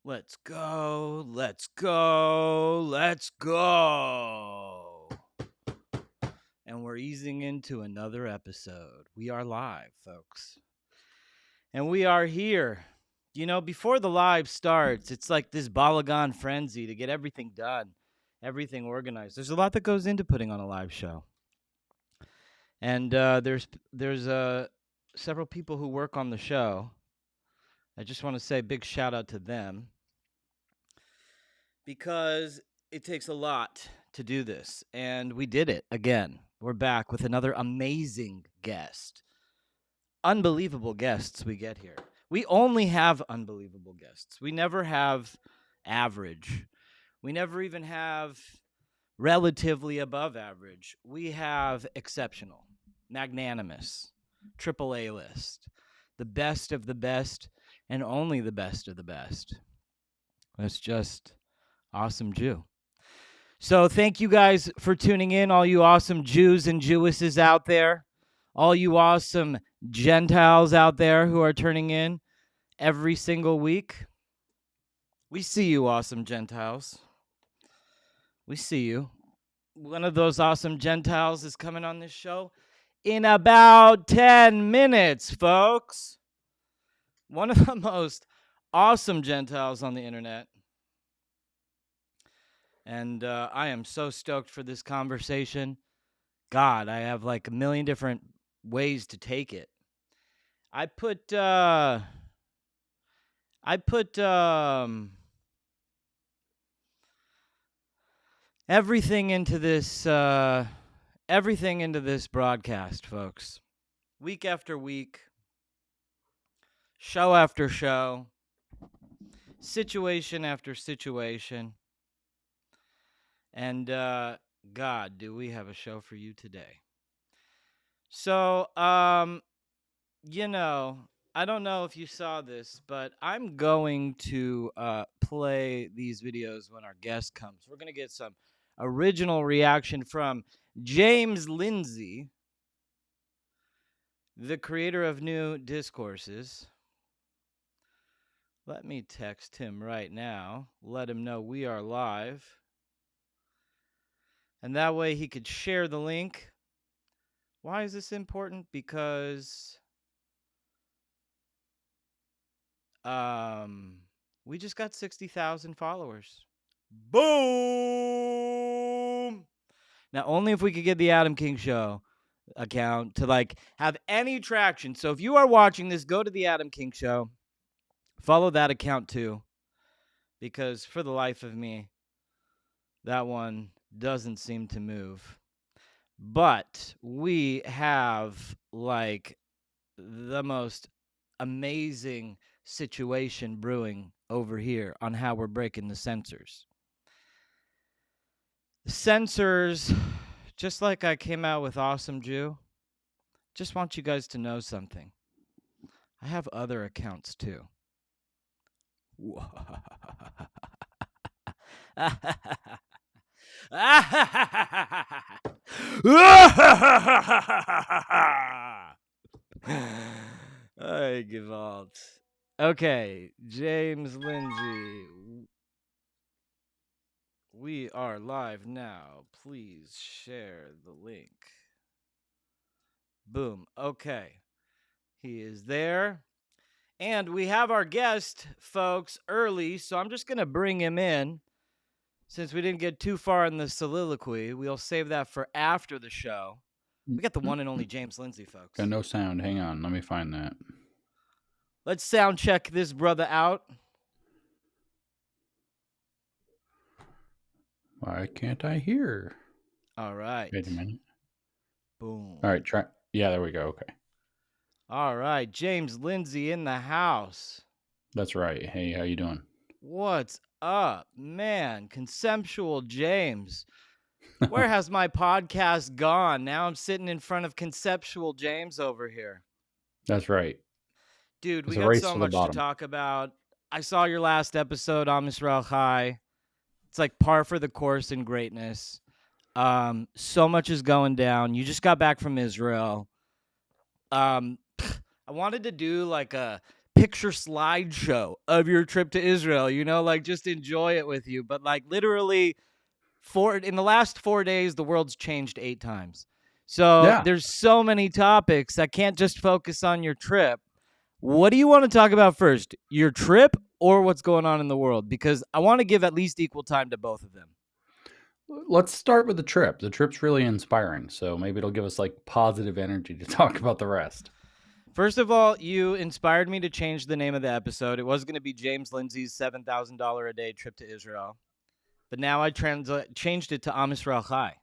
Let's go, let's go, let's go. And we're easing into another episode. We are live, folks. And we are here. You know, before the live starts, it's like this Balagan frenzy to get everything done, everything organized. There's a lot that goes into putting on a live show. And there's several people who work on the show. I just want to say a big shout out to them, because it takes a lot to do this. And we did it again. We're back with another amazing guest. Unbelievable guests we get here. We only have unbelievable guests. We never have average. We never even have relatively above average. We have exceptional, magnanimous, triple A list, the best of the best, and only the best of the best. That's just awesome Jew. So thank you guys for tuning in, all you awesome Jews and Jewesses out there, all you awesome Gentiles out there who are turning in every single week. We see you, awesome Gentiles. We see you. One of those awesome Gentiles is coming on this show in about 10 minutes, folks. One of the most awesome Gentiles on the internet. And I am so stoked for this conversation. God, I have like a million different ways to take it. I put everything into this broadcast, folks. Week after week, show after show, situation after situation. And God, do we have a show for you today. So, you know, I don't know if you saw this, but I'm going to play these videos when our guest comes. We're going to get some original reaction from James Lindsay, the creator of New Discourses. Let me text him right now, let him know we are live. And that way he could share the link. Why is this important? Because we just got 60,000 followers. Boom! Now, only if we could get the Adam King Show account to like have any traction. So if you are watching this, go to the Adam King Show. Follow that account too. Because for the life of me, that one doesn't seem to move. But we have like the most amazing situation brewing over here on how we're breaking the censors. The censors, just like I came out with Awesome Jew, just want you guys to know something. I have other accounts too. I give alt. Okay, James Lindsay. We are live now. Please share the link. Boom. Okay. He is there. And we have our guest, folks, early, so I'm just going to bring him in. Since we didn't get too far in the soliloquy, we'll save that for after the show. We got the one and only James Lindsay, folks. Got no sound. Hang on. Let me find that. Let's sound check this brother out. Why can't I hear? All right. Wait a minute. Boom. All right. Try. Yeah, there we go. Okay. All right. James Lindsay in the house. That's right. Hey, how you doing? What's up, man? Conceptual James. Where has my podcast gone? Now I'm sitting in front of Conceptual James over here. That's right. Dude, we got so much to talk about. I saw your last episode on Yisrael High. It's like par for the course in greatness. So much is going down. You just got back from Israel. I wanted to do like a picture slideshow of your trip to Israel, like just enjoy it with you. But like literally in the last 4 days, the world's changed 8 times. So Yeah. there's so many topics. I can't just focus on your trip. What do you want to talk about first? Your trip or what's going on in the world? Because I want to give at least equal time to both of them. Let's start with the trip. The trip's really inspiring, so maybe it'll give us like positive energy to talk about the rest. First of all, you inspired me to change the name of the episode. It was going to be James Lindsay's $7,000 a day trip to Israel. But now I changed it to Am Yisrael Chai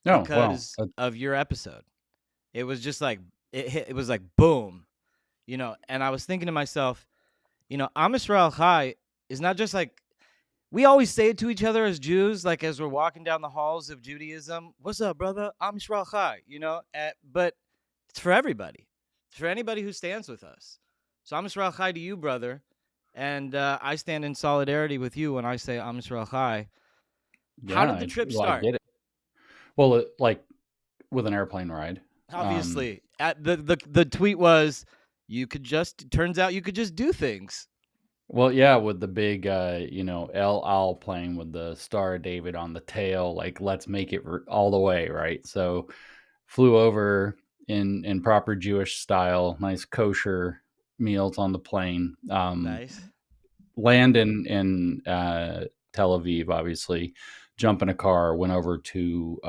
Oh, well, because of your episode. It was just like, it was like, boom, and I was thinking to myself, Am Yisrael Chai is not just like, we always say it to each other as Jews, like as we're walking down the halls of Judaism. What's up, brother? Am Yisrael Chai, but it's for everybody. It's for anybody who stands with us. So Am Yisrael Chai to you, brother. And I stand in solidarity with you when I say Am Yisrael Chai. How did the trip start? I get it. Well, like with an airplane ride. Obviously, the tweet was, turns out you could just do things. Well, yeah, with the big, El Al plane with the Star of David on the tail, like let's make it all the way, right? So flew over in proper Jewish style, nice kosher meals on the plane. Nice. Land in Tel Aviv, obviously. Jump in a car, went over to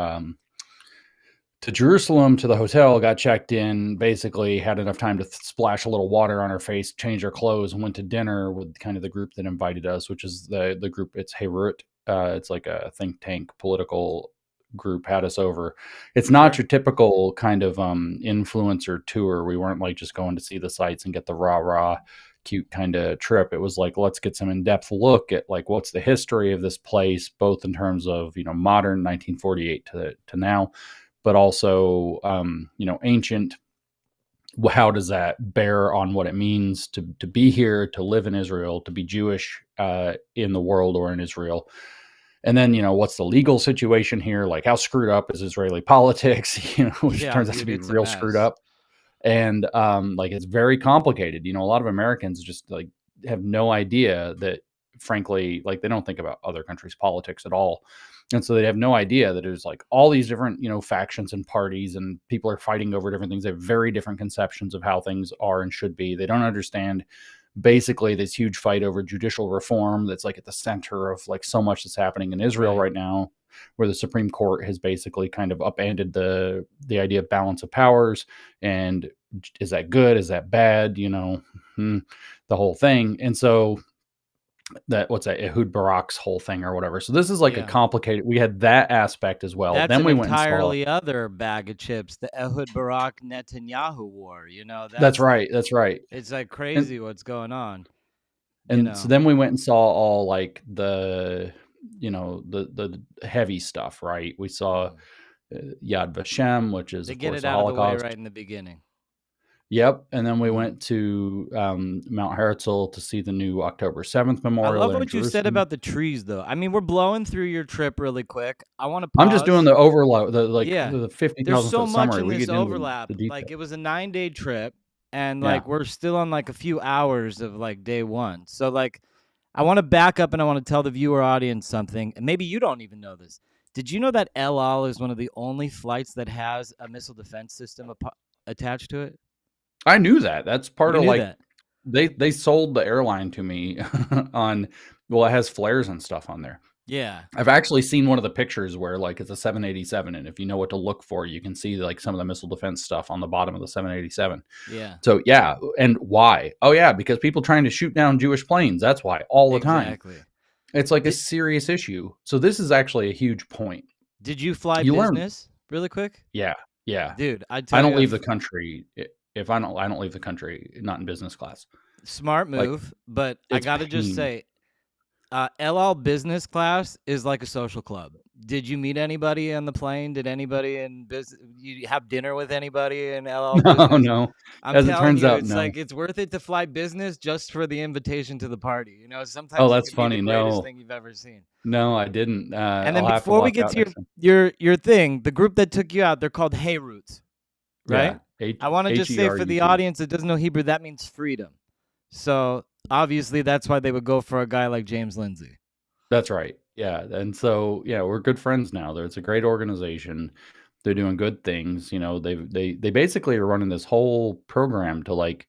Jerusalem, to the hotel, got checked in, basically had enough time to splash a little water on our face, change our clothes, and went to dinner with kind of the group that invited us, which is the group. It's Heirut. It's like a think tank political group had us over. It's not your typical kind of influencer tour. We weren't like just going to see the sights and get the rah cute kind of trip. It was like, let's get some in-depth look at like what's the history of this place, both in terms of modern 1948 to now, but also ancient. How does that bear on what it means to be here, to live in Israel, to be Jewish in the world or in Israel? And then, what's the legal situation here? Like, how screwed up is Israeli politics? Which turns out to be real screwed up. And like, it's very complicated. A lot of Americans just like have no idea that, frankly, like they don't think about other countries' politics at all. And so they have no idea that there's like all these different, factions and parties, and people are fighting over different things. They have very different conceptions of how things are and should be. They don't understand basically this huge fight over judicial reform that's like at the center of like so much that's happening in Israel right now, where the Supreme Court has basically kind of upended the idea of balance of powers. And is that good? Is that bad? The whole thing. And so Ehud Barak's whole thing or whatever. So this is like a complicated, we had that aspect as well. That's then we went entirely other bag of chips, the Ehud Barak Netanyahu war, That's right. It's like crazy what's going on. And so then we went and saw all like the heavy stuff, right? We saw Yad Vashem, which is, of course, the Holocaust. Out of the way right in the beginning. Yep. And then we went to Mount Herzl to see the new October 7th memorial. I love what you said about the trees, though. I mean, we're blowing through your trip really quick. I want to pause. I'm just doing the overload, the 50,000 There's so foot much summary. in this overlap. Like, it was a 9-day trip, and like we're still on like a few hours of like day one. So like, I want to back up and I want to tell the viewer audience something. And maybe you don't even know this. Did you know that El Al is one of the only flights that has a missile defense system attached to it? I knew that. That's part of like that. They sold the airline to me on, well, it has flares and stuff on there. Yeah. I've actually seen one of the pictures where like it's a 787, and if you know what to look for, you can see like some of the missile defense stuff on the bottom of the 787. Yeah. So yeah, and why? Oh yeah, because people trying to shoot down Jewish planes. That's why, all the time. Exactly. It's like a serious issue. So this is actually a huge point. Did you fly business really quick? Yeah. Dude, I don't leave the country. If I don't leave the country, not in business class. Smart move, but I got to just say, El Al business class is like a social club. Did you meet anybody on the plane? Did anybody in business? You have dinner with anybody in El Al business? No. As it turns out, it's like it's worth it to fly business just for the invitation to the party. Sometimes that's funny. Be the greatest thing you've ever seen. No, I didn't. And then before we get to your thing, the group that took you out, they're called Heirut, right? Yeah. I want to just say for the audience that doesn't know Hebrew, that means freedom. So obviously that's why they would go for a guy like James Lindsay. That's right. Yeah, and so yeah, we're good friends now. It's a great organization. They're doing good things. They basically are running this whole program to like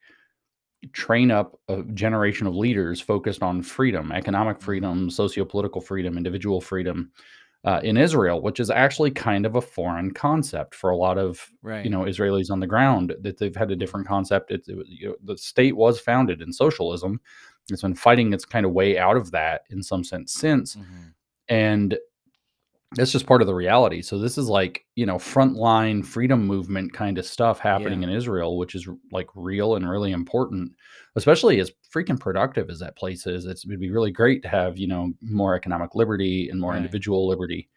train up a generation of leaders focused on freedom, economic Mm-hmm. freedom, socio-political freedom, individual freedom in Israel, which is actually kind of a foreign concept for a lot of Right. Israelis on the ground. That they've had a Mm-hmm. different concept. The state was founded in socialism. It's been fighting its kind of way out of that in some sense since, Mm-hmm. and that's just part of the reality. So this is like, frontline freedom movement kind of stuff happening Yeah. in Israel, which is like real and really important, especially as freaking productive as that place is. It would be really great to have, more economic liberty and more Right. individual liberty.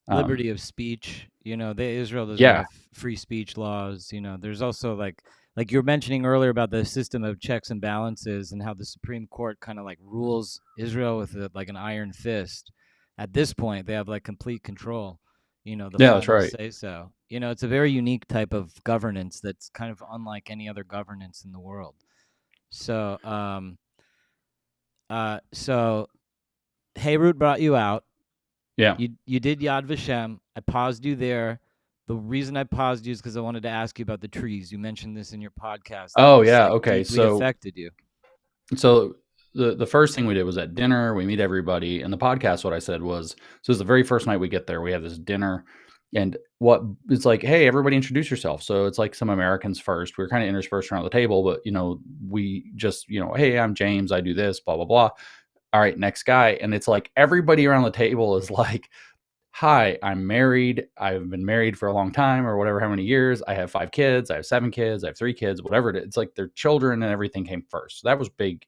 Um, Liberty of speech. Israel doesn't yeah, have free speech laws. There's also like you were mentioning earlier about the system of checks and balances and how the Supreme Court kind of like rules Israel with like an iron fist. At this point, they have like complete control. The yeah, that's final right. say so. It's a very unique type of governance that's kind of unlike any other governance in the world. So, so Hayrut brought you out. Yeah. You did Yad Vashem. I paused you there. The reason I paused you is because I wanted to ask you about the trees. You mentioned this in your podcast that Oh this yeah. like Okay. deeply So affected you. So the first thing we did was at dinner, we meet everybody. And the podcast, what I said was, so it's the very first night we get there, we have this dinner. And what it's like, hey, everybody introduce yourself. So it's like some Americans first. We are kind of interspersed around the table, but we just, hey, I'm James, I do this, blah, blah, blah. All right, next guy. And it's like everybody around the table is like, hi, I'm married. I've been married for a long time or whatever, how many years. I have 5 kids, I have 7 kids, I have 3 kids, whatever it is. It's like their children and everything came first. So that was big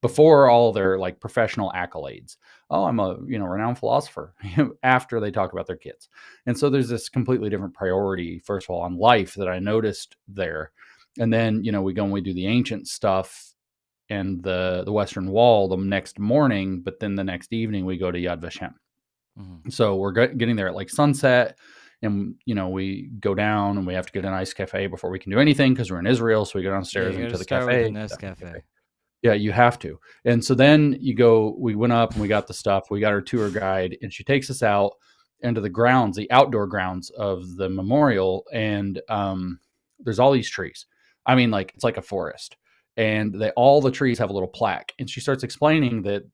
before all their like professional accolades. Oh, I'm a renowned philosopher after they talk about their kids. And so there's this completely different priority, first of all, on life that I noticed there. And then, we go and we do the ancient stuff and the Western Wall the next morning, but then the next evening we go to Yad Vashem. Mm-hmm. So we're getting there at like sunset, and we go down and we have to get a nice cafe before we can do anything because we're in Israel. So we go Yeah, downstairs you got to into the start with a cafe. Nescafe. Yeah, you have to. And so then we went up and we got the stuff. We got our tour guide and she takes us out into the grounds, the outdoor grounds of the memorial. And there's all these trees. I mean, like it's like a forest. And all the trees have a little plaque. And she starts explaining that,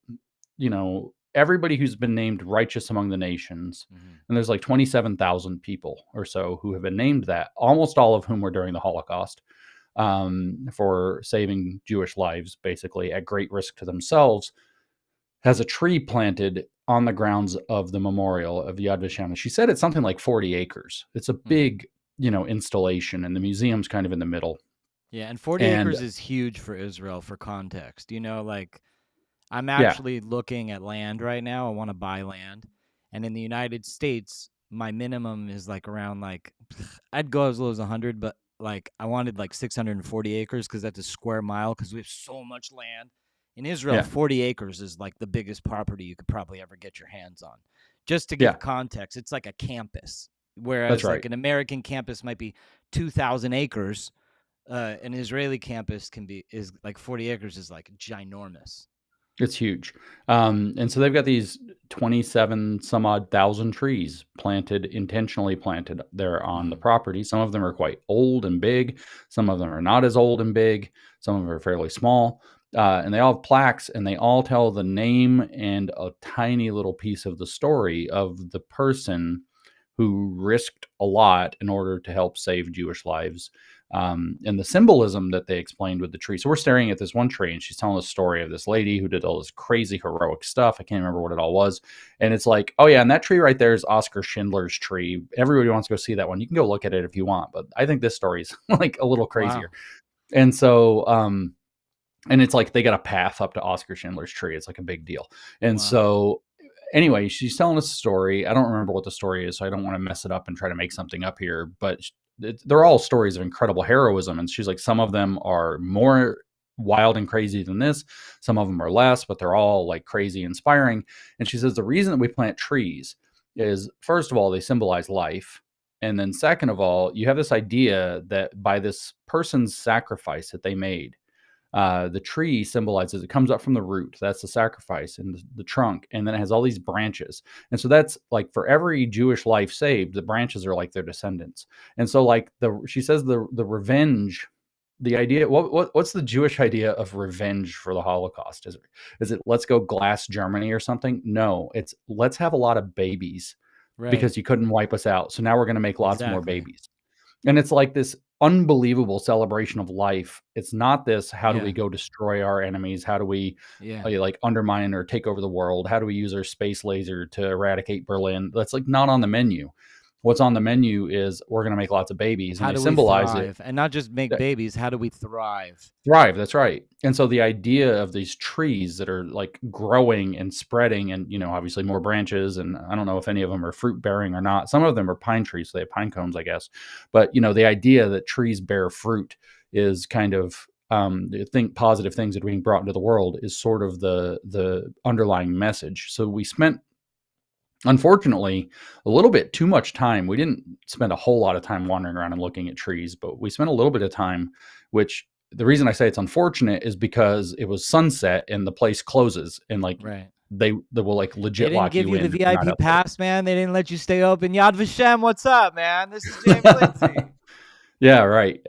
everybody who's been named righteous among the nations, Mm-hmm. and there's like 27,000 people or so who have been named that, almost all of whom were during the Holocaust, for saving Jewish lives, basically at great risk to themselves, has a tree planted on the grounds of the memorial of Yad Vashem. She said it's something like 40 acres. It's a Mm-hmm. big, installation, and the museum's kind of in the middle. Yeah, and 40 And acres is huge for Israel for context. Like I'm yeah, actually looking at land right now. I want to buy land. And in the United States, my minimum is like around like I'd go as low as 100, but like I wanted like 640 acres because that's a square mile because we have so much land. In Israel, yeah, 40 acres is like the biggest property you could probably ever get your hands on. Just to yeah, give context, it's like a campus. that's Whereas like right. an American campus might be 2,000 acres, an Israeli campus is like 40 acres is like ginormous. It's huge. And so they've got these 27 some odd thousand trees intentionally planted there on the Mm-hmm. property. Some of them are quite old and big. Some of them are not as old and big. Some of them are fairly small. And they all have plaques and they all tell the name and a tiny little piece of the story of the person who risked a lot in order to help save Jewish lives. And the symbolism that they explained with the tree. So we're staring at this one tree, and she's telling a story of this lady who did all this crazy heroic stuff. I can't remember what it all was. And it's like, oh yeah, and that tree right there is Oscar Schindler's tree. Everybody wants to go see that one. You can go look at it if you want, but I think this story's like a little crazier. Wow. And so, and it's like they got a path up to Oscar Schindler's tree. It's like a big deal. And Wow. so anyway, she's telling us a story. I don't remember what the story is, so I don't want to mess it up and try to make something up here. But they're all stories of incredible heroism. And she's like, some of them are more wild and crazy than this. Some of them are less, but they're all like crazy inspiring. And she says the reason that we plant trees is, first of all, they symbolize life. And then second of all, you have this idea that by this person's sacrifice that they made, The tree symbolizes, it comes up from the root. That's the sacrifice, and the trunk, and then it has all these branches. And so that's like for every Jewish life saved, the branches are like their descendants. And so like she says the revenge, the idea, what's the Jewish idea of revenge for the Holocaust? Is it let's go glass Germany or something? No, it's let's have a lot of babies Right. because you couldn't wipe us out. So now we're going to make lots more Exactly. babies. And it's like this unbelievable celebration of life. It's not this, how do Yeah. we go destroy our enemies? How do we Yeah. like undermine or take over the world? How do we use our space laser to eradicate Berlin? That's like not on the menu. What's on the menu is we're going to make lots of babies, and How they do we symbolize it. thrive? And not just make That babies, how do we thrive? thrive, that's right. And so the idea of these trees that are like growing and spreading, and obviously more branches, and I don't know if any of them are fruit bearing or not. Some of them are pine trees, so they have pine cones, I guess. But the idea that trees bear fruit is kind of think positive things that are being brought into the world is sort of the underlying message. So we spent, unfortunately, a little bit too much time. We didn't spend a whole lot of time wandering around and looking at trees, but we spent a little bit of time, which the reason I say it's unfortunate is because it was sunset and the place closes, and like Right. they will like They legit didn't lock give you you in the if you're not VIP out there. pass, man. They didn't let you stay open. Yad Vashem, what's up, man? This is James Lindsay. Yeah, right.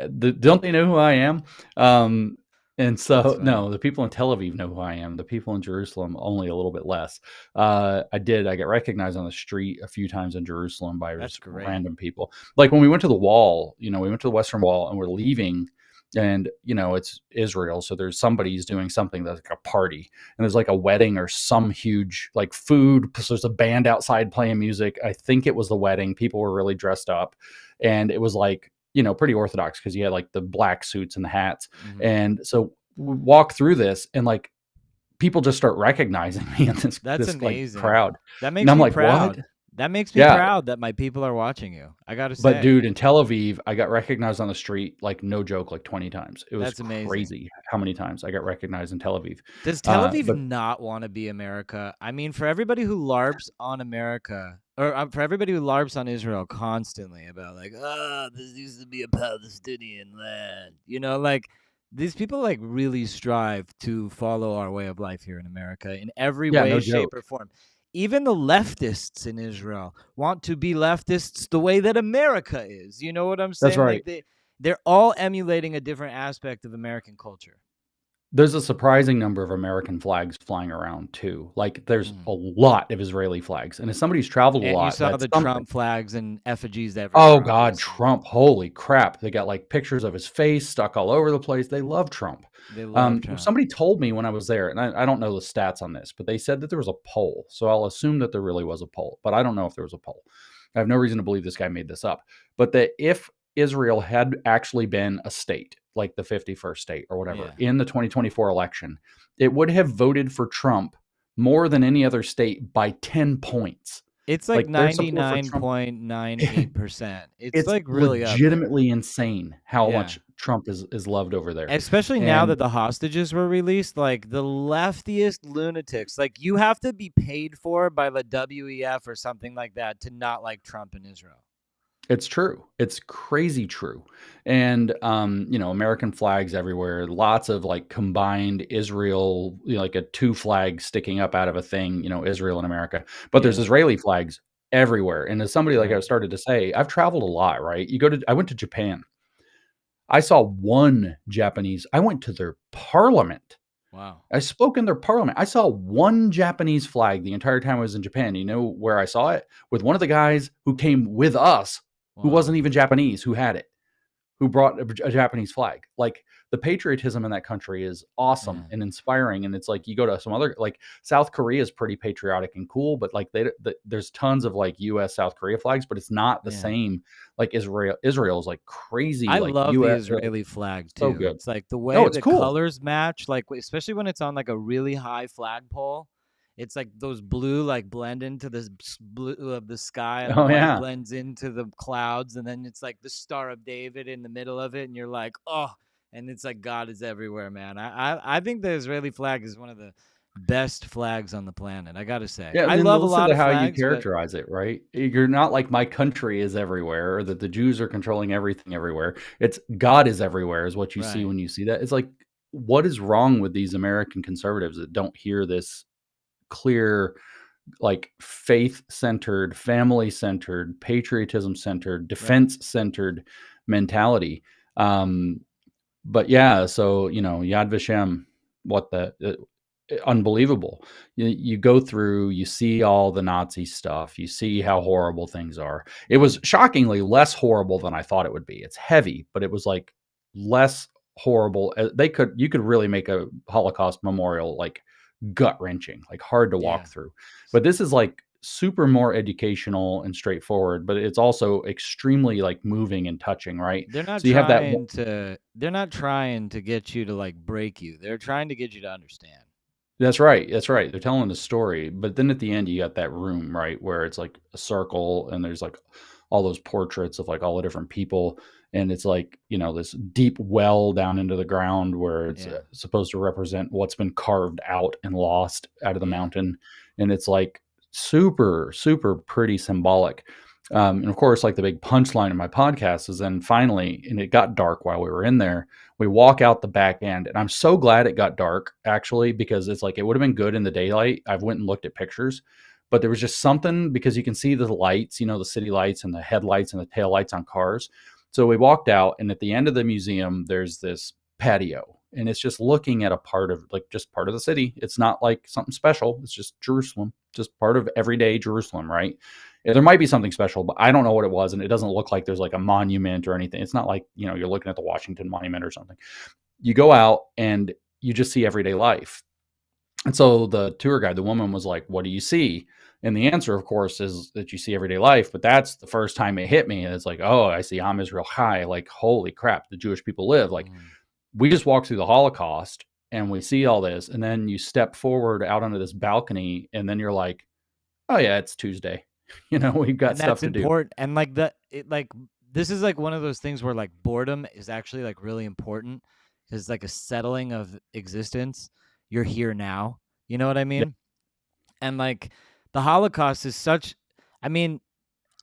Don't they know who I am? And That's so, funny. no, the people in Tel Aviv know who I am. The people in Jerusalem, only a little bit less. I got recognized on the street a few times in Jerusalem by That's just great. random people. Like when we went to the wall, we went to the Western Wall and we're leaving, and, it's Israel. So there's somebody's doing something that's like a party, and there's like a wedding or some huge like food. So there's a band outside playing music. I think it was the wedding. People were really dressed up, and it was like, pretty orthodox because you had like the black suits and the hats. Hmm. And so we walk through this, and like people just start recognizing me in this That's this like amazing. crowd. That And makes I'm me like, what? proud. That makes me Yeah. proud that my people are watching you. I got to But say, dude, in Tel Aviv, I got recognized on the street, like no joke, like 20 times. It was that's amazing. crazy how many times I got recognized in Tel Aviv. Does Tel Aviv But not want to be America? I mean, for everybody who LARPs on America, or for everybody who LARPs on Israel constantly about like, oh, this used to be a Palestinian land. Like these people like really strive to follow our way of life here in America in every yeah, way, no shape, joke. or form. Even the leftists in Israel want to be leftists the way that America is. You know what I'm That's saying? right. Like they're all emulating a different aspect of American culture. There's a surprising number of American flags flying around too. Like there's a Mm. lot of Israeli flags. And as somebody who's traveled a And you lot, saw that's the something. Trump flags and effigies Oh everywhere, God, obviously. Trump! Holy crap! They got like pictures of his face stuck all over the place. They love Trump. They love Trump. Somebody told me when I was there, and I don't know the stats on this, but they said that there was a poll. So I'll assume that there really was a poll, but I don't know if there was a poll. I have no reason to believe this guy made this up. But that if Israel had actually been a state, like the 51st state or whatever, Yeah. in the 2024 election, it would have voted for Trump more than any other state by 10 points. It's like Like their support for Trump. 99.98%. It's It's like really up there. legitimately insane how Yeah. much Trump is loved over there. Especially now And that the hostages were released, like the leftiest lunatics, like you have to be paid for by the WEF or something like that to not like Trump in Israel. it's true. It's crazy true. And American flags everywhere, lots of like combined Israel, like a two flag sticking up out of a thing, Israel and America. But there's Yeah. Israeli flags everywhere. And as somebody like I Right. started to say, I've traveled a lot, right? I went to Japan. I saw one Japanese. I went to their parliament. Wow. I spoke in their parliament. I saw one Japanese flag the entire time I was in Japan. You know where I saw it? With one of the guys who came with us, who Wow. wasn't even Japanese, who had it, who brought a Japanese flag. Like the patriotism in that country is awesome Yeah. and inspiring. And it's like you go to some other, like South Korea is pretty patriotic and cool, but like there's tons of like U.S. South Korea flags, but it's not the Yeah. same. Like Israel is like crazy, I like love the U.S. Israeli flag So too. good. It's like the No, way it's the cool. colors match, like especially when it's on like a really high flagpole. It's like those blue like blend into the blue of the sky, and the Oh white yeah. blends into the clouds, and then it's like the Star of David in the middle of it, and you're like, oh, and it's like God is everywhere, man. I think the Israeli flag is one of the best flags on the planet. I gotta say, Yeah, I and then love a listen lot to of how you flags, but characterize it, right? You're not like my country is everywhere or that the Jews are controlling everything everywhere. It's God is everywhere is what you see right. when you see that. It's like what is wrong with these American conservatives that don't hear this clear, like faith centered, family centered, patriotism centered, Right. defense centered mentality? Um, but yeah, so Yad Vashem, what the unbelievable. You go through, you see all the Nazi stuff, you see how horrible things are. It was shockingly less horrible than I thought it would be. It's heavy, but it was like less horrible. You could really make a Holocaust memorial like gut wrenching, like hard to Yeah. walk through. But this is like super more educational and straightforward, but it's also extremely like moving and touching, right? So you have that. They're not trying to get you to like break you. They're trying to get you to understand. That's right. That's right. They're telling the story, but then at the end, you got that room, right, where it's like a circle, and there's like all those portraits of like all the different people, and it's like this deep well down into the ground where it's Yeah. supposed to represent what's been carved out and lost out of the Yeah. mountain, and it's like super super pretty symbolic. And of course, like the big punchline of my podcast is then finally, and it got dark while we were in there. We walk out the back end, and I'm so glad it got dark actually, because it's like it would have been good in the daylight. I've went and looked at pictures, but there was just something, because you can see the lights, the city lights and the headlights and the tail lights on cars. So we walked out, and at the end of the museum there's this patio, and it's just looking at a part of, like, just part of the city. It's not like something special, it's just Jerusalem, just part of everyday Jerusalem, right? There might be something special, but I don't know what it was, and it doesn't look like there's like a monument or anything. It's not like you're looking at the Washington Monument or something. You go out and you just see everyday life. And so the tour guide, the woman, was like, "What do you see?" And the answer, of course, is that you see everyday life. But that's the first time it hit me. And it's like, oh, I see Am Israel Chai. Like, holy crap, the Jewish people live. Like, Mm. we just walked through the Holocaust and we see all this. And then you step forward out onto this balcony, and then you're like, oh, yeah, it's Tuesday. We've got And stuff that's to do. important. And like this is like one of those things where like boredom is actually like really important because like a settling of existence. You're here now. You know what I Yeah, mean? And like the Holocaust is such. I mean,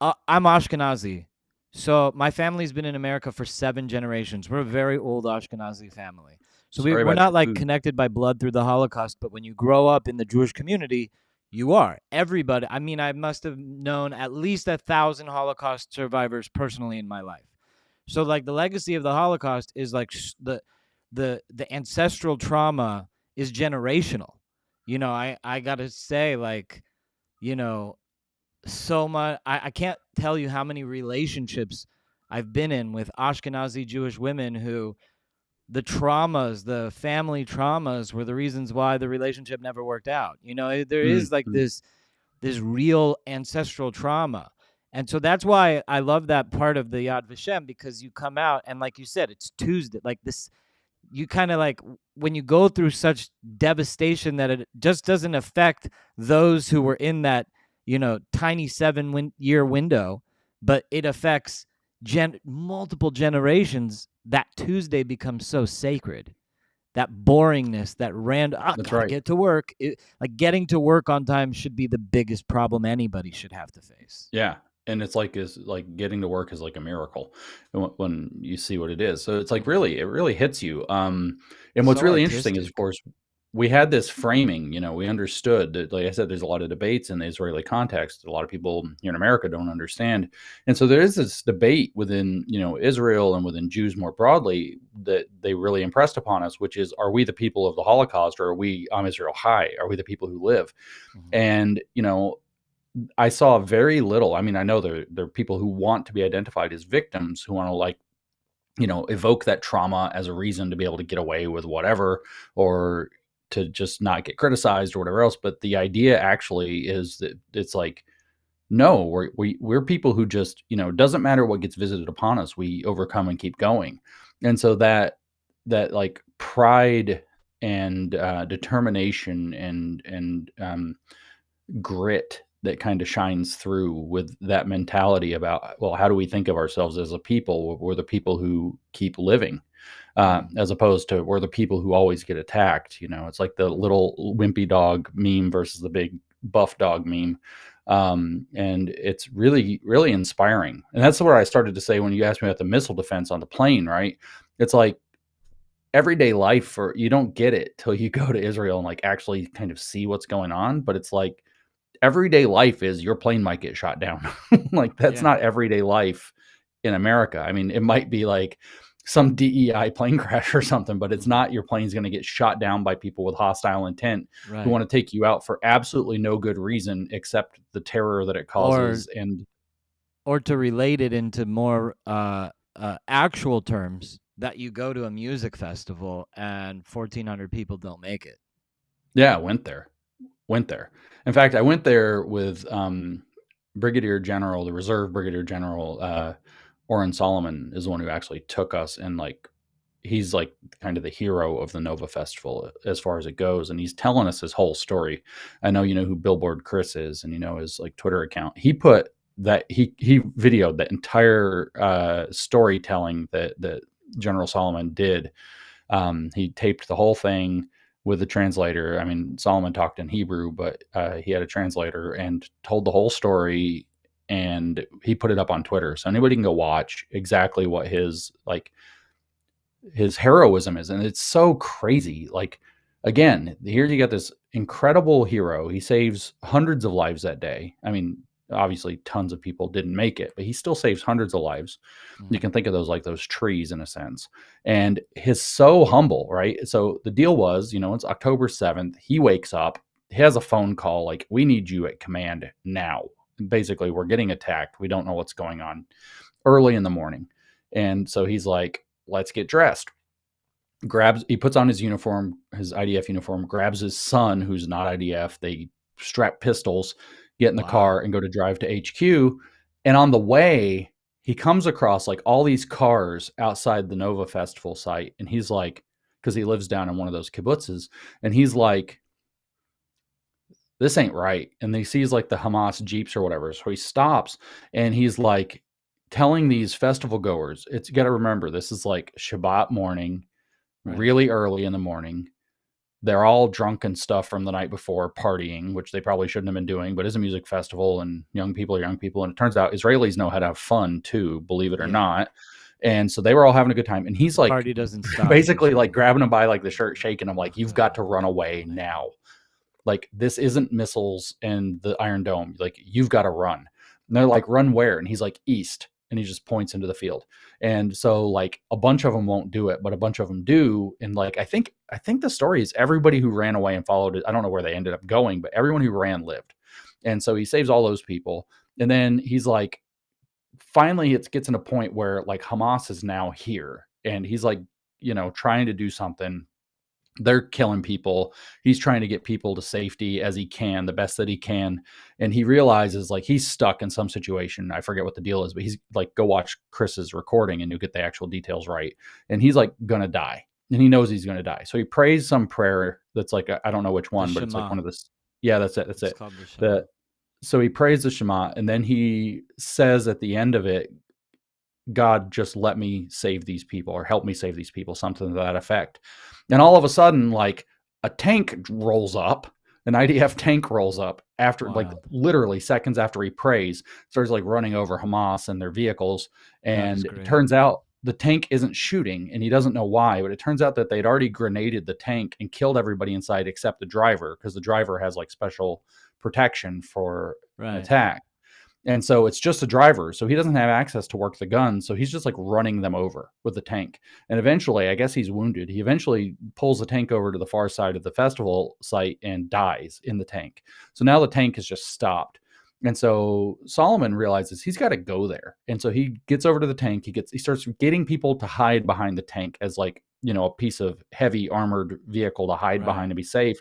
I'm Ashkenazi, so my family's been in America for 7 generations. We're a very old Ashkenazi family. So sorry we're about not your like food. connected by blood through the Holocaust, but when you grow up in the Jewish community, you are. Everybody. I mean, I must have known at least 1,000 Holocaust survivors personally in my life. So like the legacy of the Holocaust is like the ancestral trauma is generational. I gotta say, like, you know, so much. I can't tell you how many relationships I've been in with Ashkenazi Jewish women who the traumas, the family traumas, were the reasons why the relationship never worked out. There is like Mm-hmm. this real ancestral trauma. And so that's why I love that part of the Yad Vashem, because you come out and, like you said, it's Tuesday. Like this, you kind of like when you go through such devastation that it just doesn't affect those who were in that tiny 7-year window, but it affects multiple generations. That Tuesday becomes so sacred. That boringness, that That's gotta right. get to work. Like getting to work on time should be the biggest problem anybody should have to face. Yeah, and it's like is like getting to work is like a miracle when you see what it is. So it's like Mm-hmm. really, it really hits you. And what's So really interesting is, of artistic. course, we had this framing. We understood that, like I said, there's a lot of debates in the Israeli context. A lot of people here in America don't understand, and so there is this debate within Israel and within Jews more broadly that they really impressed upon us, which is, are we the people of the Holocaust, or are we Am Israel High? Are we the people who live? Mm-hmm. And I saw very little. I mean, I know there are people who want to be identified as victims, who want to, like, evoke that trauma as a reason to be able to get away with whatever, or to just not get criticized or whatever else. But the idea actually is that it's like, no, we're people who just, it doesn't matter what gets visited upon us, we overcome and keep going. And so that like pride and determination and grit that kind of shines through with that mentality about, well, how do we think of ourselves as a people? We're the people who keep living, Mm-hmm. as opposed to we're the people who always get attacked. It's like the little wimpy dog meme versus the big buff dog meme. And it's really, really inspiring. And that's what I started to say when you asked me about the missile defense on the plane, right? It's like, everyday life for you don't get it till you go to Israel and like actually kind of see what's going on. But it's like everyday life is your plane might get shot down. Like that's Yeah. not everyday life in America. I mean, it might be like some DEI plane crash or something, but it's Mhm. not your plane's going to get shot down by people with hostile intent who Right. want to take you out for absolutely no good reason except the terror that it Or causes. And or to relate it into more actual terms, that you go to a music festival and 1,400 people don't make it. yeah, went there. In fact, I went there with Brigadier General, the Reserve Brigadier General, Orrin Solomon is the one who actually took us, and like he's like kind of the hero of the Nova Festival as far as it goes, and he's telling us his whole story. I know you know who Billboard Chris is, and you know his like Twitter account. He put that he videoed that entire storytelling that General Solomon did. He taped the whole thing with the translator. I mean, Solomon talked in Hebrew, but he had a translator and told the whole story. And he put it up on Twitter, so anybody can go watch exactly what his heroism is, and it's so crazy. Like, again, here you got this incredible hero. He saves hundreds of lives that day. I mean, obviously, tons of people didn't make it, but he still saves hundreds of lives. You Mhm. can think of those like those trees in a sense. And he's so humble, right? So the deal was, it's October 7th. He wakes up, he has a phone call like, we need you at command now. Basically, we're getting attacked. We don't know what's going on early in the morning. And so he's like, let's get dressed. He puts on his uniform, his IDF uniform, grabs his son, who's not IDF. They strap pistols, get in the car, Wow. and go to drive to HQ. And on the way, he comes across like all these cars outside the Nova Festival site. And he's like, because he lives down in one of those kibbutzes, and he's like, this ain't right. And he sees like the Hamas Jeeps or whatever. So he stops and he's like telling these festival goers, it's you got to remember, this is like Shabbat morning, Right. really early in the morning. They're all drunk and stuff from the night before, partying, which they probably shouldn't have been doing, but it's a music festival and young people are young people. And it turns out Israelis know how to have fun too, believe it or Yeah. not. And so they were all having a good time. And he's The like party doesn't stop for basically like sure. grabbing him by like the shirt, shaking him like, you've got to run away now. Like, this isn't missiles and the Iron Dome. Like, you've got to run. And they're like, run where? And he's like, east. And he just points into the field. And so like a bunch of them won't do it, but a bunch of them do. And like I think the story is everybody who ran away and followed it. I don't know where they ended up going, but everyone who ran lived. And so he saves all those people. And then he's like, finally it gets in a point where like Hamas is now here. And he's like, trying to do something. They're killing people. He's trying to get people to safety as he can, the best that he can. And he realizes like he's stuck in some situation. I forget what the deal is, but he's like, go watch Chris's recording and you'll get the actual details right. And he's like going to die. And he knows he's going to die. So he prays some prayer that's like, I don't know which The one, but it's like Shema. one of this. Yeah, that's it. That's It's it. called the Shema. The, so he prays the Shema and then he says at the end of it, God, just let me save these people or help me save these people, something to that effect. And all of a sudden, like a tank rolls up, an IDF tank rolls up after like Wild. literally seconds after he prays, starts like running over Hamas and their vehicles. That is And it great. turns out the tank isn't shooting and he doesn't know why, but it turns out that they'd already grenaded the tank and killed everybody inside except the driver because the driver has like special protection for an Right. attack. And so it's just a driver. So he doesn't have access to work the gun. So he's just like running them over with the tank. And eventually, I guess he's wounded. He eventually pulls the tank over to the far side of the festival site and dies in the tank. So now the tank has just stopped. And so Solomon realizes he's got to go there. And so he gets over to the tank. He starts getting people to hide behind the tank as like, a piece of heavy armored vehicle to hide behind Right. to be safe.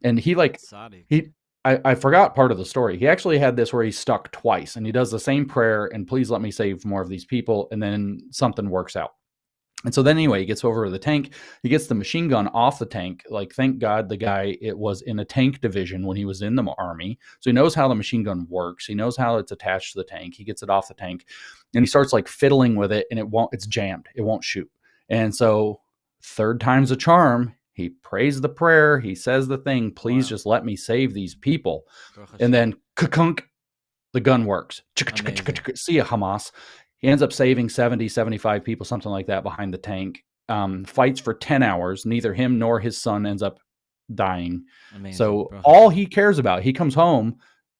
And he like Sadiq. he I forgot part of the story. He actually had this where he's stuck twice and he does the same prayer and please let me save more of these people. And then something works out. And so then anyway, he gets over to the tank. He gets the machine gun off the tank. Like, thank God the guy, it was in a tank division when he was in the army. So he knows how the machine gun works. He knows how it's attached to the tank. He gets it off the tank and he starts like fiddling with it and it's jammed. It won't shoot. And so third time's a charm. He prays the prayer. He says the thing, please Wow. just let me save these people. Baruch And Hashem. then kunk, the gun works. Amazing. See ya, Hamas. He ends up saving 70, 75 people, something like that, behind the tank. fights for 10 hours. Neither him nor his son ends up dying. Amazing, So bro. all he cares about, he comes home,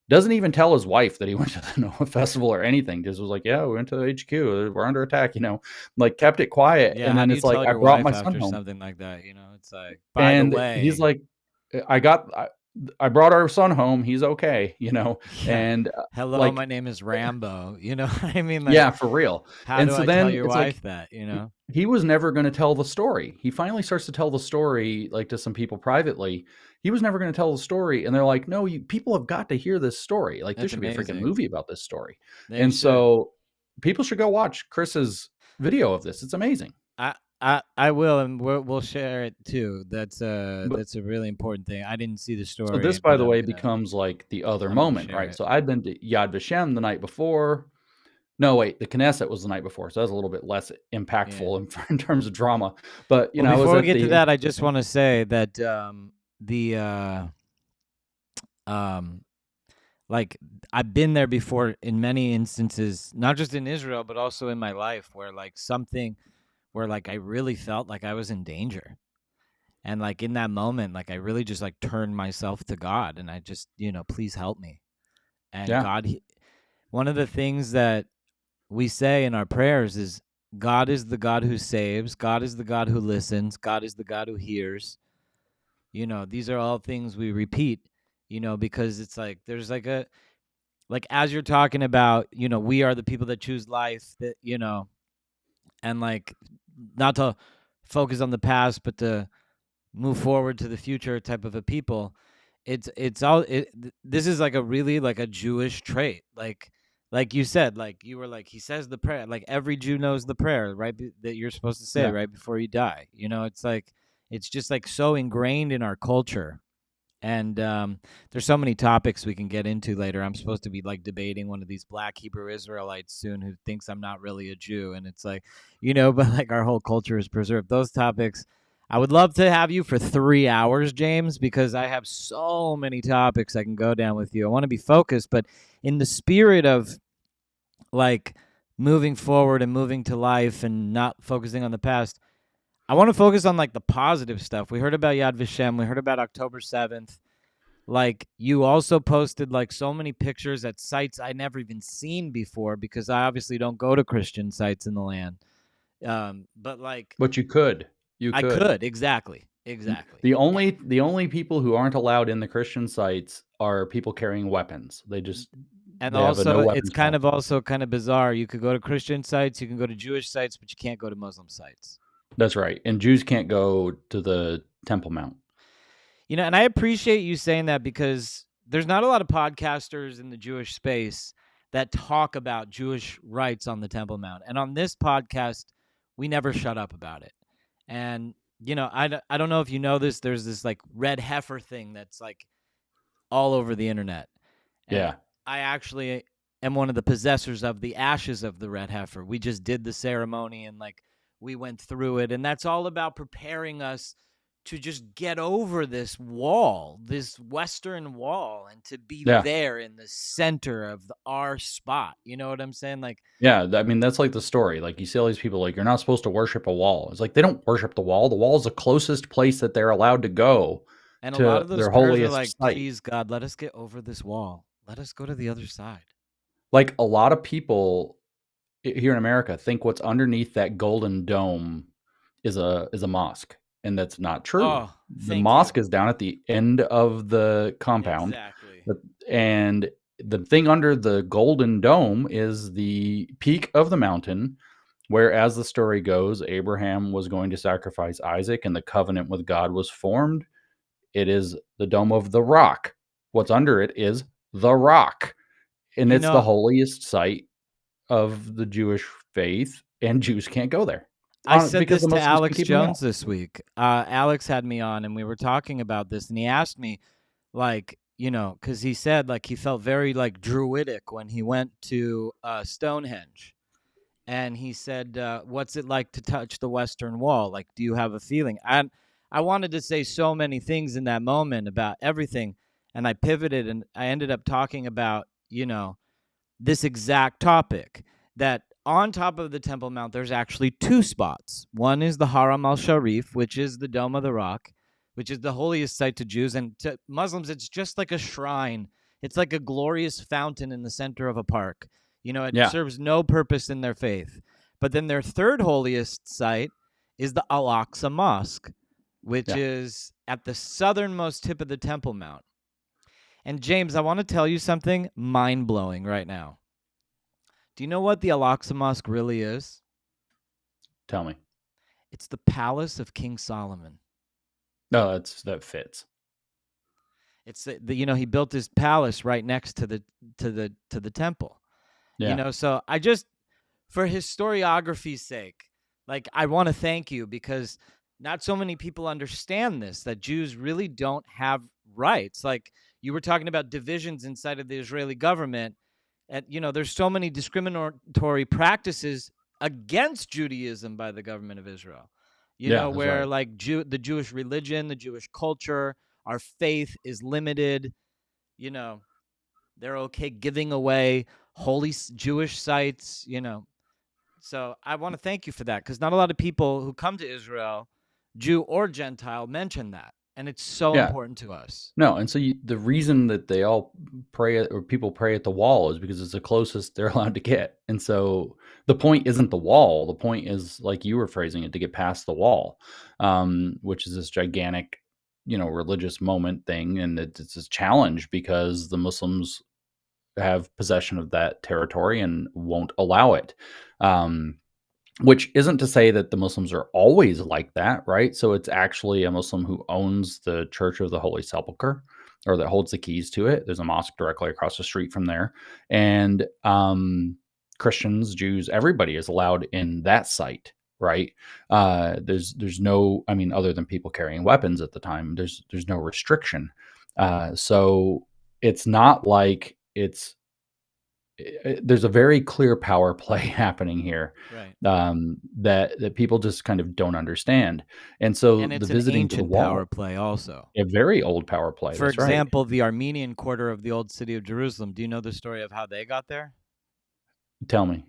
doesn't even tell his wife that he went to the Noah festival or anything. Just was like, yeah, we went to the HQ. We're under attack, like kept it quiet. Yeah, And how then do you it's like, tell I your brought my wife son after home. something like that? It's like, by the And he's way, like, I brought our son home. He's okay, yeah, and hello, like, my name is Rambo. You know what I mean? Like, yeah, for real. how And do so I tell then your it's like, wife that, he was never going to tell the story. He finally starts to tell the story, like to some people privately. He was never going to tell the story. And they're like, no, people have got to hear this story. Like, there That's should be a freaking amazing. movie about this story. They And should. so people should go watch Chris's video of this. It's amazing. I will, and we'll share it too. But That's a really important thing. I didn't see the so this, story, by but the way, becomes like the other I'm gonna moment, share right? it. So I'd been to Yad Vashem the night before. No, wait, the Knesset was the night before, so that was a little bit less Yeah. impactful in terms of drama. But Well, I was before we at get to the that, I just want to say that the um like I've been there before in many instances, not just in Israel, but also in my life, where like something where like I really felt like I was in danger. And like in that moment, like I really just like turned myself to God, and I just, please help me. And yeah, God, one of the things that we say in our prayers is God is the God who saves, God is the God who listens, God is the God who hears. These are all things we repeat, because it's like there's like as you're talking about, we are the people that choose life, that, and like not to focus on the past, but to move forward to the future type of a people. It's all this is like a really like a Jewish trait. Like you said, like you were like, he says the prayer, like every Jew knows the prayer, right? That you're supposed to say yeah. right before you die. It's like, it's just like so ingrained in our culture. And there's so many topics we can get into later. I'm supposed to be like debating one of these black Hebrew Israelites soon who thinks I'm not really a Jew. And it's like, but like our whole culture is preserved. Those topics, I would love to have you for 3 hours, James, because I have so many topics I can go down with you. I want to be focused, but in the spirit of like moving forward and moving to life and not focusing on the past, I want to focus on like the positive stuff. We heard about Yad Vashem. We heard about October 7th. Like you also posted like so many pictures at sites I never even seen before, because I obviously don't go to Christian sites in the land. But like But you I could. could, exactly. The only people who aren't allowed in the Christian sites are people carrying weapons. And They have a no also, it's weapons policy. kind of bizarre. You could go to Christian sites, you can go to Jewish sites, but you can't go to Muslim sites. That's right. And Jews can't go to the Temple Mount. And I appreciate you saying that, because there's not a lot of podcasters in the Jewish space that talk about Jewish rights on the Temple Mount. And on this podcast, we never shut up about it. And, I don't know if you know this, there's this like red heifer thing that's like all over the internet. And Yeah. I actually am one of the possessors of the ashes of the red heifer. We just did the ceremony, and like we went through it. And that's all about preparing us to just get over this wall, this Western wall, and to be Yeah. there in the center of our spot. You know what I'm saying? Like, Yeah. I mean, that's like the story. Like, you see all these people, like, you're not supposed to worship a wall. It's like, they don't worship the wall. The wall is the closest place that they're allowed to go and a lot to of those their prayers are holiest like, site. please, God, let us get over this wall. Let us go to the other side. Like, a lot of people here in America think what's underneath that golden dome is a mosque, and that's not true. Oh, The thank you. mosque is down at the end of the compound, Exactly. but and the thing under the golden dome is the peak of the mountain where, as the story goes, Abraham was going to sacrifice Isaac and the covenant with God was formed. It is the Dome of the Rock. What's under it is the Rock, and You it's the know, holiest site of the Jewish faith, and Jews can't go there I said because this the to Muslims can Alex keep them Jones out. this week. Alex had me on, and we were talking about this, and he asked me, like, because he said like he felt very like druidic when he went to Stonehenge. And he said, what's it like to touch the Western Wall? Like, do you have a feeling? And I wanted to say so many things in that moment about everything, and I pivoted, and I ended up talking about, this exact topic, that on top of the Temple Mount, there's actually two spots. One is the Haram al-Sharif, which is the Dome of the Rock, which is the holiest site to Jews. And to Muslims, it's just like a shrine. It's like a glorious fountain in the center of a park. It Yeah. serves no purpose in their faith. But then their third holiest site is the Al-Aqsa Mosque, which is at the southernmost tip of the Temple Mount. And James, I want to tell you something mind-blowing right now. Do you know what the Al-Aqsa Mosque really is? Tell me. It's the palace of King Solomon. No, that fits. It's he built his palace right next to the temple. Yeah. So I just, for historiography's sake, like, I want to thank you, because not so many people understand this, that Jews really don't have rights. Like, you were talking about divisions inside of the Israeli government, and there's so many discriminatory practices against Judaism by the government of Israel. That's Where right. like the Jewish religion, the Jewish culture, our faith is limited. They're okay giving away holy Jewish sites. So I want to thank you for that, because not a lot of people who come to Israel, Jew or Gentile, mention that, and it's so Yeah. important to us. No, and so the reason that they all pray or people pray at the wall is because it's the closest they're allowed to get. And so the point isn't the wall. The point is, like you were phrasing it, to get past the wall, which is this gigantic, religious moment thing. And it's this challenge because the Muslims have possession of that territory and won't allow it. Which isn't to say that the Muslims are always like that, right? So it's actually a Muslim who owns the Church of the Holy Sepulchre, or that holds the keys to it. There's a mosque directly across the street from there. And Christians, Jews, everybody is allowed in that site, right? There's no, other than people carrying weapons at the time, there's no restriction. So it's not like there's a very clear power play happening here, Right. that people just kind of don't understand. And so And the it's an visiting to the ancient power wall, play also. a very old power play. For That's right. example, the Armenian quarter of the old city of Jerusalem. Do you know the story of how they got there? Tell me.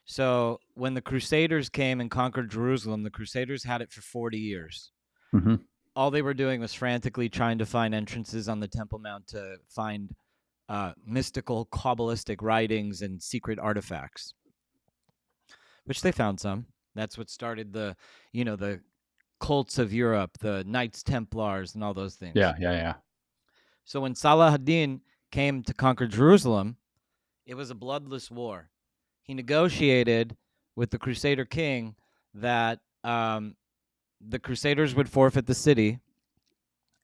So when the Crusaders came and conquered Jerusalem, the Crusaders had it for 40 years. Hmm. All they were doing was frantically trying to find entrances on the Temple Mount to find mystical Kabbalistic writings and secret artifacts, which they found some. That's what started the cults of Europe, the Knights Templars, and all those things. Yeah. So when Salah ad-Din came to conquer Jerusalem, it was a bloodless war. He negotiated with the Crusader king that the Crusaders would forfeit the city,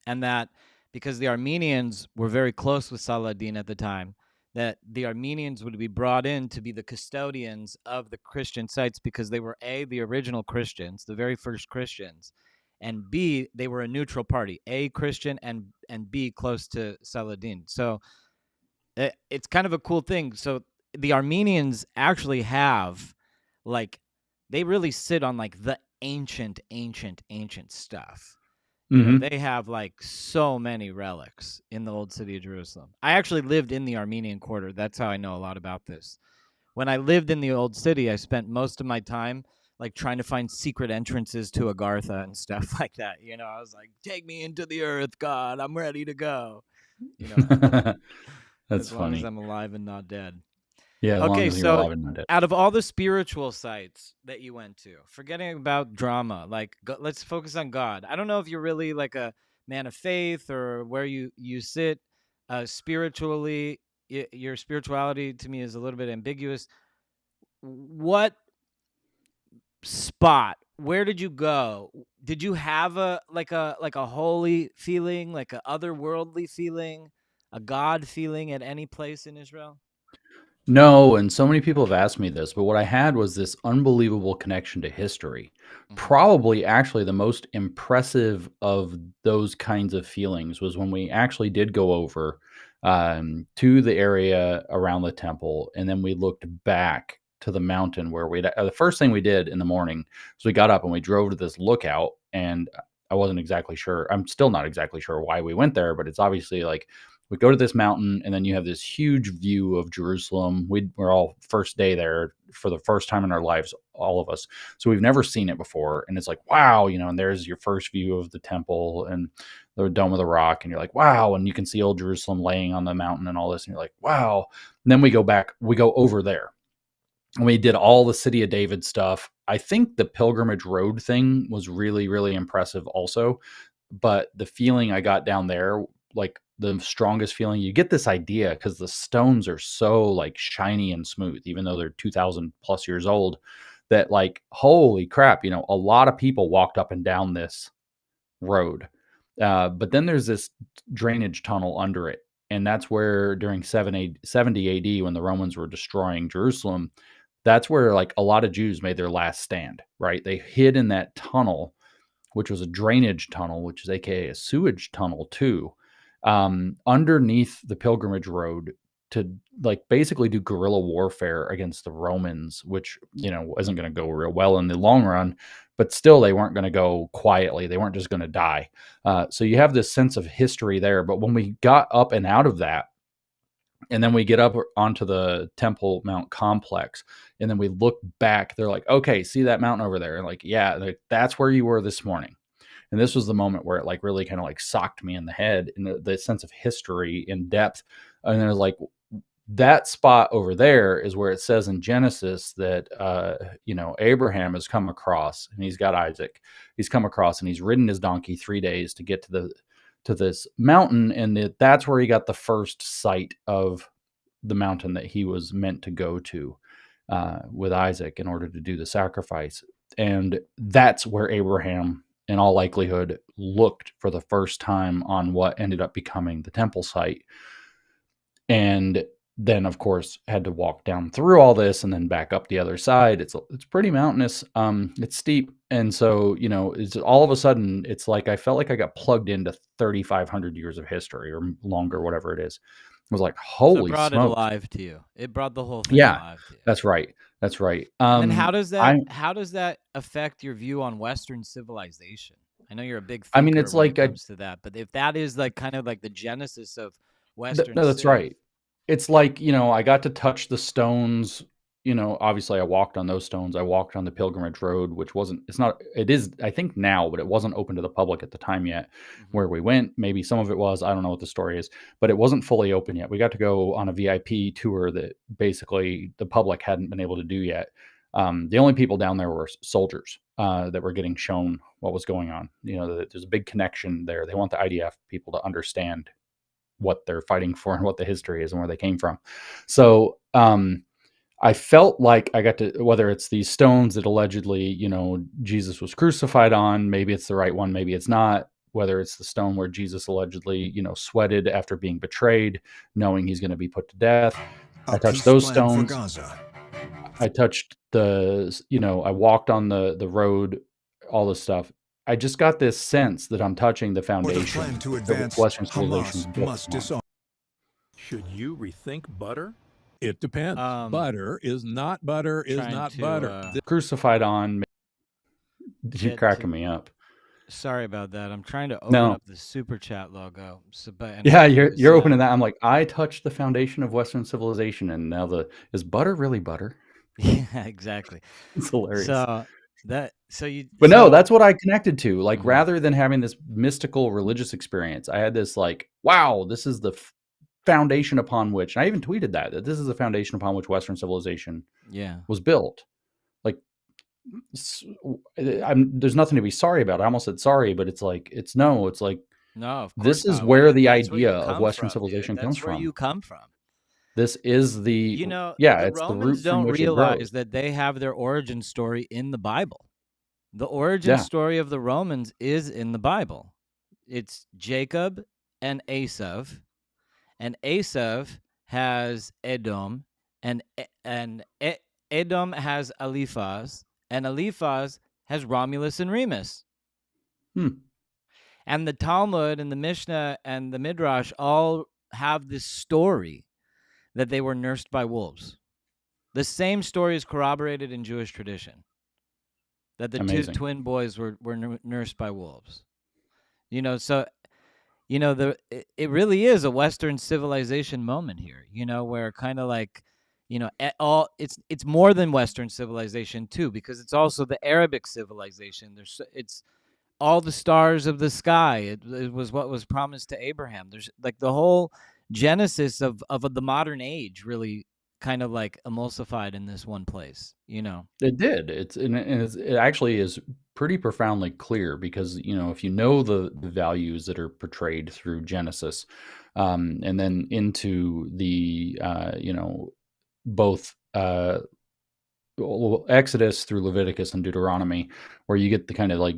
and that because the Armenians were very close with Salah ad-Din at the time, that the Armenians would be brought in to be the custodians of the Christian sites, because they were A, the original Christians, the very first Christians, and B, they were a neutral party, A, Christian, and B, close to Salah ad-Din. So it's kind of a cool thing. So the Armenians actually have, like, they really sit on like the ancient stuff. They have like so many relics in the old city of Jerusalem. I actually lived in the Armenian quarter. That's how I know a lot about this. When I lived in the old city, I spent most of my time like trying to find secret entrances to Agartha and stuff like that. I was like, take me into the earth, God. I'm ready to go. That's as long as funny. I'm alive and not dead. Yeah, as long Okay, as you're so alive and not dead. out of all the spiritual sites that you went to, forgetting about drama, like let's focus on God. I don't know if you're really like a man of faith or where you sit spiritually. Your spirituality to me is a little bit ambiguous. What spot? Where did you go? Did you have a holy feeling, like a otherworldly feeling, a God feeling at any place in Israel? No, and so many people have asked me this, but what I had was this unbelievable connection to history. Mm-hmm. Probably actually the most impressive of those kinds of feelings was when we actually did go over to the area around the temple, and then we looked back to the mountain where the first thing we did in the morning was we got up and we drove to this lookout, and I wasn't exactly sure. I'm still not exactly sure why we went there, but it's obviously like We go to this mountain, and then you have this huge view of Jerusalem. We're all first day there for the first time in our lives, all of us. So we've never seen it before. And it's like, wow, and there's your first view of the temple and the Dome of the Rock. And you're like, wow. And you can see old Jerusalem laying on the mountain and all this. And you're like, wow. And then we go over there. And we did all the City of David stuff. I think the Pilgrimage Road thing was really, really impressive also. But the feeling I got down there, like the strongest feeling, you get this idea because the stones are so like shiny and smooth, even though they're 2000 plus years old, that like, holy crap, a lot of people walked up and down this road. But then there's this drainage tunnel under it. And that's where during 70 AD, when the Romans were destroying Jerusalem, that's where like a lot of Jews made their last stand, right? They hid in that tunnel, which was a drainage tunnel, which is AKA a sewage tunnel too, underneath the pilgrimage road to like basically do guerrilla warfare against the Romans, which, isn't going to go real well in the long run, but still they weren't going to go quietly. They weren't just going to die. So you have this sense of history there. But when we got up and out of that, and then we get up onto the Temple Mount complex, and then we look back, they're like, okay, see that mountain over there? And like, yeah, like, that's where you were this morning. And this was the moment where it like really kind of like socked me in the head in the sense of history in depth. And then it was like, that spot over there is where it says in Genesis that, Abraham has come across, and he's got Isaac. He's come across and he's ridden his donkey 3 days to get to this mountain. And that's where he got the first sight of the mountain that he was meant to go to with Isaac in order to do the sacrifice. And that's where Abraham, in all likelihood, looked for the first time on what ended up becoming the temple site. And then, of course, had to walk down through all this and then back up the other side. It's pretty mountainous. It's steep. And so, it's all of a sudden, it's like I felt like I got plugged into 3,500 years of history or longer, whatever it is. It was like, So it holy brought it smokes. alive to you. It brought the whole thing Yeah, alive to you. that's right. That's right. And then how does that affect your view on Western civilization? I know you're a big thinker it's when like it comes to that, but if that is like kind of like the genesis of Western that's civ, right. It's like, I got to touch the stones. Obviously I walked on those stones. I walked on the pilgrimage road, which it is, I think now, but it wasn't open to the public at the time yet where we went. Maybe some of it was, I don't know what the story is, but it wasn't fully open yet. We got to go on a VIP tour that basically the public hadn't been able to do yet. The only people down there were soldiers that were getting shown what was going on. There's a big connection there. They want the IDF people to understand what they're fighting for and what the history is and where they came from. So I felt like I got to, whether it's these stones that allegedly, Jesus was crucified on, maybe it's the right one, maybe it's not, whether it's the stone where Jesus allegedly, sweated after being betrayed, knowing he's going to be put to death. I touched those stones. I touched I walked on the road, all this stuff. I just got this sense that I'm touching the foundation that Western civilization built on. Should you rethink butter? It depends. Butter is not butter. Crucified on. You're cracking me up. Sorry about that. I'm trying to open up the super chat logo. Yeah, you're opening that. I'm like, I touched the foundation of Western civilization, and now is butter really butter? Yeah, exactly. It's hilarious. No, that's what I connected to. Like, rather than having this mystical religious experience, I had this like, wow, this is the foundation upon which, and I even tweeted that this is the foundation upon which Western civilization was built. Like, there's nothing to be sorry about. I almost said sorry, but it's like, no, of course this is where the idea of Western civilization comes from. That's where you come from. This is the, the Romans don't realize that they have their origin story in the Bible. The origin story of the Romans is in the Bible. It's Jacob and Esav, and Esav has Edom, and Edom has Eliphaz, and Eliphaz has Romulus and Remus. And the Talmud and the Mishnah and the Midrash all have this story that they were nursed by wolves. The same story is corroborated in Jewish tradition, that the two twin boys were nursed by wolves. So it really is a Western civilization moment here, where kind of like, it's more than Western civilization too, because it's also the Arabic civilization. It's all the stars of the sky. It was what was promised to Abraham. There's like the whole genesis of the modern age really kind of like emulsified in this one place. It did. It actually is pretty profoundly clear because if you know the values that are portrayed through Genesis, and then into the both Exodus through Leviticus and Deuteronomy, where you get the kind of like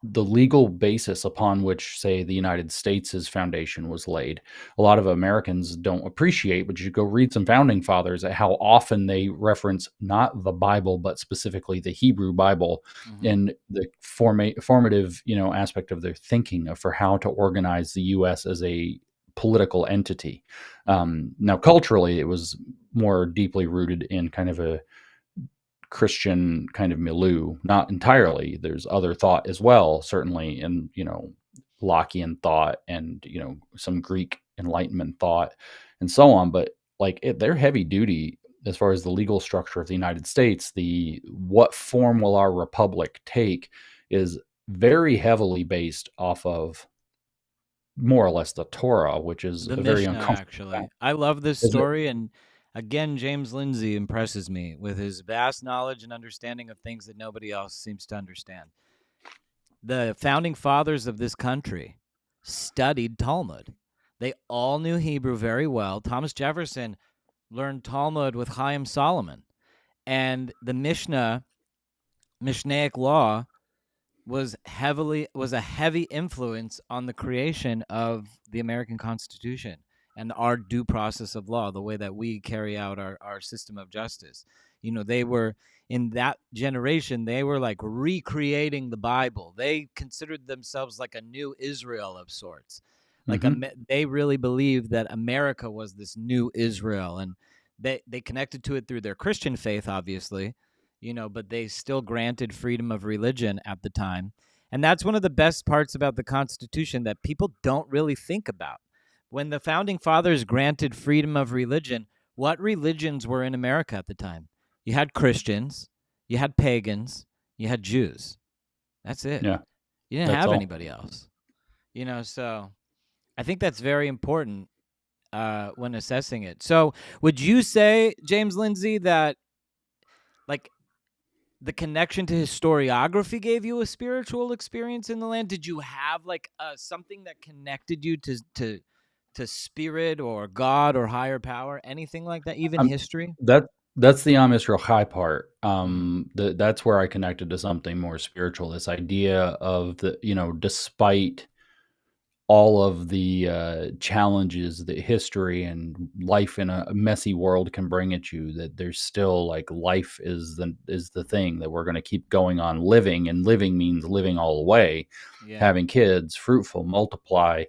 the legal basis upon which, say, the United States' foundation was laid. A lot of Americans don't appreciate, but you go read some founding fathers at how often they reference not the Bible, but specifically the Hebrew Bible in the formative, aspect of their thinking for how to organize the U.S. as a political entity. Now, culturally, it was more deeply rooted in kind of a Christian kind of milieu, not entirely. There's other thought as well, certainly, in Lockean thought and some Greek Enlightenment thought and so on. But like they're heavy duty as far as the legal structure of the United States. What form will our republic take is very heavily based off of more or less the Torah, which is The a very Mishnah, uncomfortable. actually. I love this Is it? story, and again, James Lindsay impresses me with his vast knowledge and understanding of things that nobody else seems to understand. The founding fathers of this country studied Talmud. They all knew Hebrew very well. Thomas Jefferson learned Talmud with Chaim Solomon, and the Mishnaic law was a heavy influence on the creation of the American Constitution and our due process of law, the way that we carry out our system of justice. They were in that generation, they were like recreating the Bible. They considered themselves like a new Israel of sorts. Like they really believed that America was this new Israel, and they connected to it through their Christian faith, obviously, but they still granted freedom of religion at the time. And that's one of the best parts about the Constitution that people don't really think about. When the founding fathers granted freedom of religion, what religions were in America at the time? You had Christians, you had pagans, you had Jews. That's it. Yeah, You didn't that's have all. anybody else. So I think that's very important when assessing it. So would you say, James Lindsay, that like the connection to historiography gave you a spiritual experience in the land? Did you have like something that connected you to spirit or God or higher power, anything like that, even history? That's the Am Yisrael Chai part. That's where I connected to something more spiritual. This idea of despite all of the challenges that history and life in a messy world can bring at you, that there's still like life is the thing that we're going to keep going on living, and living means living all the way, having kids, fruitful, multiply,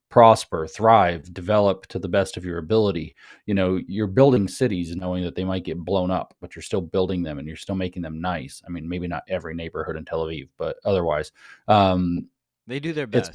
prosper, thrive, develop to the best of your ability. You're building cities knowing that they might get blown up, but you're still building them and you're still making them nice. I mean, maybe not every neighborhood in Tel Aviv, but otherwise, they do their best.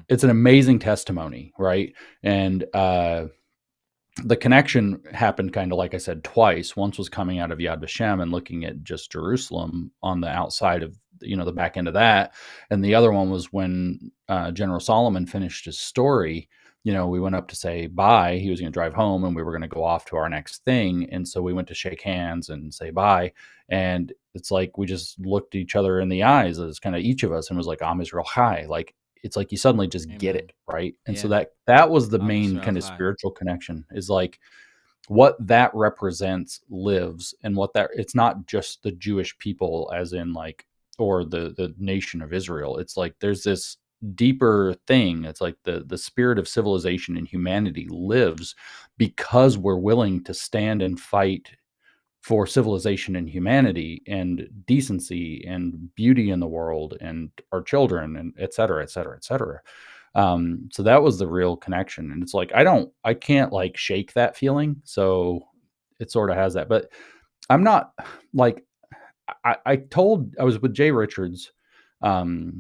It's an amazing testimony, right? And the connection happened kind of like I said twice. Once was coming out of Yad Vashem and looking at just Jerusalem on the outside of the back end of that, and the other one was when General Solomon finished his story. We went up to say bye. He was going to drive home, and we were going to go off to our next thing. And so we went to shake hands and say bye. And it's like we just looked each other in the eyes as kind of each of us, and was like, Am Yisrael Chai. Like it's like you suddenly just get it, right? And so that was the main kind of spiritual connection, is like what that represents lives, and it's not just the Jewish people as in like, or the nation of Israel. It's like there's this deeper thing. It's like the spirit of civilization and humanity lives because we're willing to stand and fight for civilization and humanity and decency and beauty in the world and our children, and et cetera, et cetera, et cetera. So that was the real connection. And it's like, I can't like shake that feeling. So it sort of has that, but I'm not like, I was with Jay Richards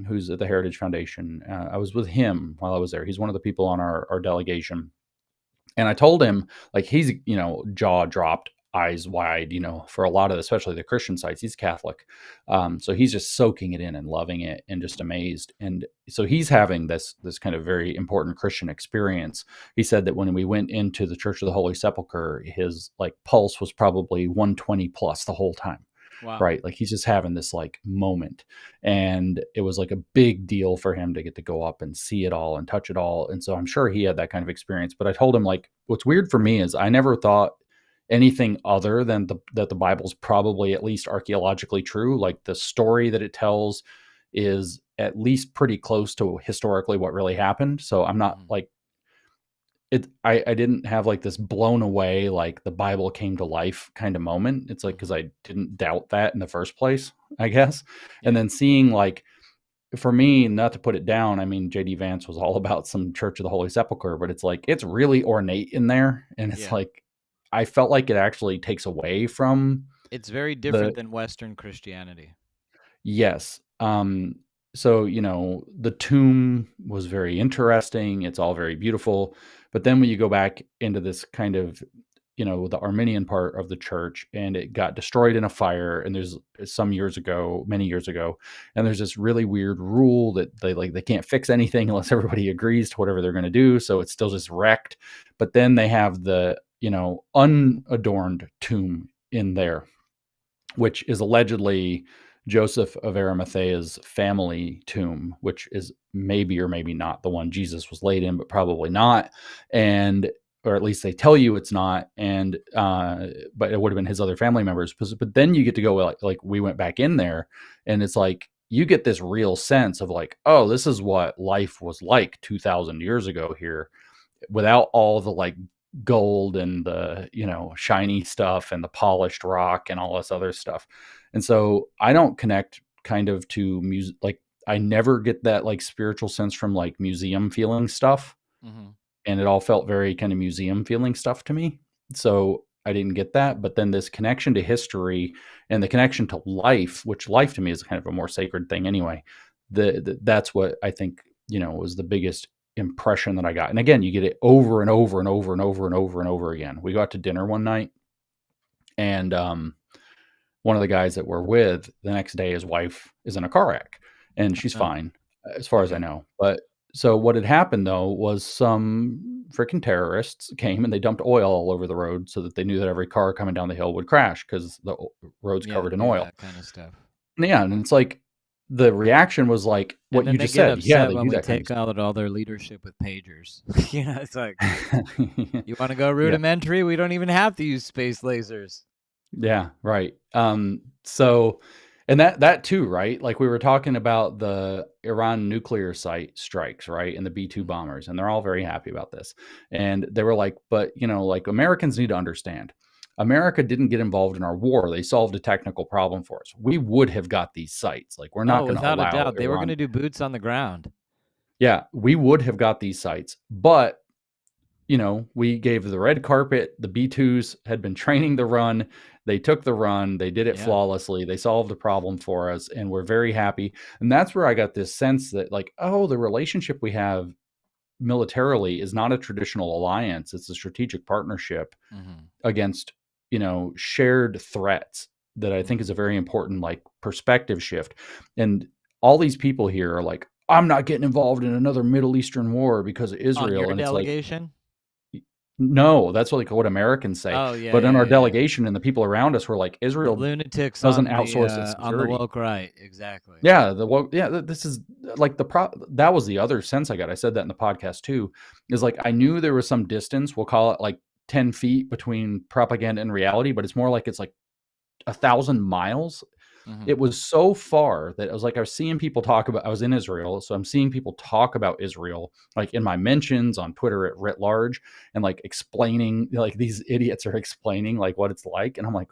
who's at the Heritage Foundation. I was with him while I was there. He's one of the people on our delegation. And I told him, like, he's, jaw dropped, eyes wide, for a lot of, especially the Christian sites. He's Catholic. So he's just soaking it in and loving it and just amazed. And so he's having this kind of very important Christian experience. He said that when we went into the Church of the Holy Sepulchre, his like pulse was probably 120 plus the whole time. Wow. Right. Like he's just having this like moment. And it was like a big deal for him to get to go up and see it all and touch it all. And so I'm sure he had that kind of experience. But I told him, like, what's weird for me is I never thought anything other than that the Bible's probably at least archaeologically true. Like the story that it tells is at least pretty close to historically what really happened. So I'm not like, I didn't have like this blown away, like the Bible came to life kind of moment. It's like, because I didn't doubt that in the first place, I guess. Yeah. And then seeing, like, for me, not to put it down, I mean, JD Vance was all about some Church of the Holy Sepulchre, but it's like, it's really ornate in there. And it's like, I felt like it actually takes away from. It's very different than Western Christianity. Yes. So, the tomb was very interesting. It's all very beautiful. But then when you go back into this kind of, the Armenian part of the church, and it got destroyed in a fire, and there's many years ago, and there's this really weird rule that they can't fix anything unless everybody agrees to whatever they're going to do. So it's still just wrecked. But then they have the, unadorned tomb in there, which is allegedly Joseph of Arimathea's family tomb, which is maybe or maybe not the one Jesus was laid in, but probably not. Or at least they tell you it's not. And, but it would have been his other family members. But then you get to go, like we went back in there, and it's like, you get this real sense of like, oh, this is what life was like 2,000 years ago here, without all the like gold and the, shiny stuff and the polished rock and all this other stuff. And so I don't connect kind of to music. Like I never get that like spiritual sense from like museum feeling stuff. And it all felt very kind of museum feeling stuff to me. So I didn't get that. But then this connection to history and the connection to life, which life to me is kind of a more sacred thing anyway. That's what I think, was the biggest impression that I got. And again, you get it over and over and over and over and over and over again. We got to dinner one night, and one of the guys that we're with, the next day, his wife is in a car wreck, and she's fine as far as I know. But so what had happened though was some freaking terrorists came and they dumped oil all over the road so that they knew that every car coming down the hill would crash because the road's covered in oil. That kind of stuff. Yeah, and it's like the reaction was like what you just said. Yeah, they when do we that kind take of out all their leadership with pagers. It's like, you want to go rudimentary? We don't even have to use space lasers. Yeah, right. So, and that too, right? Like we were talking about the Iran nuclear site strikes, right? And the B-2 bombers, and they're all very happy about this. And they were like, but like Americans need to understand, America didn't get involved in our war. They solved a technical problem for us. We would have got these sites. Like we're not going to allow. Without a doubt, they were going to do boots on the ground. Yeah, we would have got these sites, but we gave the red carpet. The B-2s had been training the run. They took the run. They did it flawlessly. They solved the problem for us, and we're very happy. And that's where I got this sense that like, oh, the relationship we have militarily is not a traditional alliance. It's a strategic partnership against, shared threats that I think is a very important like perspective shift. And all these people here are like, I'm not getting involved in another Middle Eastern war because of Israel. On your and delegation? It's like, no, that's what Americans say. Oh, yeah, but in our delegation and the people around us were like, Israel lunatics doesn't on outsource its security. On the woke right, exactly. Yeah, this is like that was the other sense I got. I said that in the podcast too, is like I knew there was some distance, we'll call it like 10 feet between propaganda and reality, but it's more like it's like 1,000 miles. It was so far that it was like I was seeing people talk about. I was in Israel, so I'm seeing people talk about Israel, like in my mentions on Twitter at writ large, and like explaining, like these idiots are explaining like what it's like, and I'm like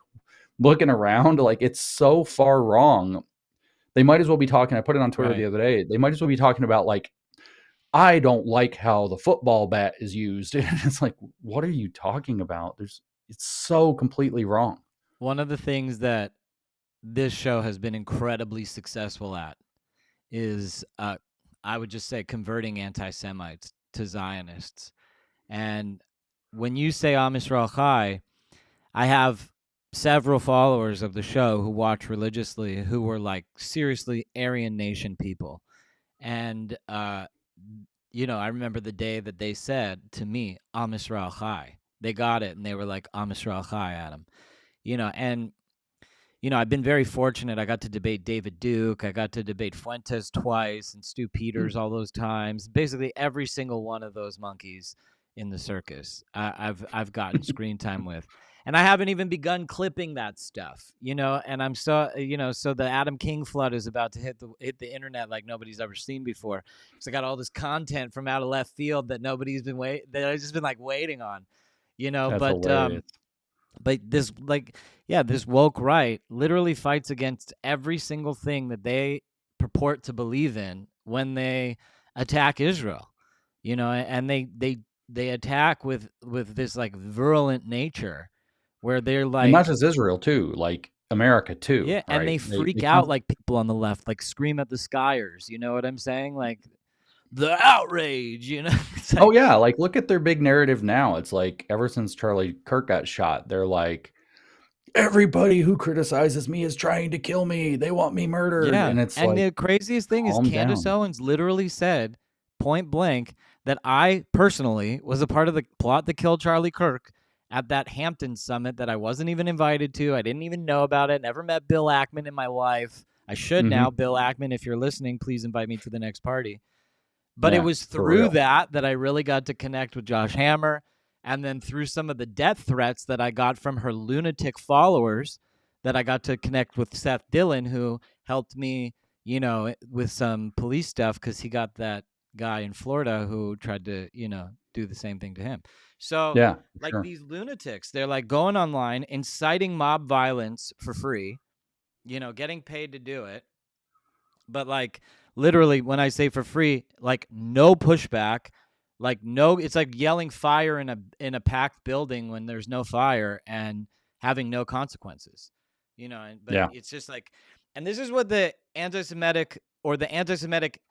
looking around, like it's so far wrong. They might as well be talking. I put it on Twitter the other day. They might as well be talking about like, I don't like how the football bat is used, and it's like, what are you talking about? It's so completely wrong. One of the things that this show has been incredibly successful at is, I would just say, converting anti-Semites to Zionists. And when you say Am Yisrael Chai, I have several followers of the show who watch religiously who were like seriously Aryan Nation people. And, you know, I remember the day that they said to me, Am Yisrael Chai. They got it, and they were like, Am Yisrael Chai, Adam. You know, and, you know, I've been very fortunate. I got to debate David Duke. I got to debate Fuentes twice and Stu Peters all those times. Basically, every single one of those monkeys in the circus I've gotten screen time with. And I haven't even begun clipping that stuff, you know, and I'm so, you know, so the Adam King flood is about to hit the internet like nobody's ever seen before. So I got all this content from out of left field that nobody's been that I've just been like waiting on, you know, That's hilarious. but this, like, yeah, this woke right literally fights against every single thing that they purport to believe in when they attack Israel, you know, and they attack with this like virulent nature where they're And like, not just Israel too, like America too, yeah, and right? they freak out like people on the left, like scream at the skiers, you know what I'm saying? Like the outrage, you know? It's like, Oh yeah, like look at their big narrative now. It's like ever since Charlie Kirk got shot, they're like, everybody who criticizes me is trying to kill me. They want me murdered. yeah. And it's And like, the craziest thing is calm Candace down. Owens literally said point blank that I personally was a part of the plot to kill Charlie Kirk at that Hampton summit that I wasn't even invited to. I didn't even know about it. Never met Bill Ackman in my life. I should now. Bill Ackman, if you're listening, please invite me to the next party. But it Yeah, was for through real. that I really got to connect with Josh Hammer, and then through some of the death threats that I got from her lunatic followers that I got to connect with Seth Dillon, who helped me, you know, with some police stuff because he got that guy in Florida who tried to, you know, do the same thing to him. So, Yeah, for like sure. these lunatics, they're like going online, inciting mob violence for free, you know, getting paid to do it. But like literally when I say for free, like no pushback, like no, it's like yelling fire in a packed building when there's no fire and having no consequences, you know. And but Yeah. it's just like, and this is what the anti-Semitic or the anti-Semitic,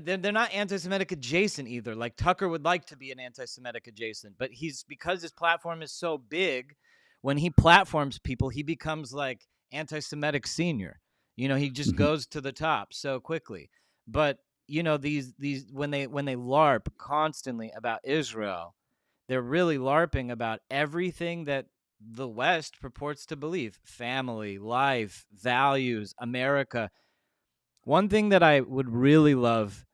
they're not anti-Semitic adjacent either. Like Tucker would like to be an anti-Semitic adjacent, but he's, because his platform is so big, when he platforms people, he becomes like anti-Semitic senior. You know, he just goes to the top so quickly. But you know, these when they LARP constantly about Israel, they're really LARPing about everything that the West purports to believe: family, life, values, America. One thing that I would really love,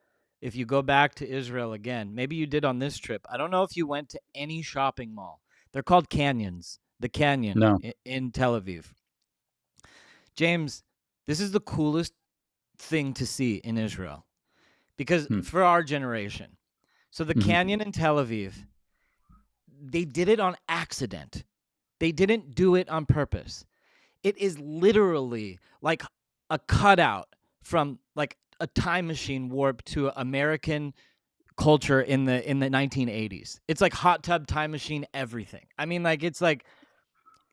if you go back to Israel again, maybe you did on this trip. I don't know if you went to any shopping mall. They're called canyons. The Canyon No. in Tel Aviv. James, this is the coolest thing to see in Israel because for our generation. So the Canyon in Tel Aviv, they did it on accident. They didn't do it on purpose. It is literally like a cutout from like a time machine warp to American culture in the 1980s. It's like hot tub time machine everything. I mean, like it's like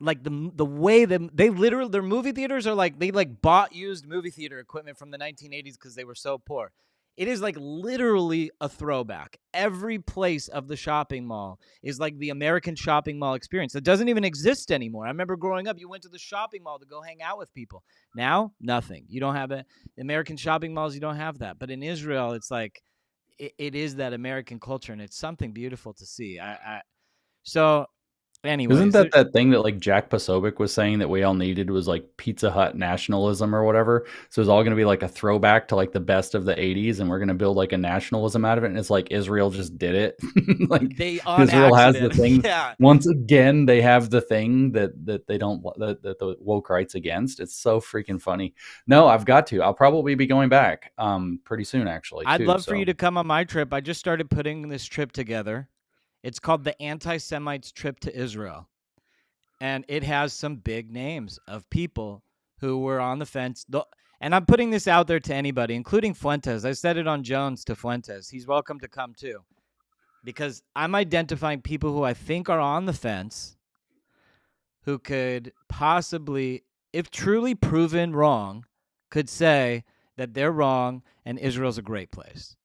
the way that they literally, their movie theaters are like, they like bought used movie theater equipment from the 1980s because they were so poor. It is like literally a throwback. Every place of the shopping mall is like the American shopping mall experience that doesn't even exist anymore. I remember growing up, you went to the shopping mall to go hang out with people. Now, nothing. You don't have American shopping malls. You don't have that. But in Israel, it's like it is that American culture, and it's something beautiful to see. So anyways, Isn't that thing that like Jack Posobiec was saying that we all needed was like Pizza Hut nationalism or whatever? So it's all going to be like a throwback to like the best of the 80s, and we're going to build like a nationalism out of it. And it's like Israel just did it. Like they on Israel accident. has the thing. Yeah. Once again, they have the thing that they don't, that the woke right's against. It's so freaking funny. No, I've got to. I'll probably be going back pretty soon, actually. I'd Too, love for you to come on my trip. I just started putting this trip together. It's called the Anti-Semites Trip to Israel. And it has some big names of people who were on the fence. And I'm putting this out there to anybody, including Fuentes. I said it on Jones to Fuentes. He's welcome to come too. Because I'm identifying people who I think are on the fence, who could possibly, if truly proven wrong, could say, that they're wrong and Israel's a great place.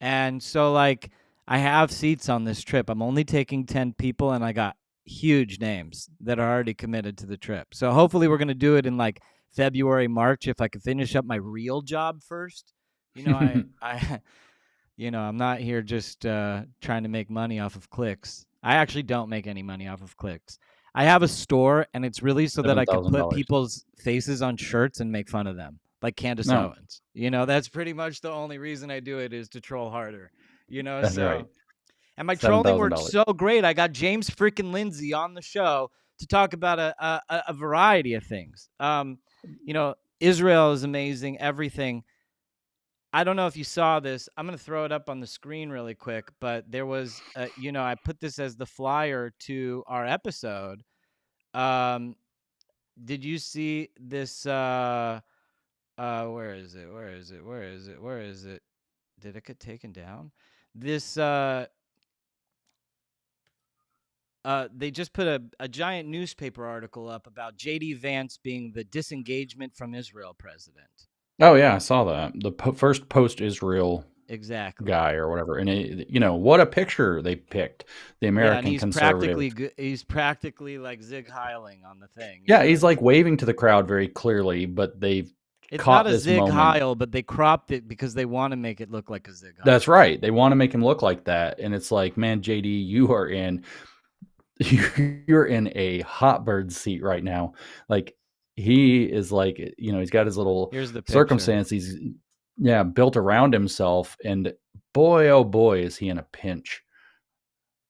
And so, like, I have seats on this trip. I'm only taking 10 people, and I got huge names that are already committed to the trip. So hopefully we're going to do it in like February, March, if I could finish up my real job first. I'm not here just trying to make money off of clicks. I actually don't make any money off of clicks. I have a store, and it's really so that I could put $7,000. people's faces on shirts and make fun of them, like Candace No. Owens. That's pretty much the only reason I do it, is to troll harder. That's So. right. And my trolling worked $7,000. so great. I got James freaking Lindsay on the show to talk about a variety of things. Israel is amazing, everything. I don't know if you saw this. I'm going to throw it up on the screen really quick, but there was, I put this as the flyer to our episode. Did you see this? Where is it? Did it get taken down? This, they just put a giant newspaper article up about J.D. Vance being the disengagement from Israel president. Oh yeah, I saw that. The first post-Israel exactly guy or whatever, and what a picture they picked. The American conservative. He's practically like Zig Heiling on the thing. Yeah, he's like waving to the crowd very clearly, but they've caught not a this Zig moment. Heil, but they cropped it because they want to make it look like a Zig Heil. That's right. They want to make him look like that, and it's like, man, JD, you're in a hot bird seat right now. Like, he is like, he's got his little circumstance. He's built around himself, and boy, oh boy, is he in a pinch.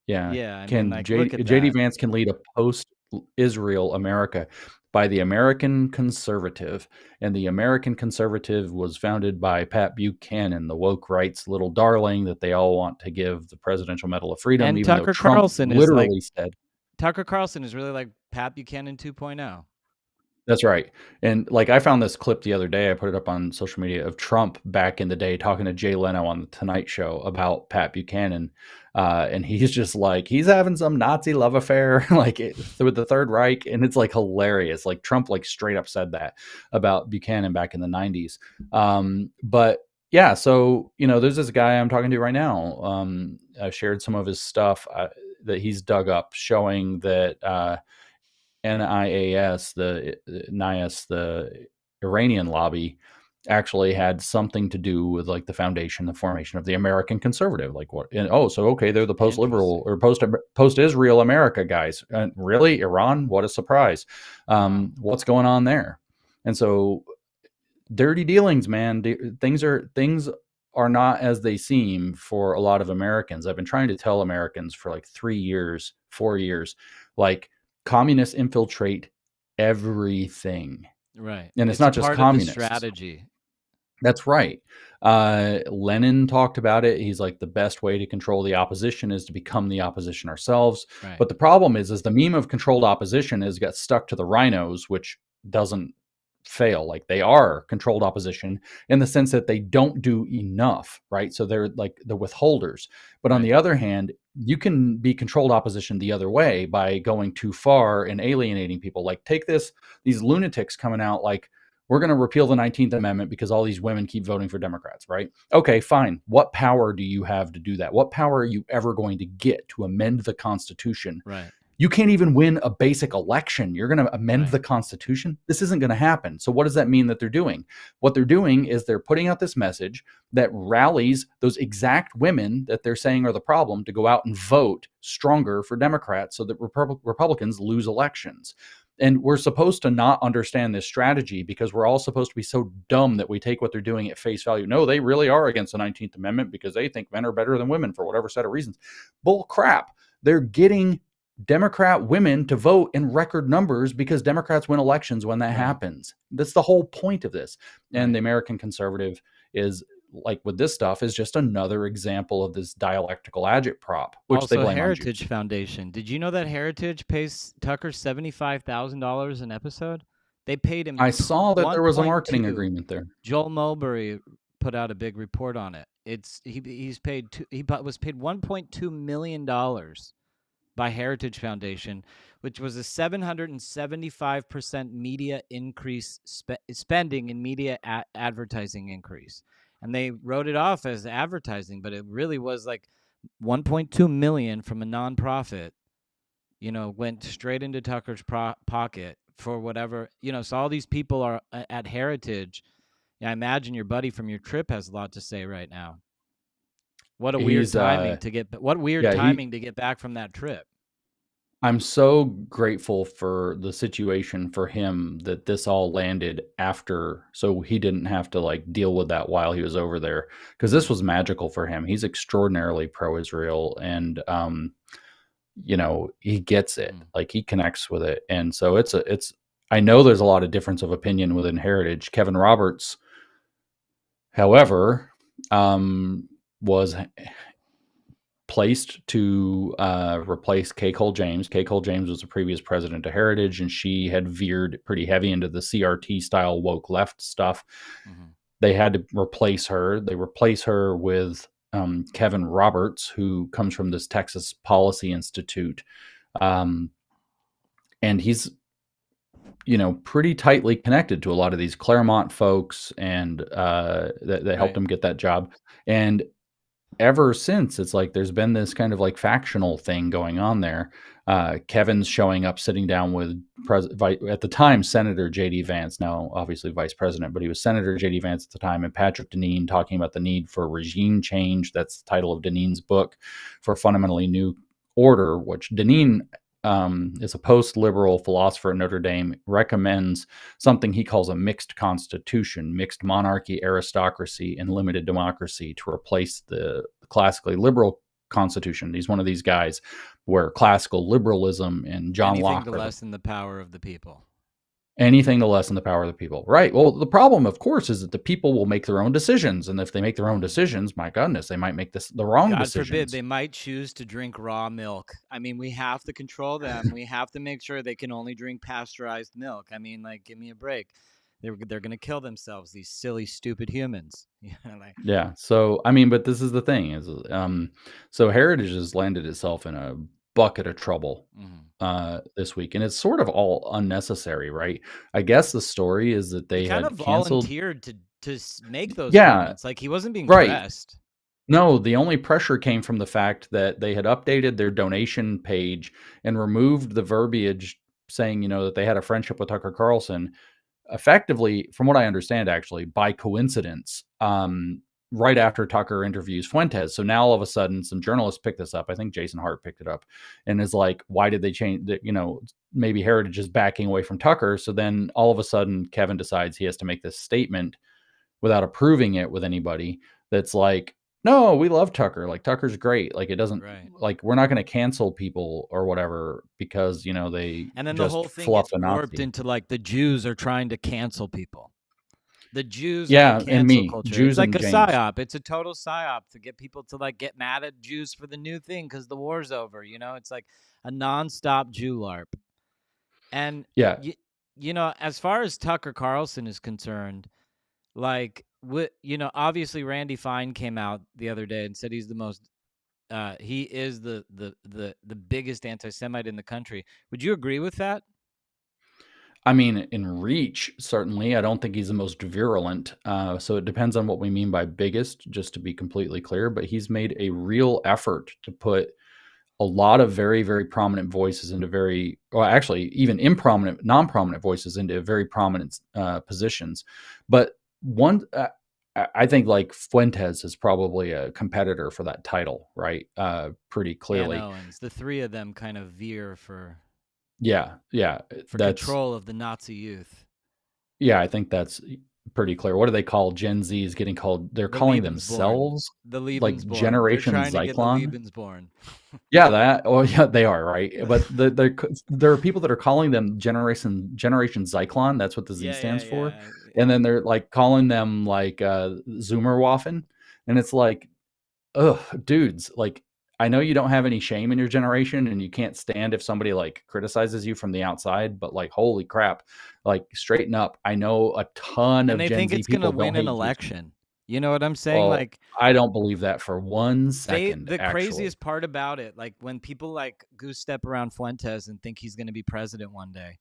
Yeah. JD Vance can lead a post-Israel America by the American conservative, and the American conservative was founded by Pat Buchanan, the woke rights little darling that they all want to give the Presidential Medal of Freedom. And even Tucker though Trump Carlson literally said, Tucker Carlson is really like Pat Buchanan 2.0. That's right. And like, I found this clip the other day, I put it up on social media, of Trump back in the day talking to Jay Leno on the Tonight Show about Pat Buchanan. And he's just like, he's having some Nazi love affair with the Third Reich. And it's like hilarious. Like, Trump like straight up said that about Buchanan back in the 90s. But yeah, so, there's this guy I'm talking to right now. I shared some of his stuff that he's dug up, showing that NIAS, the Iranian lobby, actually had something to do with like the formation of the American conservative. Like, what? And they're the post-liberal or post-Israel America guys. Really, Iran? What a surprise! What's going on there? And so, dirty dealings, man. Things are not as they seem for a lot of Americans. I've been trying to tell Americans for like 3 years, 4 years, like, communists infiltrate everything. Right. And it's not just communists. Strategy. That's right. Lenin talked about it. He's like, the best way to control the opposition is to become the opposition ourselves. Right. But the problem is the meme of controlled opposition has got stuck to the rhinos, which doesn't fail. Like, they are controlled opposition in the sense that they don't do enough, right? So they're like the withholders. But on the other hand, you can be controlled opposition the other way by going too far and alienating people. Like, take these lunatics coming out like, we're going to repeal the 19th Amendment because all these women keep voting for Democrats, right? Okay, fine. What power do you have to do that? What power are you ever going to get to amend the Constitution? Right. You can't even win a basic election. You're going to amend the Constitution? This isn't going to happen. So what does that mean that they're doing? What they're doing is they're putting out this message that rallies those exact women that they're saying are the problem to go out and vote stronger for Democrats so that Republicans lose elections. And we're supposed to not understand this strategy because we're all supposed to be so dumb that we take what they're doing at face value. No, they really are against the 19th Amendment because they think men are better than women for whatever set of reasons. Bull crap. They're getting Democrat women to vote in record numbers because Democrats win elections when that happens. That's the whole point of this. And the American conservative is, like with this stuff, is just another example of this dialectical agitprop, which also, they blame Heritage on Jews. Foundation. Did you know that Heritage pays Tucker $75,000 an episode? They paid him. I saw that there was a marketing agreement there. Joel Mulberry put out a big report on it. He was paid $1.2 million by Heritage Foundation, which was a 775% media increase, spending in media advertising increase. And they wrote it off as advertising, but it really was like 1.2 million from a nonprofit, went straight into Tucker's pocket for whatever, so all these people are at Heritage. I imagine your buddy from your trip has a lot to say right now. What a weird timing to get back from that trip. I'm so grateful for the situation for him that this all landed after, so he didn't have to like deal with that while he was over there, because this was magical for him. He's extraordinarily pro-Israel, and he gets it. Like, he connects with it, and so I know there's a lot of difference of opinion within Heritage. Kevin Roberts, however, was placed to replace Kay Cole James. Kay Cole James was the previous president of Heritage, and she had veered pretty heavy into the CRT style woke left stuff. They had to replace her. They replace her with Kevin Roberts, who comes from this Texas Policy Institute. And he's, pretty tightly connected to a lot of these Claremont folks, and that helped him get that job. And ever since, it's like there's been this kind of like factional thing going on there. Kevin's showing up, sitting down with at the time Senator J.D. Vance, now obviously Vice President, but he was Senator J.D. Vance at the time, and Patrick Deneen, talking about the need for regime change. That's the title of Deneen's book, for a fundamentally new order, which Deneen is a post-liberal philosopher at Notre Dame, recommends something he calls a mixed constitution, mixed monarchy, aristocracy, and limited democracy, to replace the classically liberal constitution. He's one of these guys where classical liberalism and John Locke... Anything to lessen the power of the people. Anything to lessen the power of the people. Right. Well, the problem, of course, is that the people will make their own decisions. And if they make their own decisions, my goodness, they might make the wrong decisions. God forbid, they might choose to drink raw milk. I mean, we have to control them. We have to make sure they can only drink pasteurized milk. I mean, like, give me a break. They're going to kill themselves, these silly, stupid humans. Yeah. So, I mean, but this is the thing is, so Heritage has landed itself in a bucket of trouble this week, and it's sort of all unnecessary, right? I guess the story is that they kind had of canceled... volunteered to make those comments. Like, he wasn't being pressed. No, the only pressure came from the fact that they had updated their donation page and removed the verbiage saying, that they had a friendship with Tucker Carlson, effectively, from what I understand, actually by coincidence, right after Tucker interviews Fuentes. So now all of a sudden some journalists picked this up. I think Jason Hart picked it up and is like, why did they change that? Maybe Heritage is backing away from Tucker. So then all of a sudden Kevin decides he has to make this statement without approving it with anybody. That's like, no, we love Tucker. Like, Tucker's great. Like, it doesn't like, we're not going to cancel people or whatever because, they and then just the whole thing fluff gets the warped into like the Jews are trying to cancel people. The Jews, and me, culture. Jews, it's like and a James. psyop. It's a total psyop to get people to like get mad at Jews for the new thing because the war's over. It's like a nonstop Jew LARP. And as far as Tucker Carlson is concerned, like, obviously Randy Fine came out the other day and said he's the most, he is the biggest anti-Semite in the country. Would you agree with that? I mean, in reach, certainly. I don't think he's the most virulent. So it depends on what we mean by biggest, just to be completely clear. But he's made a real effort to put a lot of very, very prominent voices into even non-prominent voices into very prominent positions. But I think like Fuentes is probably a competitor for that title, right? Pretty clearly. Dan Owens, the three of them kind of veer for... Yeah. For control of the Nazi youth. Yeah, I think that's pretty clear. What do they call Gen Z is getting called? They're calling themselves the Lebensborn. Like Generation They're trying Zyklon. To get the Lebensborn. Yeah, they are, right? But there are people that are calling them Generation Zyklon. That's what the Z stands for. And then they're like calling them like Zoomerwaffen, and it's like, ugh, dudes, like, I know you don't have any shame in your generation and you can't stand if somebody like criticizes you from the outside, but like, holy crap, like, straighten up. I know a ton of Gen Z people think it's going to win an election. You know what I'm saying? Well, Like, I don't believe that for 1 second, the actually. craziest part about it, like when people like goose step around Fuentes and think he's going to be president one day,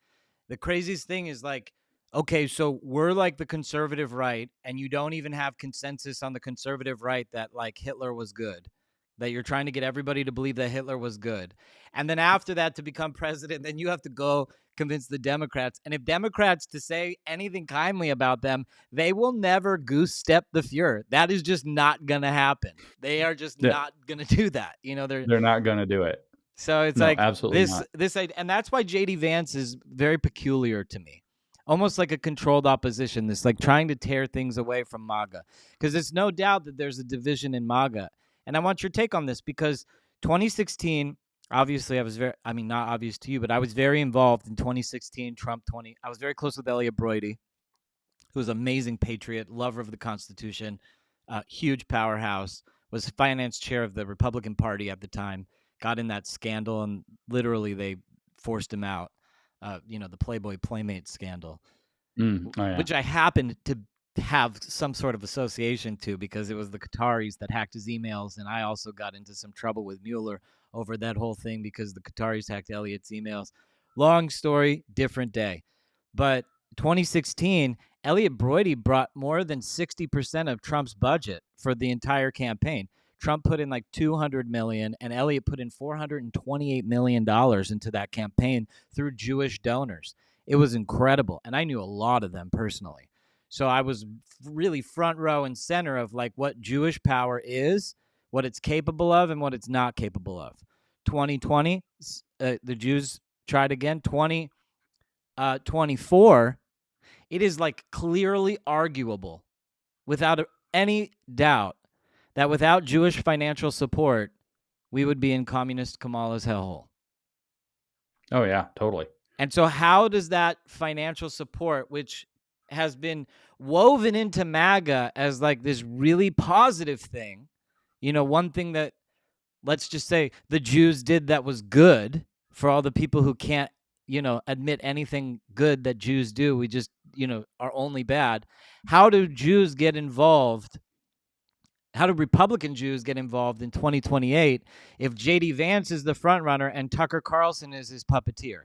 the craziest thing is like, okay, so we're like the conservative right, and you don't even have consensus on the conservative right that like Hitler was good, that you're trying to get everybody to believe that Hitler was good. And then after that, to become president, then you have to go convince the Democrats. And if Democrats to say anything kindly about them, they will never goose step the Fuhrer. That is just not going to happen. They are just Yeah. not going to do that. You know, They're not gonna do it. so it's No, like absolutely not. and that's why JD Vance is very peculiar to me. Almost like a controlled opposition, this like trying to tear things away from MAGA. Because it's no doubt that there's a division in MAGA. And I want your take on this because 2016, obviously not obvious to you, but I was very involved in 2016, I was very close with Elliot Broidy, who was an amazing patriot, lover of the Constitution, huge powerhouse, was finance chair of the Republican Party at the time, got in that scandal, and literally they forced him out. The Playboy Playmate scandal, Oh, yeah. which I happened to have some sort of association to because it was the Qataris that hacked his emails, and I also got into some trouble with Mueller over that whole thing because the Qataris hacked Elliot's emails. Long story, different day. But 2016, Elliot Broidy brought more than 60% of Trump's budget for the entire campaign. Trump put in like $200 million, and Elliot put in $428 million into that campaign through Jewish donors. It was incredible, and I knew a lot of them personally. So I was really front row and center of like what Jewish power is, what it's capable of, and what it's not capable of. 2020, the Jews tried again. 2024, it is like clearly arguable, without any doubt, that without Jewish financial support, we would be in communist Kamala's hellhole. Oh, yeah, totally. And so how does that financial support, which has been woven into MAGA as like this really positive thing, one thing that, let's just say, the Jews did that was good for all the people who can't, admit anything good that Jews do, we just, are only bad. How do Jews get involved? How do Republican Jews get involved in 2028 if JD Vance is the front runner and Tucker Carlson is his puppeteer?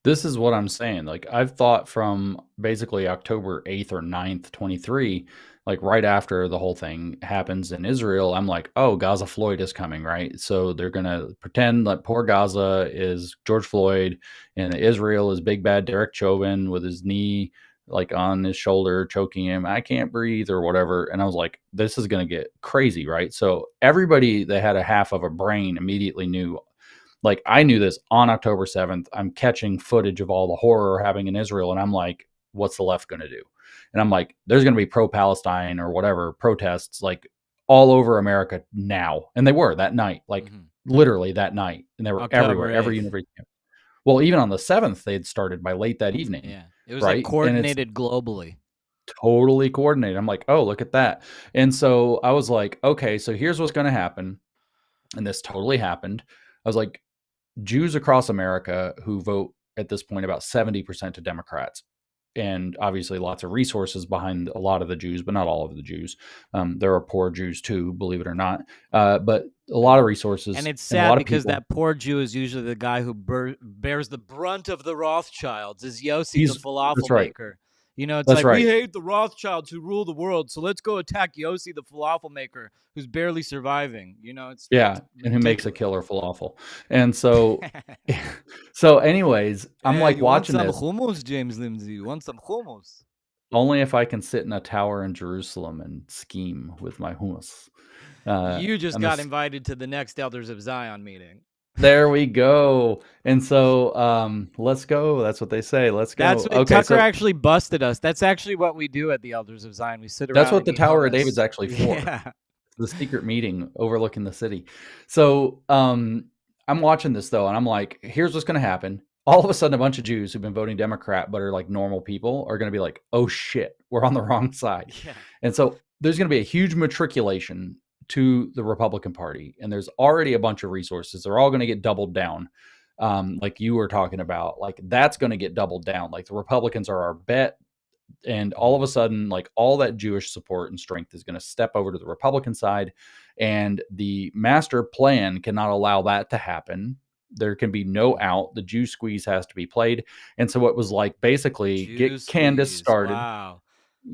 This is what I'm saying. Like, I've thought from basically October 8th or 9th, 23, like right after the whole thing happens in Israel, I'm like, oh, Gaza Floyd is coming, right? So they're going to pretend that poor Gaza is George Floyd and Israel is big bad Derek Chauvin with his knee like on his shoulder, choking him. I can't breathe or whatever. And I was like, this is going to get crazy, right? So everybody that had a half of a brain immediately knew. Like, I knew this on October 7th. I'm catching footage of all the horror happening in Israel, and I'm like, what's the left going to do? And I'm like, there's going to be pro-Palestine or whatever protests like all over America now. And they were that night, like literally that night. And they were October everywhere, 8th. every university. Well, even on the 7th, they'd started by late that evening. Yeah. It was right? like coordinated globally. Totally coordinated. I'm like, oh, look at that. And so I was like, okay, so here's what's going to happen. And this totally happened. I was like, Jews across America who vote at this point about 70% to Democrats, and obviously lots of resources behind a lot of the Jews, but not all of the Jews. There are poor Jews too, believe it or not, but a lot of resources. And it's sad because that poor Jew is usually the guy who bears the brunt of the Rothschilds, is Yossi, the falafel maker. It's like, we hate the Rothschilds who rule the world, so let's go attack Yossi, the falafel maker, who's barely surviving. It's and who makes a killer falafel. And so, so anyways, I'm like watching this. You want some hummus, James Lindsay? You want some hummus? Only if I can sit in a tower in Jerusalem and scheme with my hummus. You just got invited to the next Elders of Zion meeting. There we go. And so let's go. That's what they say. Let's go. That's what, Tucker actually busted us. That's actually what we do at the Elders of Zion. We sit around. That's what the Tower of David's actually for. Yeah. The secret meeting overlooking the city. So I'm watching this though, and I'm like, here's what's going to happen. All of a sudden, a bunch of Jews who've been voting Democrat but are like normal people are going to be like, oh shit, we're on the wrong side. Yeah. And so there's going to be a huge matriculation to the Republican Party, and there's already a bunch of resources. They're all going to get doubled down, like you were talking about. Like, that's going to get doubled down. Like, the Republicans are our bet. And all of a sudden, like, all that Jewish support and strength is going to step over to the Republican side, and the master plan cannot allow that to happen. There can be no out. The Jew squeeze has to be played. And so it was like, basically, Jew squeeze. Wow.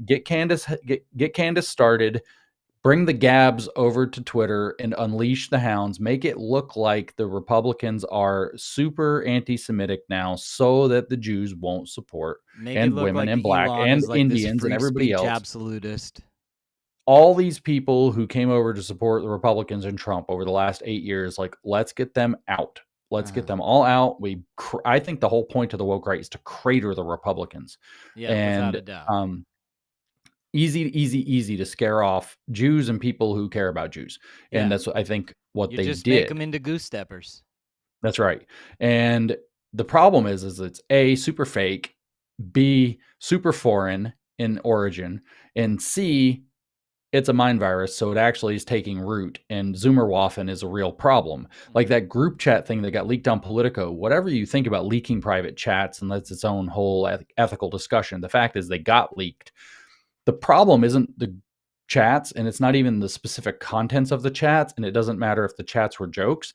Get Candace started, bring the Gabs over to Twitter and unleash the hounds. Make it look like the Republicans are super anti-Semitic now, so that the Jews won't support, Make and it look women like and black Elon and is like this Indians and free everybody speech else. absolutist. All these people who came over to support the Republicans and Trump over the last 8 years, like, let's get them out. Let's get them all out. I think the whole point of the woke right is to crater the Republicans. Yeah, And without a doubt. easy to scare off Jews and people who care about Jews. Yeah. And that's, I think, what You they just did. make them into goose steppers. That's right. And the problem is it's A, super fake, B, super foreign in origin, and C, it's a mind virus, so it actually is taking root, and Zoomerwaffen is a real problem. Like that group chat thing that got leaked on Politico, whatever you think about leaking private chats, and that's its own whole ethical discussion, the fact is they got leaked. The problem isn't the chats, and it's not even the specific contents of the chats, and it doesn't matter if the chats were jokes.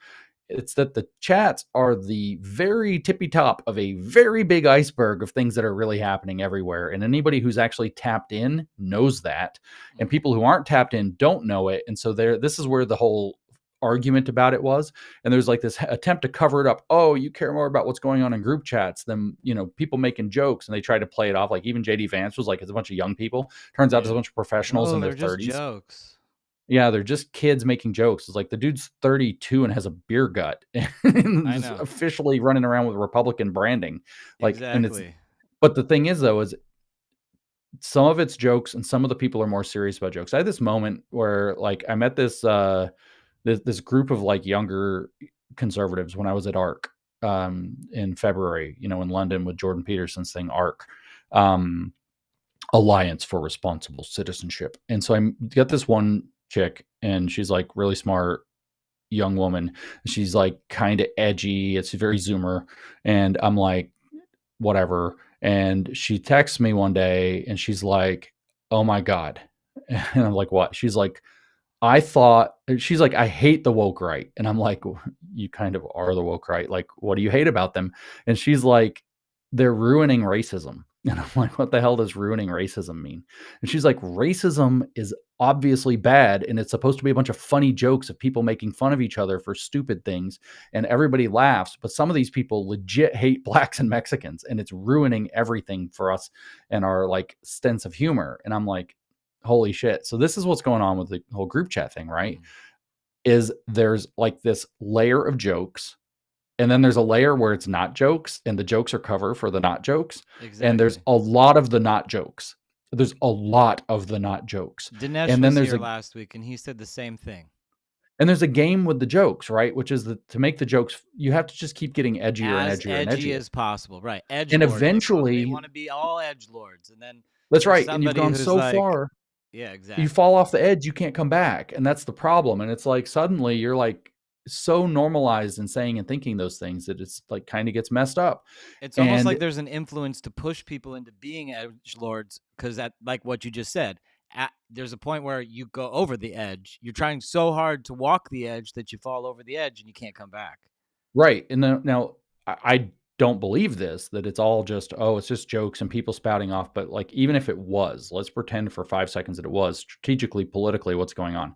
It's that the chats are the very tippy top of a very big iceberg of things that are really happening everywhere. And anybody who's actually tapped in knows that. And people who aren't tapped in don't know it. And so this is where the whole argument about it was. And there's like this attempt to cover it up. Oh, you care more about what's going on in group chats than, people making jokes. And they try to play it off. Like even JD Vance was like, it's a bunch of young people. Turns out there's a bunch of professionals in their 30s. Just jokes. Yeah, they're just kids making jokes. It's like the dude's 32 and has a beer gut and I is know. officially running around with Republican branding. Like, exactly. But the thing is, though, is some of it's jokes and some of the people are more serious about jokes. I had this moment where, like, I met this this group of like younger conservatives when I was at ARC in February, in London with Jordan Peterson's thing, ARC. Alliance for Responsible Citizenship. And so I got this one chick, and she's like really smart young woman. She's like kind of edgy. It's very Zoomer. And I'm like, whatever. And she texts me one day and she's like, oh my God. And I'm like, what? She's like, I hate the woke right. And I'm like, you kind of are the woke right. Like, what do you hate about them? And she's like, they're ruining racism. And I'm like, what the hell does ruining racism mean? And she's like, racism is obviously bad. And it's supposed to be a bunch of funny jokes of people making fun of each other for stupid things. And everybody laughs. But some of these people legit hate blacks and Mexicans. And it's ruining everything for us and our like sense of humor. And I'm like, holy shit. So this is what's going on with the whole group chat thing, right? Is there's like this layer of jokes, and then there's a layer where it's not jokes, and the jokes are cover for the not jokes. Exactly. And there's a lot of the not jokes. There's a lot of the not jokes. Dinesh and then was here last week, and he said the same thing. And there's a game with the jokes, right? Which is to make the jokes, you have to just keep getting edgier and edgier and edgier. As edgy as possible, right? Edge and eventually, they want to be all edge lords, and then that's right. And you've gone so far. Yeah, exactly. You fall off the edge, you can't come back. And that's the problem. And it's like suddenly you're like so normalized in saying and thinking those things that it's like kind of gets messed up. It's almost like there's an influence to push people into being edgelords, because that, like what you just said, there's a point where you go over the edge. You're trying so hard to walk the edge that you fall over the edge and you can't come back. Right. And now I don't believe that it's all just, it's just jokes and people spouting off. But like, even if it was, let's pretend for 5 seconds that it was strategically, politically, what's going on.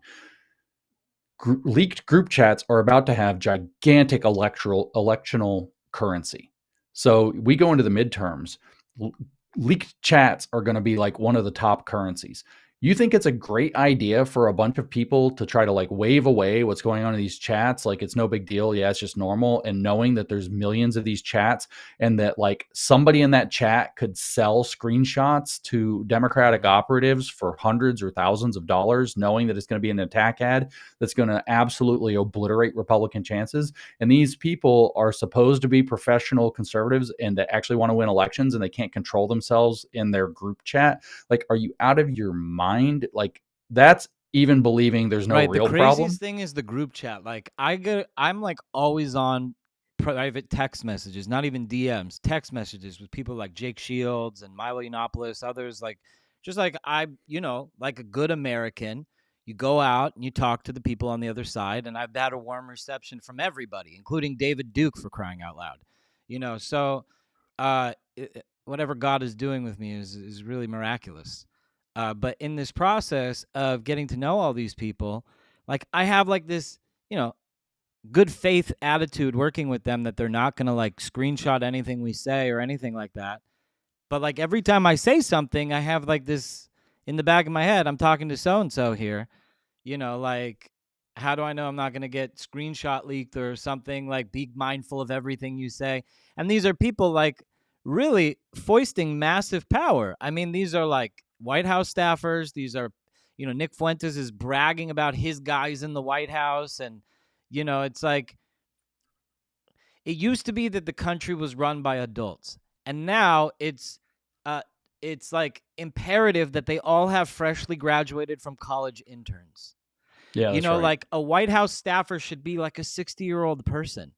Leaked group chats are about to have gigantic electional currency. So we go into the midterms, leaked chats are going to be like one of the top currencies. You think it's a great idea for a bunch of people to try to like wave away what's going on in these chats? Like, it's no big deal. Yeah, it's just normal. And knowing that there's millions of these chats, and that like somebody in that chat could sell screenshots to Democratic operatives for hundreds or thousands of dollars, knowing that it's going to be an attack ad that's going to absolutely obliterate Republican chances. And these people are supposed to be professional conservatives and that actually want to win elections, and they can't control themselves in their group chat. Like, are you out of your mind? Like, that's even believing there's no real problem. The craziest thing is the group chat. Like, I'm like always on private text messages, not even DMs, text messages with people like Jake Shields and Milo Yiannopoulos, others like, just like like a good American, you go out and you talk to the people on the other side, and I've had a warm reception from everybody, including David Duke, for crying out loud. So whatever God is doing with me is really miraculous. But in this process of getting to know all these people, like I have like this, good faith attitude working with them that they're not going to like screenshot anything we say or anything like that. But like every time I say something, I have like this in the back of my head, I'm talking to so-and-so here, like, how do I know I'm not going to get screenshot leaked or something? Like, be mindful of everything you say. And these are people like really foisting massive power. I mean, these are like White House staffers. These are, Nick Fuentes is bragging about his guys in the White House. And, it's like, it used to be that the country was run by adults. And now it's like imperative that they all have freshly graduated from college interns. Yeah, that's right. Like a White House staffer should be like a 60-year-old person,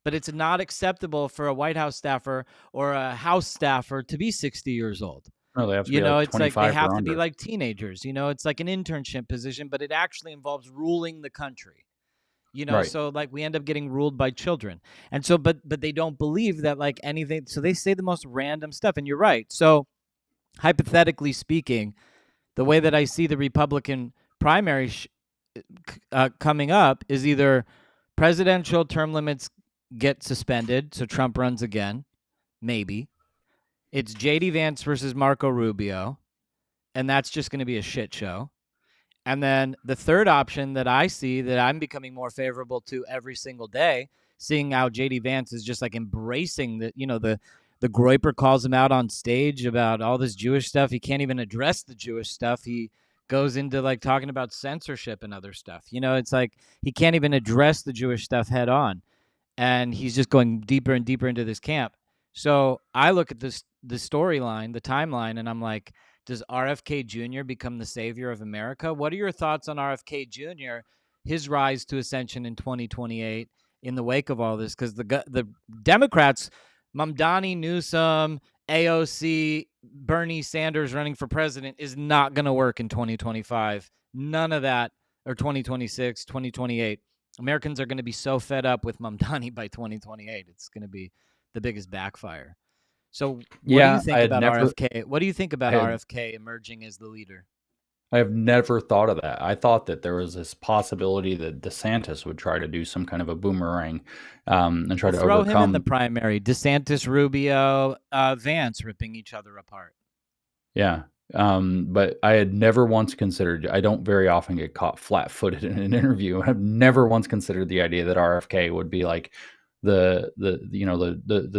but it's not acceptable for a White House staffer or a House staffer to be 60 years old. No, they have to be like it's like 25 they have or to be under. like teenagers. It's like an internship position, but it actually involves ruling the country. Right. So like we end up getting ruled by children. And so, but they don't believe that like anything. So they say the most random stuff. And you're right. So hypothetically speaking, the way that I see the Republican primary coming up is either presidential term limits get suspended, so Trump runs again, maybe. It's J.D. Vance versus Marco Rubio, and that's just going to be a shit show. And then the third option that I see that I'm becoming more favorable to every single day, seeing how J.D. Vance is just like embracing the Groyper calls him out on stage about all this Jewish stuff. He can't even address the Jewish stuff. He goes into like talking about censorship and other stuff. It's like he can't even address the Jewish stuff head on. And he's just going deeper and deeper into this camp. So I look at the storyline, the timeline, and I'm like, does RFK Jr. become the savior of America? What are your thoughts on RFK Jr., his rise to ascension in 2028 in the wake of all this? Because the Democrats, Mamdani, Newsom, AOC, Bernie Sanders running for president is not going to work in 2025. None of that, or 2026, 2028. Americans are going to be so fed up with Mamdani by 2028. It's going to be the biggest backfire. So what do you think about RFK? What do you think about RFK emerging as the leader? I have never thought of that. I thought that there was this possibility that DeSantis would try to do some kind of a boomerang and try to throw overcome. him in the primary. DeSantis, Rubio, Vance ripping each other apart. Yeah. But I had never once considered, I don't very often get caught flat-footed in an interview. I've never once considered the idea that RFK would be like the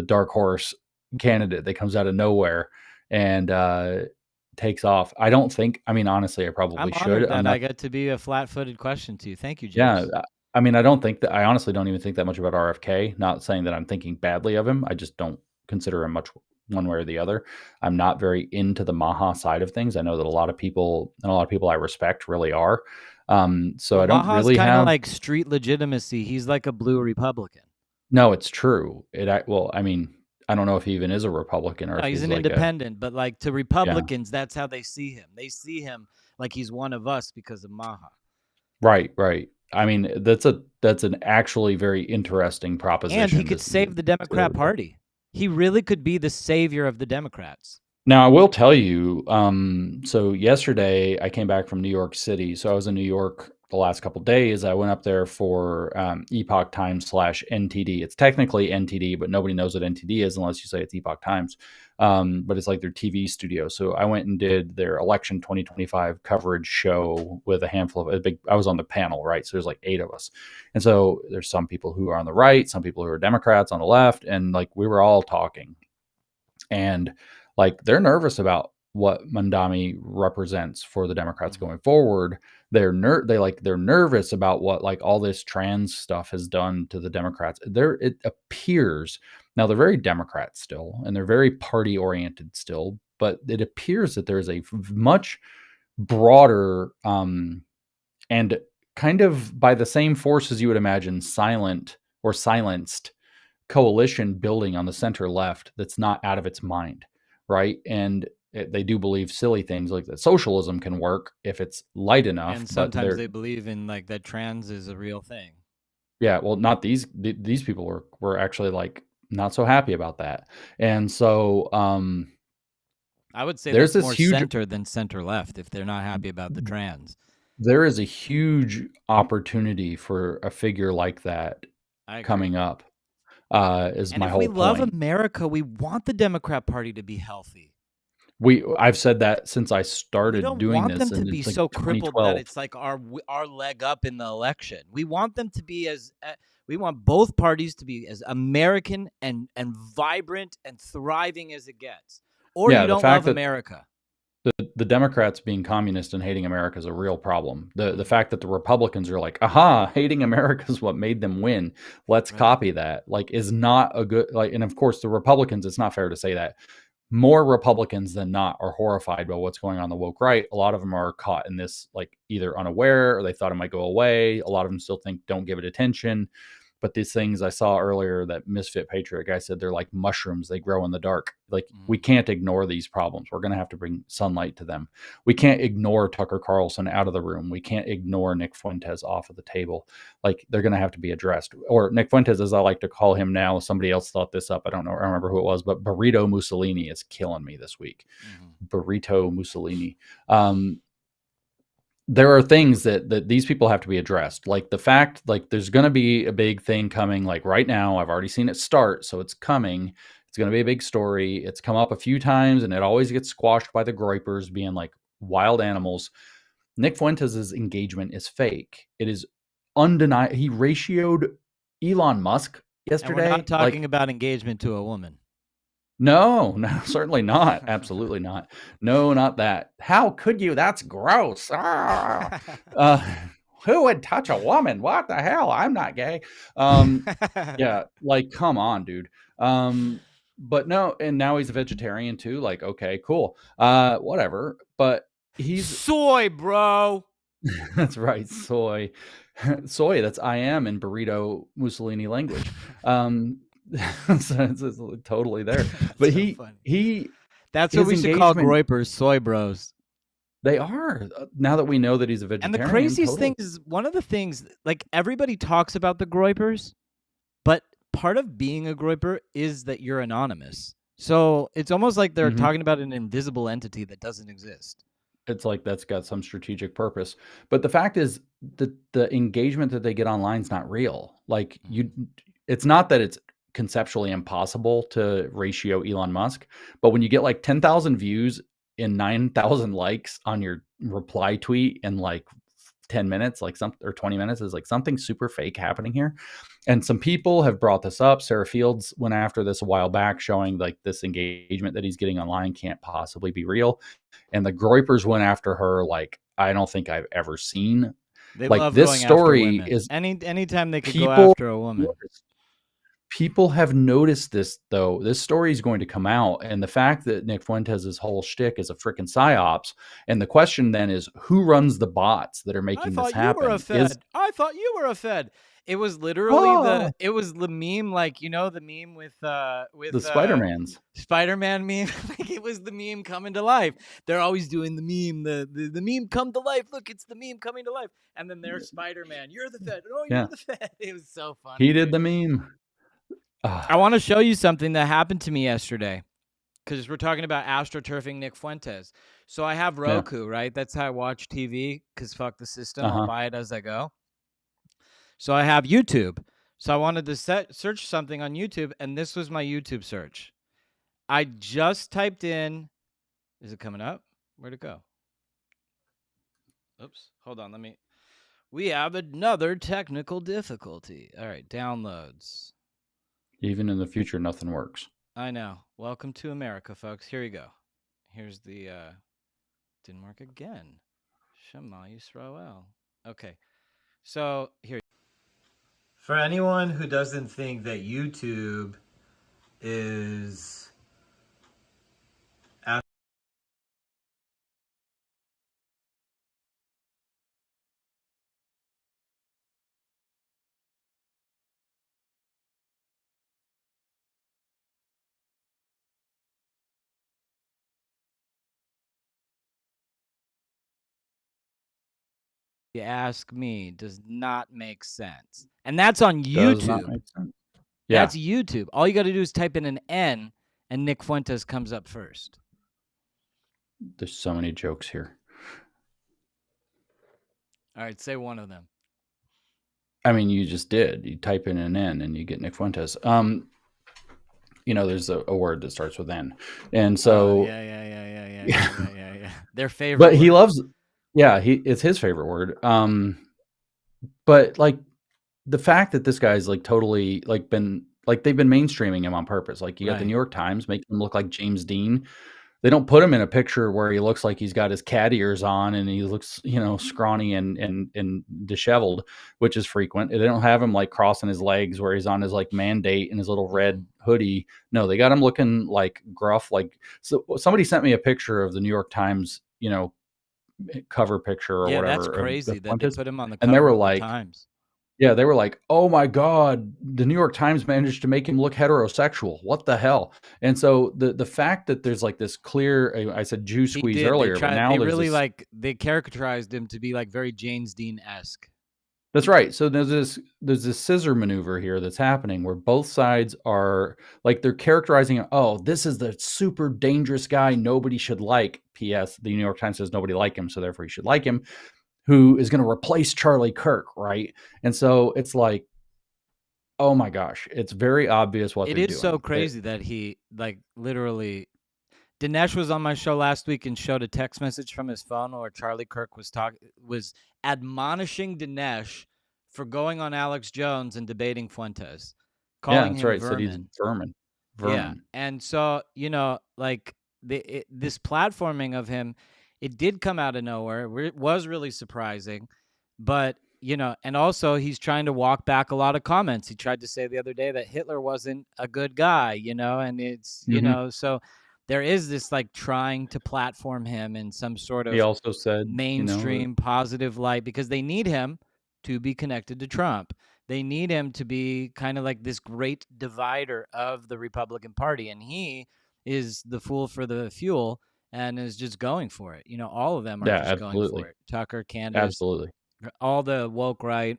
dark horse candidate that comes out of nowhere and takes off. I don't think, honestly, I probably should. I get to be a flat-footed question to you. Thank you, James. Yeah. I honestly don't even think that much about RFK. Not saying that I'm thinking badly of him. I just don't consider him much one way or the other. I'm not very into the MAGA side of things. I know that a lot of people I respect really are. So I don't MAGA's really kind have of like street legitimacy. He's like a blue Republican. No, it's true. I don't know if he even is a Republican or if he's an like independent, but like to Republicans, that's how they see him. They see him like he's one of us because of MAGA. Right. I mean, that's an actually very interesting proposition. And he could save the Democrat Party. He really could be the savior of the Democrats. Now, I will tell you, so yesterday I came back from New York City. So I was in New York the last couple of days. I went up there for Epoch Times /NTD. It's technically NTD, but nobody knows what NTD is unless you say it's Epoch Times. But it's like their TV studio. So I went and did their election 2025 coverage show with a handful of I was on the panel, right? So there's like 8 of us. And so there's some people who are on the right, some people who are Democrats on the left. And like we were all talking. And like they're nervous about what Mamdani represents for the Democrats going forward. They're nervous about what like all this trans stuff has done to the Democrats. It appears now they're very Democrat still, and they're very party oriented still, but it appears that there's a much broader and kind of by the same forces you would imagine silenced coalition building on the center left that's not out of its mind, right? And they do believe silly things like that socialism can work if it's light enough, And but sometimes they believe in like that trans is a real thing. yeah, well, not these people were actually like not so happy about that. And so I would say there's that's this more huge center than center left if they're not happy about the trans. there is a huge opportunity for a figure like that I agree. coming up. Is And my if we whole love point. America, we want the Democrat Party to be healthy. I've said that since I We started don't doing want them this, to and be it's like so crippled that 2012. it's like our leg up in the election. We want them to be we want both parties to be as American and vibrant and thriving as it gets. Or Yeah, you the don't fact love that America. the Democrats being communist and hating America is a real problem. The Mhm. fact that the Republicans are like, aha, hating America is what made them win. Let's Right. copy that. Like, is not a good like. And of course, the Republicans. It's not fair to say that. More Republicans than not are horrified by what's going on the woke right. A lot of them are caught in this, like either unaware or they thought it might go away. A lot of them still think don't give it attention. But these things I saw earlier, that Misfit Patriot guy said they're like mushrooms, they grow in the dark. Like we can't ignore these problems. We're going to have to bring sunlight to them. We can't ignore Tucker Carlson out of the room. We can't ignore Nick Fuentes off of the table. Like they're going to have to be addressed. Or Nick Fuentes, as I like to call him now, somebody else thought this up. I don't know. I remember who it was, but Burrito Mussolini is killing me this week. Burrito Mussolini. There are things that these people have to be addressed. Like the fact, like there's going to be a big thing coming, like right now, I've already seen it start. So it's coming. It's going to be a big story. It's come up a few times and it always gets squashed by the groypers being like wild animals. Nick Fuentes' engagement is fake. It is undeniable. He ratioed Elon Musk And we're not yesterday. talking Like, about engagement to a woman. no, certainly not. Absolutely not. No, not that. How could you? That's gross. Ah. Who would touch a woman? What the hell? I'm not gay. Yeah, like come on, dude. But no, and now he's a vegetarian too. Like, okay, cool. Whatever. But he's soy, bro. that's right, soy. Soy, that's I am in burrito Mussolini language. So it's totally there. But So funny. That's what his we should call engagement, groypers, soy bros. they are. Now that we know that he's a And the vegetarian, craziest totally. thing is one of the things, like everybody talks about the groypers, but part of being a groyper is that you're anonymous. So it's almost like they're talking about an invisible entity that doesn't exist. It's like that's got some strategic purpose. But the fact is that the engagement that they get online is not real. Like it's not that it's conceptually impossible to ratio Elon Musk, but when you get like 10,000 views and 9,000 likes on your reply tweet in like 10 minutes, like or 20 minutes, is like something super fake happening here. And some people have brought this up. Sarah Fields went after this a while back, showing like this engagement that he's getting online can't possibly be real. And the groypers went after her like I don't think I've ever seen. They Like love this going after story women. is Anytime they could go people after a woman. people have noticed this though. This story is going to come out, and the fact that Nick Fuentes' whole shtick is a freaking psyops, and the question then is who runs the bots that are making this happen? I thought you were a Fed. It was literally it was the meme, like the meme with the Spider-Mans. Spider-Man meme. Like it was the meme coming to life. They're always doing the meme, the meme come to life. Look, it's the meme coming to life. And then there's Spider-Man. You're the Fed. Oh, you're the Fed. It was so funny. He did the meme. I want to show you something that happened to me yesterday, because we're talking about astroturfing Nick Fuentes. So I have Roku, right? That's how I watch TV, because fuck the system. I'll buy it as I go. So I have YouTube. So I wanted to search something on YouTube, and this was my YouTube search. I just typed in, is it coming up? Where'd it go? Oops, hold on, we have another technical difficulty. All right, downloads. Even in the future, nothing works. I know. Welcome to America, folks. Here you go. Here's the, didn't work again. Shema Yisrael. Okay, so here. For anyone who doesn't think that YouTube is you ask me, does not make sense. And that's on Does not YouTube. make sense. Yeah. That's YouTube. All you got to do is type in an N, and Nick Fuentes comes up first. There's so many jokes here. All right, say one of them. I mean, you just did. You type in an N and you get Nick Fuentes. There's a word that starts with N, and so yeah. Their favorite. But he loves. Yeah, it's his favorite word. But like the fact that this guy's like totally like been like they've been mainstreaming him on purpose. Like you got the New York Times making him look like James Dean. They don't put him in a picture where he looks like he's got his cat ears on and he looks, scrawny and disheveled, which is frequent. They don't have him like crossing his legs where he's on his like mandate in his little red hoodie. No, they got him looking like gruff. Like, so somebody sent me a picture of the New York Times, cover picture or whatever. Yeah, that's crazy that they put him on the cover and they were of like, the Times. Yeah, they were like, "Oh my God, the New York Times managed to make him look heterosexual. What the hell?" And so the fact that there's like this clear, I said Jew squeeze earlier, but now they really they caricaturized him to be like very James Dean-esque. That's right. So there's this scissor maneuver here that's happening where both sides are like they're characterizing, oh, this is the super dangerous guy nobody should like. P.S. The New York Times says nobody like him, so therefore you should like him. Who is going to replace Charlie Kirk, right? And so it's like, oh my gosh, it's very obvious what they're doing. It is so crazy that he like literally. Dinesh was on my show last week and showed a text message from his phone where Charlie Kirk was admonishing Dinesh for going on Alex Jones and debating Fuentes, calling him vermin. Said he's vermin. Yeah, and so like this platforming of him, it did come out of nowhere. It was really surprising, but and also he's trying to walk back a lot of comments. He tried to say the other day that Hitler wasn't a good guy, and it's so there is this like trying to platform him in some sort of he also said mainstream positive light because they need him to be connected to Trump. They need him to be kind of like this great divider of the Republican Party, and he is the fool for the fuel and is just going for it. All of them are just going for it. Tucker, Candace, absolutely, all the woke right,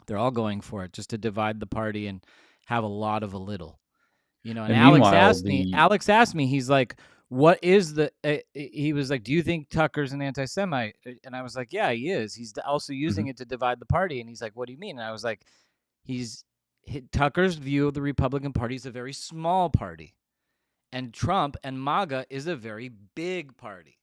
they're all going for it just to divide the party and have a lot of a little. And Alex asked me, he's like, what is he was like, do you think Tucker's an anti-Semite? And I was like, yeah, he is. He's also using it to divide the party. And he's like, what do you mean? And I was like, Tucker's view of the Republican Party is a very small party. And Trump and MAGA is a very big party.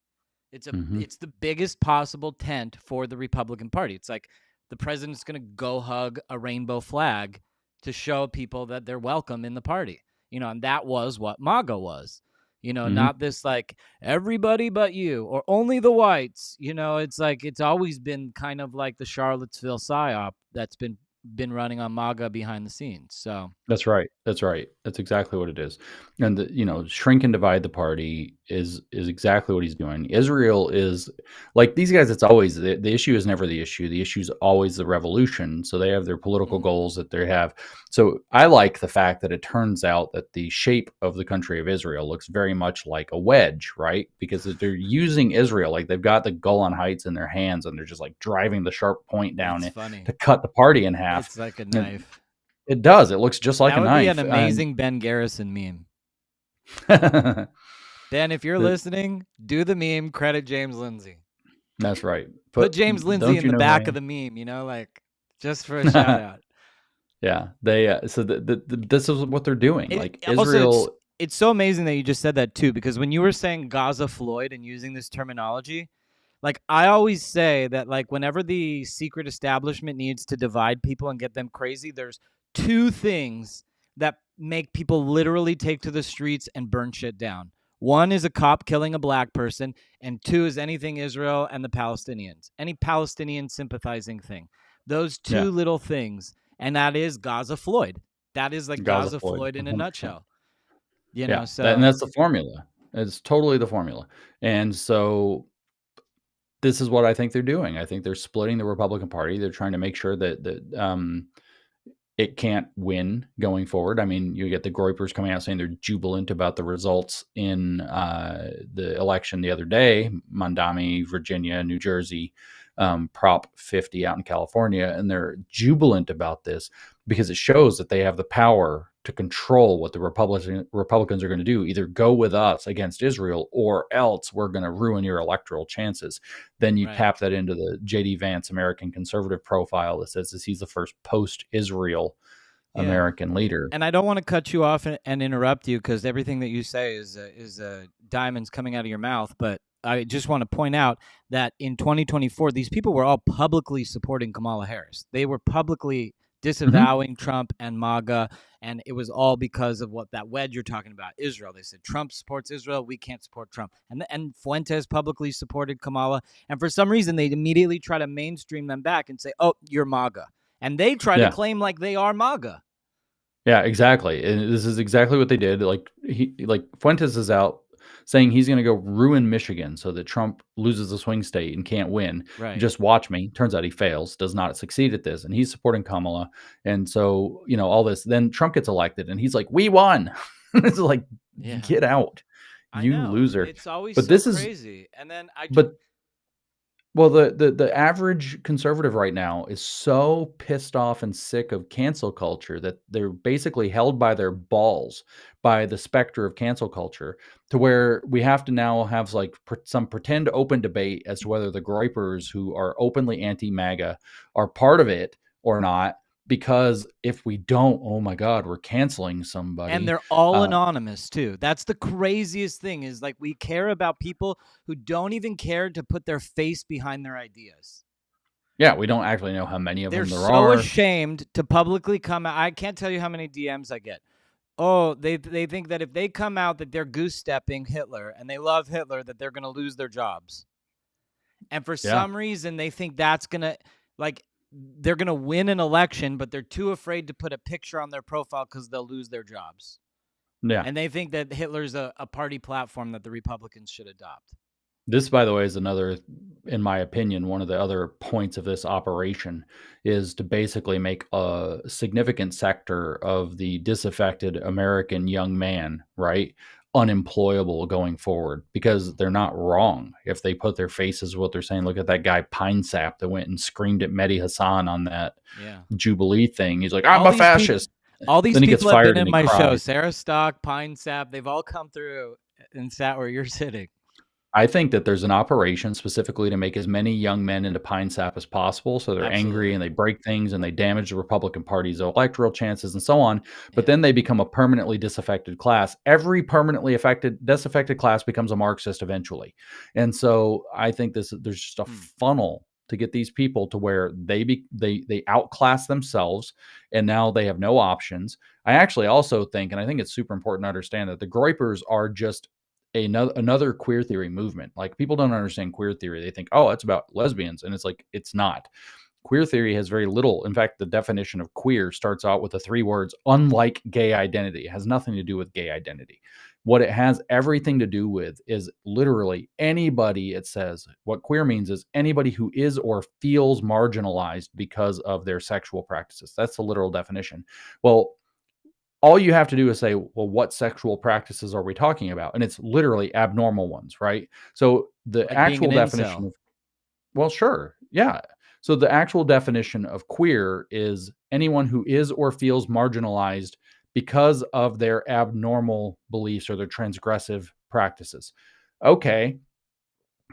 It's it's the biggest possible tent for the Republican Party. It's like the president's going to go hug a rainbow flag to show people that they're welcome in the party. And that was what MAGA was, not this like everybody but you or only the whites. It's like it's always been kind of like the Charlottesville psyop that's been running on MAGA behind the scenes. So that's right. That's exactly what it is. And shrink and divide the party is exactly what he's doing. Israel is like these guys. It's always the issue is never the issue. The issue is always the revolution. So they have their political goals that they have. So I like the fact that it turns out that the shape of the country of Israel looks very much like a wedge, right? Because they're using Israel, like they've got the Golan Heights in their hands and they're just like driving the sharp point down to cut the party in half. It's like a knife. It does. It looks just like a knife. That would be an amazing Ben Garrison meme. Ben, if you're listening, do the meme, credit James Lindsay. That's right. Put James Lindsay in the back of the meme, like just for a shout out. Yeah, they so this is what they're doing. Like Israel. Also, it's so amazing that you just said that too, because when you were saying Gaza Floyd and using this terminology, like I always say that like whenever the secret establishment needs to divide people and get them crazy, there's two things that make people literally take to the streets and burn shit down. One is a cop killing a black person, and two is anything Israel and the Palestinians, any Palestinian sympathizing thing. Those two little things, and that is Gaza Floyd. That is like Gaza Floyd in a nutshell. So and that's the formula. It's totally the formula. And so this is what I think they're doing. I think they're splitting the Republican Party. They're trying to make sure that it can't win going forward. I mean, you get the Groypers coming out saying they're jubilant about the results in the election the other day, Mamdani, Virginia, New Jersey. Prop 50 out in California, and they're jubilant about this because it shows that they have the power to control what the Republicans are going to do. Either go with us against Israel, or else we're going to ruin your electoral chances. Then you tap that into the J.D. Vance American conservative profile that says he's the first post-Israel American leader. And I don't want to cut you off and interrupt you, because everything that you say is diamonds coming out of your mouth. But I just want to point out that in 2024, these people were all publicly supporting Kamala Harris. They were publicly disavowing Trump and MAGA, and it was all because of what that wedge you're talking about, Israel. They said Trump supports Israel, we can't support Trump. And Fuentes publicly supported Kamala, and for some reason they immediately try to mainstream them back and say, oh, you're MAGA. And they try to claim like they are MAGA. Yeah, exactly. And this is exactly what they did. Like Fuentes is out saying he's going to go ruin Michigan so that Trump loses the swing state and can't win. Right. Just watch me. Turns out he fails, does not succeed at this. And he's supporting Kamala. And so, all this, then Trump gets elected and he's like, we won. It's like, get out, you loser. It's always but so this crazy. Is, and then well, the average conservative right now is so pissed off and sick of cancel culture that they're basically held by their balls by the specter of cancel culture, to where we have to now have like some pretend open debate as to whether the groypers who are openly anti-MAGA are part of it or not. Because if we don't, oh my God, we're canceling somebody. And they're all anonymous too. That's the craziest thing, is like we care about people who don't even care to put their face behind their ideas. Yeah, we don't actually know how many of them there are. They're so ashamed to publicly come out. I can't tell you how many DMs I get. Oh, they think that if they come out that they're goose-stepping Hitler and they love Hitler, that they're going to lose their jobs. And for some reason, they think that's going to, like, they're going to win an election, but they're too afraid to put a picture on their profile because they'll lose their jobs. Yeah. And they think that Hitler's a party platform that the Republicans should adopt. This, by the way, is another, in my opinion, one of the other points of this operation is to basically make a significant sector of the disaffected American young man, right, unemployable going forward, because they're not wrong if they put their faces what they're saying. Look at that guy Pine Sap that went and screamed at Mehdi Hassan on that Jubilee thing. He's like, I'm a fascist. All these people have been in my show. Sarah Stock, Pine Sap, they've all come through and sat where you're sitting. I think that there's an operation specifically to make as many young men into Pine Sap as possible, so they're angry and they break things and they damage the Republican Party's electoral chances and so on. But then they become a permanently disaffected class. Every permanently disaffected class becomes a Marxist eventually. And so I think there's just a funnel to get these people to where they outclass themselves, and now they have no options. I actually also think, and I think it's super important to understand, that the groypers are just another queer theory movement. Like, people don't understand queer theory. They think, oh, it's about lesbians. And it's like, it's not. Queer theory has very little. In fact, the definition of queer starts out with the 3 words, unlike gay identity. It has nothing to do with gay identity. What it has everything to do with is literally anybody. It says what queer means is anybody who is or feels marginalized because of their sexual practices. That's the literal definition. Well, all you have to do is say, well, what sexual practices are we talking about? And it's literally abnormal ones, right? So the actual definition of, well, sure. Yeah. So the actual definition of queer is anyone who is or feels marginalized because of their abnormal beliefs or their transgressive practices. Okay.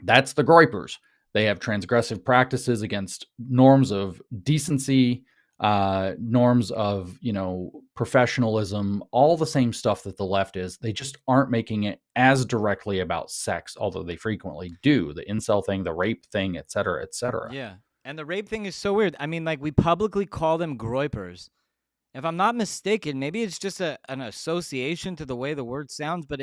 That's the groypers. They have transgressive practices against norms of decency, norms of, professionalism, all the same stuff that the left is. They just aren't making it as directly about sex, although they frequently do. The incel thing, the rape thing, et cetera, et cetera. Yeah. And the rape thing is so weird. I mean, like, we publicly call them groypers. If I'm not mistaken, maybe it's just an association to the way the word sounds, but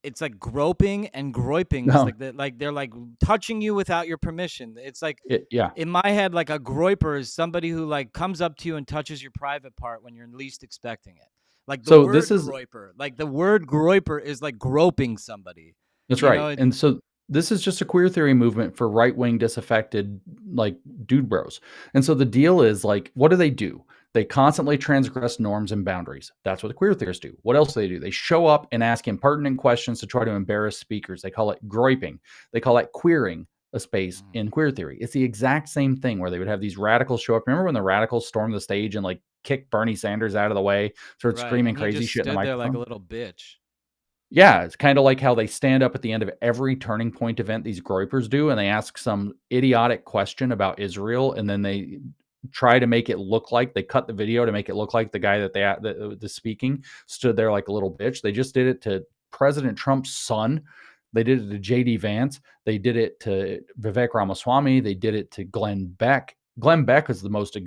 it's like groping and groyping. No. It's like they're like touching you without your permission. It's like, yeah. In my head, like a groyper is somebody who like comes up to you and touches your private part when you're least expecting it. Like the word groyper, like the word groyper is like groping somebody. That's right. And so this is just a queer theory movement for right-wing disaffected, like, dude bros. And so the deal is, like, what do? They constantly transgress norms and boundaries. That's what the queer theorists do. What else do? They show up and ask impertinent questions to try to embarrass speakers. They call it groyping. They call that queering. a space in queer theory. It's the exact same thing where they would have these radicals show up. Remember when the radicals stormed the stage and like kicked Bernie Sanders out of the way, started screaming and he crazy just shit in the stood there like a microphone? little bitch. Yeah, it's kind of like how they stand up at the end of every Turning Point event these groypers do, and they ask some idiotic question about Israel, and then they try to make it look like they cut the video to make it look like the guy that the speaking stood there like a little bitch. They just did it to President Trump's son. They did it to JD Vance. They did it to Vivek Ramaswamy. They did it to Glenn Beck. Glenn Beck is the most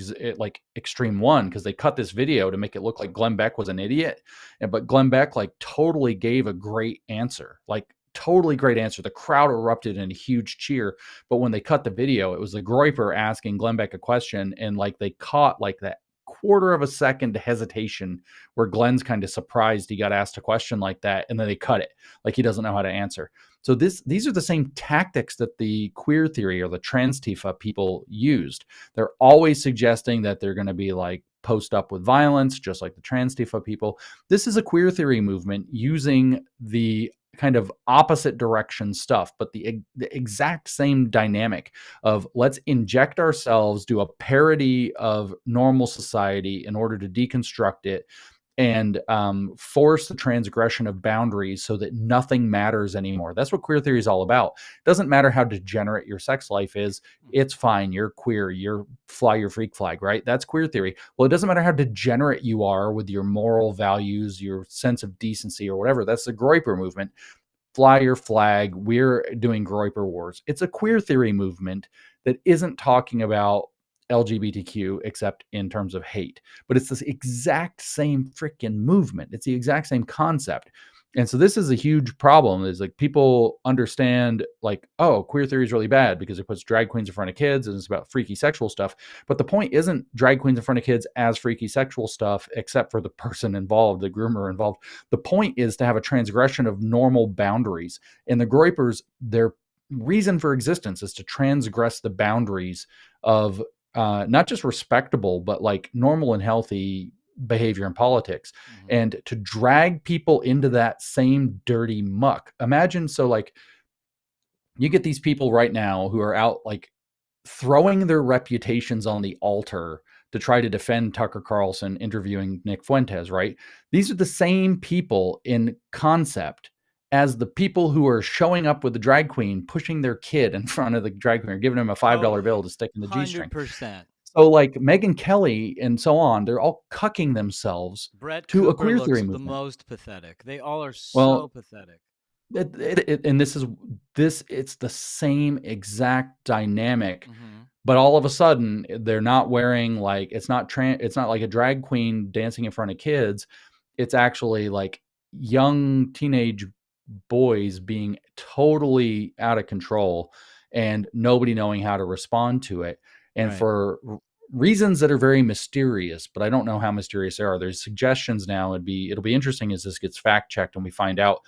extreme one because they cut this video to make it look like Glenn Beck was an idiot. But Glenn Beck like totally gave a great answer, like totally great answer. The crowd erupted in a huge cheer. But when they cut the video, it was the groyper asking Glenn Beck a question, and like they caught like that quarter of a second hesitation where Glenn's kind of surprised he got asked a question like that, and then they cut it like he doesn't know how to answer. So these are the same tactics that the queer theory or the trans Tifa people used. They're always suggesting that they're going to be like post up with violence, just like the trans Tifa people. This is a queer theory movement using the kind of opposite direction stuff, but the exact same dynamic of let's inject ourselves, do a parody of normal society in order to deconstruct it and force the transgression of boundaries so that nothing matters anymore. That's what queer theory is all about. It doesn't matter how degenerate your sex life is. It's fine. You're queer. You're fly your freak flag, right? That's queer theory. Well, it doesn't matter how degenerate you are with your moral values, your sense of decency or whatever. That's the Groyper movement. Fly your flag. We're doing Groyper wars. It's a queer theory movement that isn't talking about LGBTQ except in terms of hate, but it's this exact same freaking movement. It's the exact same concept. And so this is a huge problem is like people understand like, oh, queer theory is really bad because it puts drag queens in front of kids and it's about freaky sexual stuff. But the point isn't drag queens in front of kids as freaky sexual stuff, except for the person involved, the groomer involved. The point is to have a transgression of normal boundaries. And the Groypers, their reason for existence is to transgress the boundaries of not just respectable, but like normal and healthy behavior in politics, and to drag people into that same dirty muck. Imagine, so like you get these people right now who are out like throwing their reputations on the altar to try to defend Tucker Carlson interviewing Nick Fuentes, right? These are the same people in concept as the people who are showing up with the drag queen, pushing their kid in front of the drag queen, or giving him a $5 bill to stick in the G-string. 100%. So like Megyn Kelly and so on, they're all cucking themselves Brett to Cooper a queer theory looks the movement. most pathetic. They all are so pathetic. And it's the same exact dynamic, but all of a sudden they're not wearing like, it's not like a drag queen dancing in front of kids. It's actually like young teenage boys being totally out of control and nobody knowing how to respond to it. And for reasons that are very mysterious, but I don't know how mysterious they are. There's suggestions now. It'll be interesting as this gets fact checked and we find out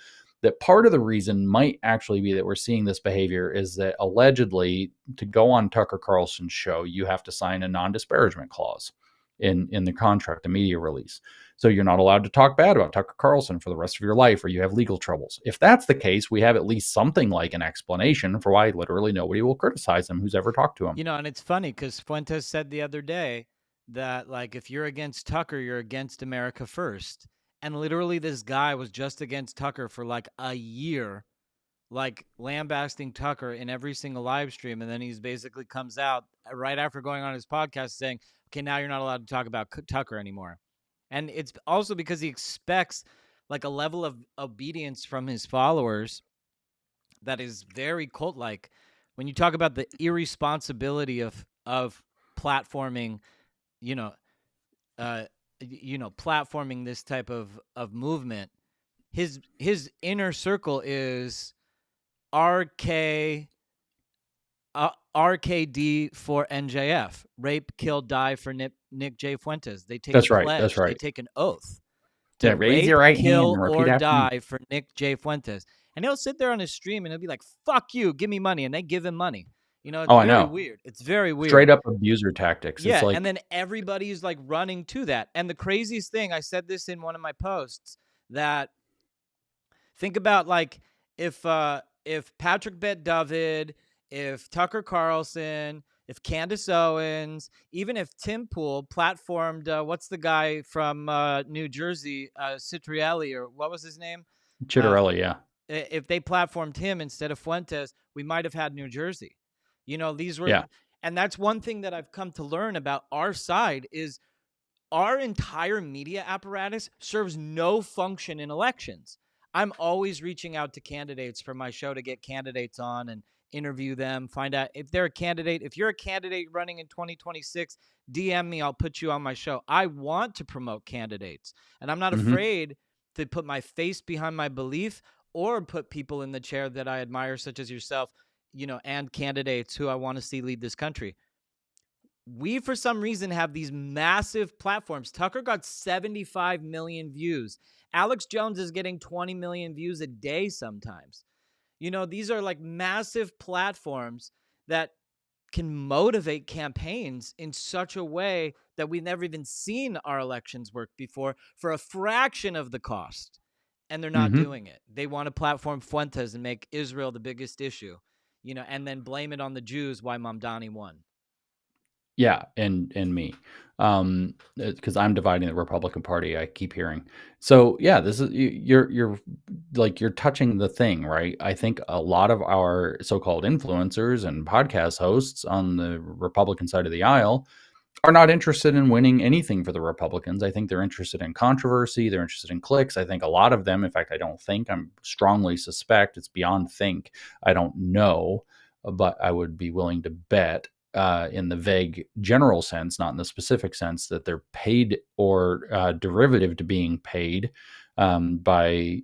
that part of the reason might actually be that we're seeing this behavior is that allegedly to go on Tucker Carlson's show, you have to sign a non-disparagement clause in the contract, the media release. So you're not allowed to talk bad about Tucker Carlson for the rest of your life, or you have legal troubles. If that's the case, we have at least something like an explanation for why literally nobody will criticize him who's ever talked to him. You know, and it's funny because Fuentes said the other day that like if you're against Tucker, you're against America first. And literally this guy was just against Tucker for like a year, like lambasting Tucker in every single live stream. And then he's basically comes out right after going on his podcast saying, okay, now you're not allowed to talk about Tucker anymore. And it's also because he expects like a level of obedience from his followers that is very cult-like. When you talk about the irresponsibility of platforming, platforming this type of movement, his inner circle is RKD for NJF, rape, kill, die for Nick J. Fuentes. They take a pledge. That's right. They take an oath to raise your right kill, hand and or die for Nick J. Fuentes. And he'll sit there on his stream and he'll be like, "Fuck you, give me money," and they give him money. It's very weird. It's very weird. Straight up abuser tactics. Yeah, it's like... and then everybody's like running to that. And the craziest thing, I said this in one of my posts, that think about like if Patrick Bet David, if Tucker Carlson, if Candace Owens, even if Tim Pool platformed, what's the guy from New Jersey, Citrielli, or what was his name? Chitterelli, yeah. If they platformed him instead of Fuentes, we might have had New Jersey. These were, Yeah. and that's one thing that I've come to learn about our side is our entire media apparatus serves no function in elections. I'm always reaching out to candidates for my show to get candidates on and interview them, find out if they're a candidate. If you're a candidate running in 2026, DM me, I'll put you on my show. I want to promote candidates, and I'm not afraid to put my face behind my belief or put people in the chair that I admire, such as yourself, and candidates who I want to see lead this country. We, for some reason, have these massive platforms. Tucker got 75 million views. Alex Jones is getting 20 million views a day sometimes. These are like massive platforms that can motivate campaigns in such a way that we've never even seen our elections work before for a fraction of the cost. And they're not doing it. They want to platform Fuentes and make Israel the biggest issue, and then blame it on the Jews why Mamdani won. Yeah, and me, because I'm dividing the Republican Party. I keep hearing. So yeah, this is you're like you're touching the thing, right? I think a lot of our so-called influencers and podcast hosts on the Republican side of the aisle are not interested in winning anything for the Republicans. I think they're interested in controversy. They're interested in clicks. I think a lot of them, in fact, I'm strongly suspect, it's beyond think. I don't know, but I would be willing to bet in the vague general sense, not in the specific sense, that they're paid or derivative to being paid by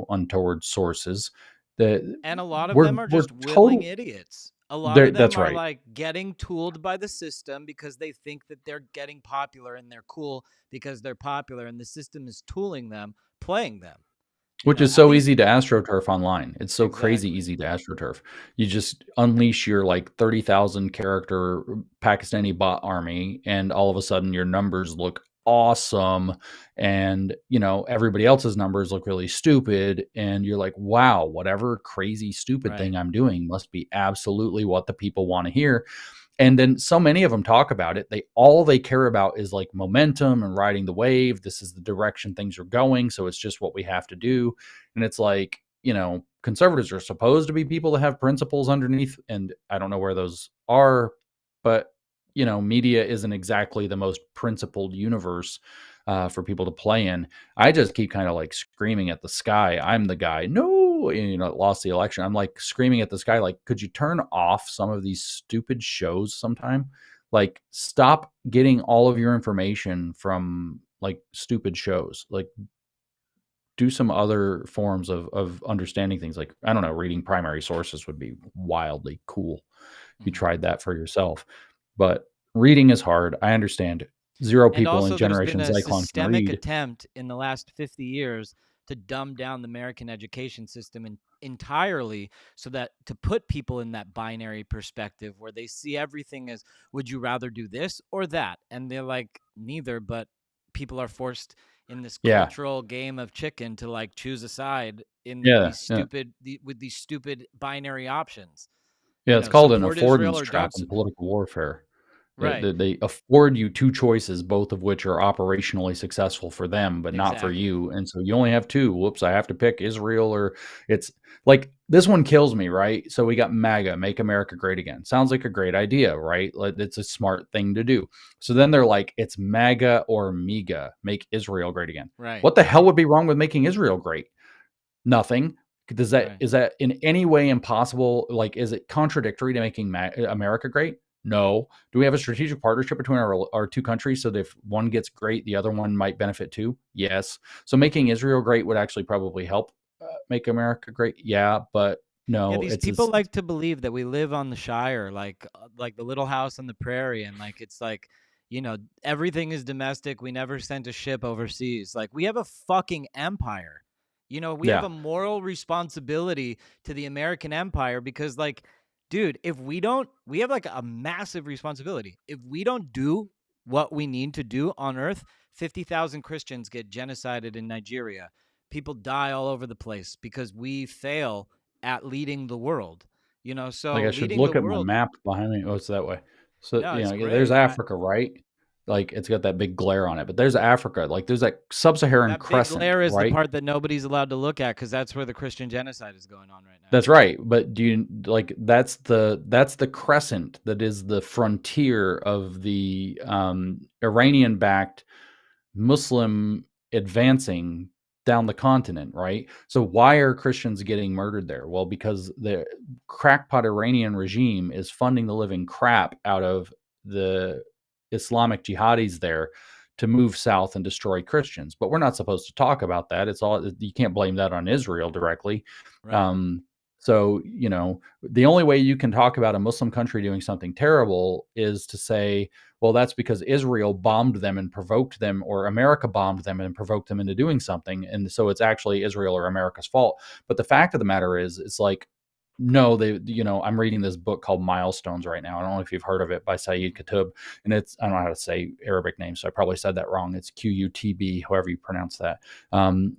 untoward sources. And a lot of them are just willing idiots. A lot of them That's are right. like getting tooled by the system because they think that they're getting popular and they're cool because they're popular, and the system is tooling them, playing them. Which is so easy to astroturf online. It's so crazy easy to astroturf. You just unleash your like 30,000 character Pakistani bot army, and all of a sudden your numbers look awesome, and everybody else's numbers look really stupid, and you're like, wow, whatever crazy stupid thing I'm doing must be absolutely what the people want to hear. And then so many of them talk about it. All they care about is like momentum and riding the wave. This is the direction things are going. So it's just what we have to do. And it's like, conservatives are supposed to be people that have principles underneath. And I don't know where those are, but, media isn't exactly the most principled universe for people to play in. I just keep kind of like screaming at the sky. I'm the guy. No, lost the election. I'm like screaming at the sky, like, could you turn off some of these stupid shows sometime? Like, stop getting all of your information from like stupid shows. Like, do some other forms of understanding things. Like, I don't know, reading primary sources would be wildly cool if you tried that for yourself. But reading is hard. I understand. Zero people in Generation Zyklon can read. There's been a systemic attempt in the last 50 years to dumb down the American education system entirely, so that to put people in that binary perspective where they see everything as, would you rather do this or that? And they're like, neither, but people are forced in this cultural game of chicken to like choose a side in with these stupid binary options. Yeah, it's called an affordance trap in political warfare. Right. They afford you two choices, both of which are operationally successful for them, but not for you. And so you only have two. Whoops, I have to pick Israel, or it's like, this one kills me, right? So we got MAGA, Make America Great Again. Sounds like a great idea, right? Like, it's a smart thing to do. So then they're like, it's MAGA or MEGA, Make Israel Great Again. Right. What the hell would be wrong with making Israel great? Nothing. Is that in any way impossible? Like, is it contradictory to making America great? No. Do we have a strategic partnership between our two countries so that if one gets great, the other one might benefit too? Yes. So making Israel great would actually probably help make America great. Yeah, but no. Yeah, these people like to believe that we live on the Shire, like the Little House on the Prairie, and like it's like, everything is domestic. We never sent a ship overseas. Like, we have a fucking empire. We have a moral responsibility to the American empire because, like, dude, we have like a massive responsibility. If we don't do what we need to do on Earth, 50,000 Christians get genocided in Nigeria. People die all over the place because we fail at leading the world. You know, so Like I should leading the look at my world. map behind me. Oh, it's that way. So, No, you it's know, there's great. Africa, right? Like it's got that big glare on it, but there's Africa. Like there's that sub-Saharan That big crescent, glare is the right? part that nobody's allowed to look at because that's where the Christian genocide is going on right now. That's right. But do you like that's the crescent that is the frontier of the Iranian-backed Muslim advancing down the continent, right? So why are Christians getting murdered there? Well, because the crackpot Iranian regime is funding the living crap out of the Islamic jihadis there to move south and destroy Christians. But we're not supposed to talk about that. It's all, you can't blame that on Israel directly. Right. So, you know, the only way you can talk about a Muslim country doing something terrible is to say, well, that's because Israel bombed them and provoked them, or America bombed them and provoked them into doing something. And so it's actually Israel or America's fault. But the fact of the matter is, it's like, no, you know, I'm reading this book called Milestones right now. I don't know if you've heard of it, by Saeed Qutb. And it's, I don't know how to say Arabic names, so I probably said that wrong. It's Qutb, however you pronounce that.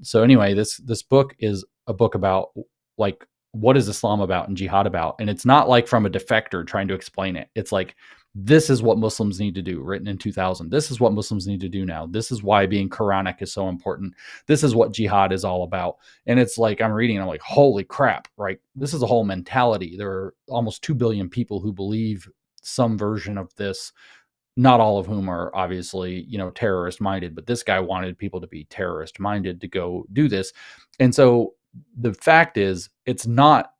So anyway, this book is a book about, like, what is Islam about and jihad about? And it's not like from a defector trying to explain it. It's like, this is what Muslims need to do, written in 2000. This is what Muslims need to do now. This is why being Quranic is so important. This is what jihad is all about. And it's like, I'm reading and I'm like, holy crap, right? This is a whole mentality. There are almost 2 billion people who believe some version of this, not all of whom are obviously, you know, terrorist minded, but this guy wanted people to be terrorist minded to go do this. And so the fact is, it's not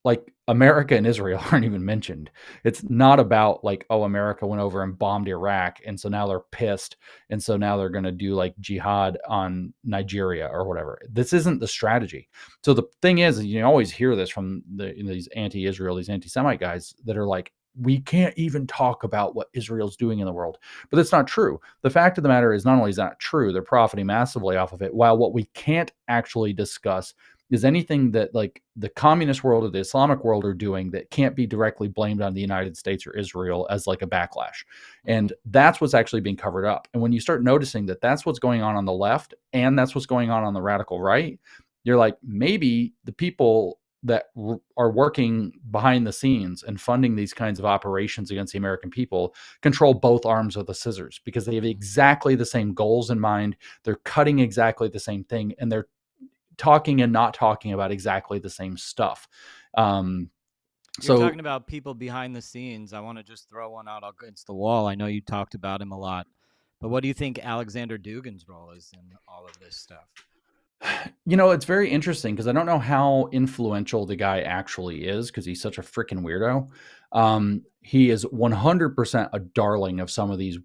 like America and Israel aren't even mentioned. It's not about like, oh, America went over and bombed Iraq, and so now they're pissed, and so now they're going to do like jihad on Nigeria or whatever. This isn't the strategy. So the thing is, you always hear this from these anti-Israel, these anti-Semite guys that are like, we can't even talk about what Israel's doing in the world. But that's not true. The fact of the matter is, not only is that true, they're profiting massively off of it, while what we can't actually discuss is anything that like the communist world or the Islamic world are doing that can't be directly blamed on the United States or Israel as like a backlash. And that's what's actually being covered up. And when you start noticing that that's what's going on the left and that's what's going on the radical right, you're like, maybe the people that are working behind the scenes and funding these kinds of operations against the American people control both arms of the scissors, because they have exactly the same goals in mind. They're cutting exactly the same thing, and they're talking and not talking about exactly the same stuff. You're talking about people behind the scenes. I want to just throw one out against the wall. I know you talked about him a lot, but what do you think Alexander Dugin's role is in all of this stuff? You know, it's very interesting because I don't know how influential the guy actually is, because he's such a freaking weirdo. He is 100% a darling of some of these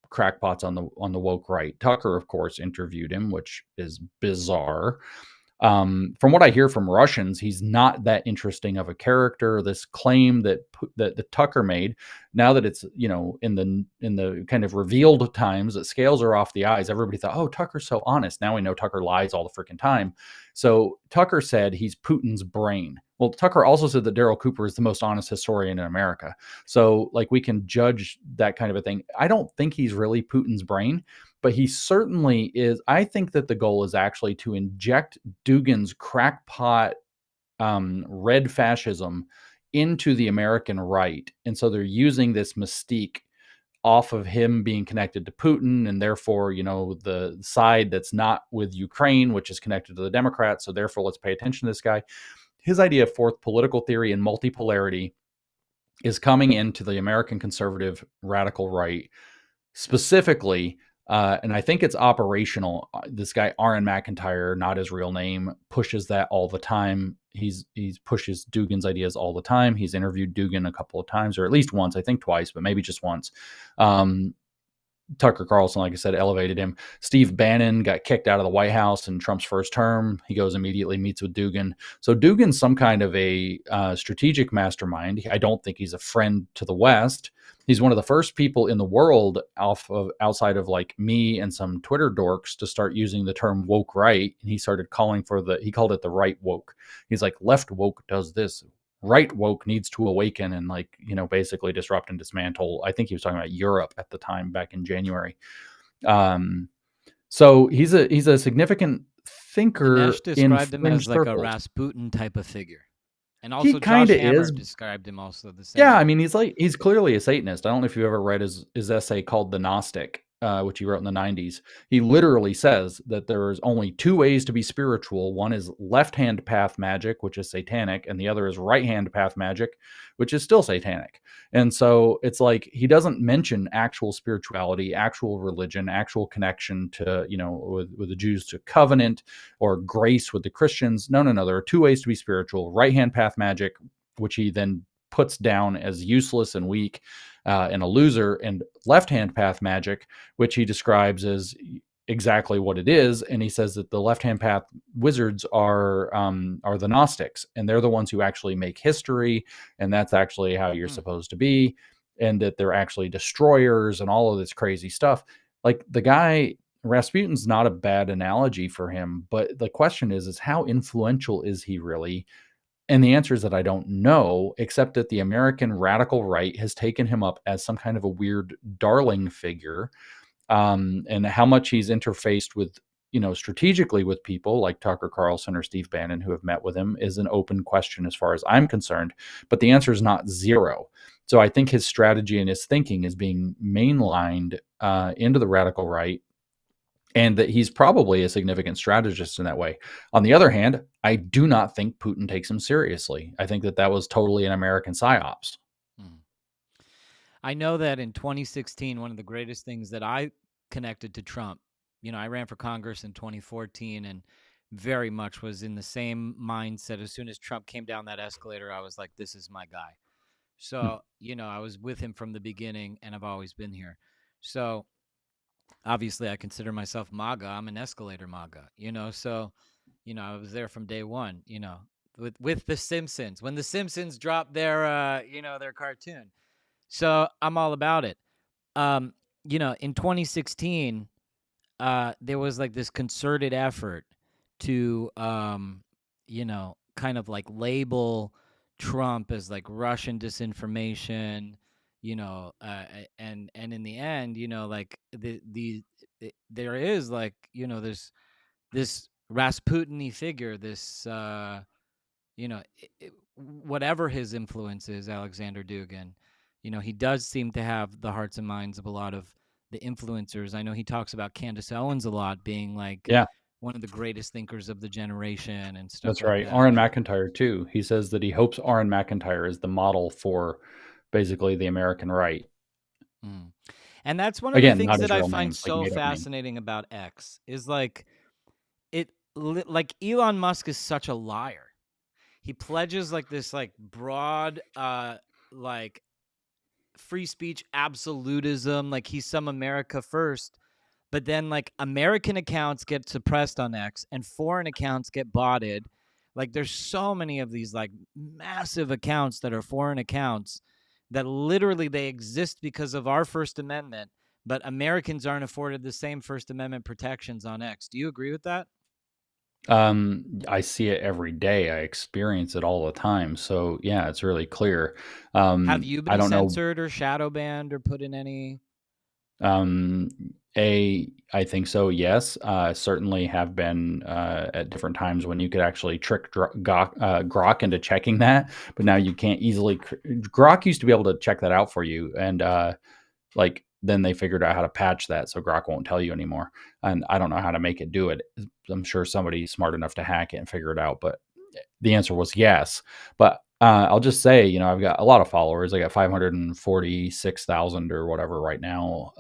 crackpots on the woke right. Tucker, of course, interviewed him, which is bizarre. From what I hear from Russians, he's not that interesting of a character. This claim that the Tucker made, now that it's, you know, in the kind of revealed times that scales are off the eyes, everybody thought, oh, Tucker's so honest. Now we know Tucker lies all the freaking time. So Tucker said he's Putin's brain. Well, Tucker also said that Daryl Cooper is the most honest historian in America. So like, we can judge that kind of a thing. I don't think he's really Putin's brain, but he certainly is. I think that the goal is actually to inject Dugin's crackpot red fascism into the American right. And so they're using this mystique off of him being connected to Putin, and therefore, you know, the side that's not with Ukraine, which is connected to the Democrats. So therefore, let's pay attention to this guy. His idea of fourth political theory and multipolarity is coming into the American conservative radical right specifically. And I think it's operational. This guy, Aaron McIntyre, not his real name, pushes that all the time. He pushes Dugin's ideas all the time. He's interviewed Dugin a couple of times, or at least once, I think twice, but maybe just once. Tucker Carlson, like I said, elevated him. Steve Bannon got kicked out of the White House in Trump's first term. He goes immediately, meets with Dugin. So Dugin's some kind of a strategic mastermind. I don't think he's a friend to the West. He's one of the first people in the world outside of like me and some Twitter dorks to start using the term woke right. And he started calling for he called it the right woke. He's like, left woke does this. Right woke needs to awaken and, like, you know, basically disrupt and dismantle. I think he was talking about Europe at the time, back in January. So he's a significant thinker. Dinesh described in him as like circles. a Rasputin type of figure. And also, kind Josh of Hammer is. described him also the same Yeah, I way. mean, he's clearly a Satanist. I don't know if you've ever read his essay called The Gnostic, which he wrote in the 90s. He literally says that there's only two ways to be spiritual. One is left-hand path magic, which is satanic, and the other is right-hand path magic, which is still satanic. And so it's like he doesn't mention actual spirituality, actual religion, actual connection to, with the Jews to covenant or grace with the Christians. No. There are two ways to be spiritual: right-hand path magic, which he then puts down as useless and weak and a loser, and left-hand path magic, which he describes as exactly what it is. And he says that the left-hand path wizards are the Gnostics, and they're the ones who actually make history, and that's actually how you're supposed to be, and that they're actually destroyers and all of this crazy stuff. Like, the guy Rasputin's not a bad analogy for him, but the question is how influential is he really? And the answer is that I don't know, except that the American radical right has taken him up as some kind of a weird darling figure. And how much he's interfaced with, strategically with people like Tucker Carlson or Steve Bannon who have met with him is an open question as far as I'm concerned. But the answer is not zero. So I think his strategy and his thinking is being mainlined into the radical right, and that he's probably a significant strategist in that way. On the other hand, I do not think Putin takes him seriously. I think that was totally an American psyops. I know that in 2016, one of the greatest things that I connected to Trump, I ran for Congress in 2014 and very much was in the same mindset. As soon as Trump came down that escalator, I was like, this is my guy. So, I was with him from the beginning, and I've always been here. So obviously I consider myself MAGA. I'm an escalator MAGA, so, I was there from day one, with the Simpsons, when the Simpsons dropped their, their cartoon. So I'm all about it. In 2016, there was like this concerted effort to, kind of like label Trump as like Russian disinformation, and in the end, like there is like, there's this Rasputin-y figure, this, whatever his influence is, Alexander Dugin, he does seem to have the hearts and minds of a lot of the influencers. I know he talks about Candace Owens a lot being like one of the greatest thinkers of the generation and stuff That's like right. that. Aaron McIntyre too. He says that he hopes Aaron McIntyre is the model for basically the American right. And that's one of the things that I find so like fascinating about X is like like Elon Musk is such a liar. He pledges like this like broad like free speech absolutism, like he's some America first, but then like American accounts get suppressed on X and foreign accounts get botted. Like there's so many of these like massive accounts that are foreign accounts that literally they exist because of our First Amendment, but Americans aren't afforded the same First Amendment protections on X. Do you agree with that? I see it every day. I experience it all the time. So yeah, it's really clear. Have you I been don't know. censored or shadow banned or put in any? I think so. Yes, certainly have been at different times when you could actually trick Grok into checking that, but now you can't easily. Grok used to be able to check that out for you, and like then they figured out how to patch that, so Grok won't tell you anymore. And I don't know how to make it do it. I'm sure somebody's smart enough to hack it and figure it out, but the answer was yes. But I'll just say, I've got a lot of followers. I got 546,000 or whatever right now.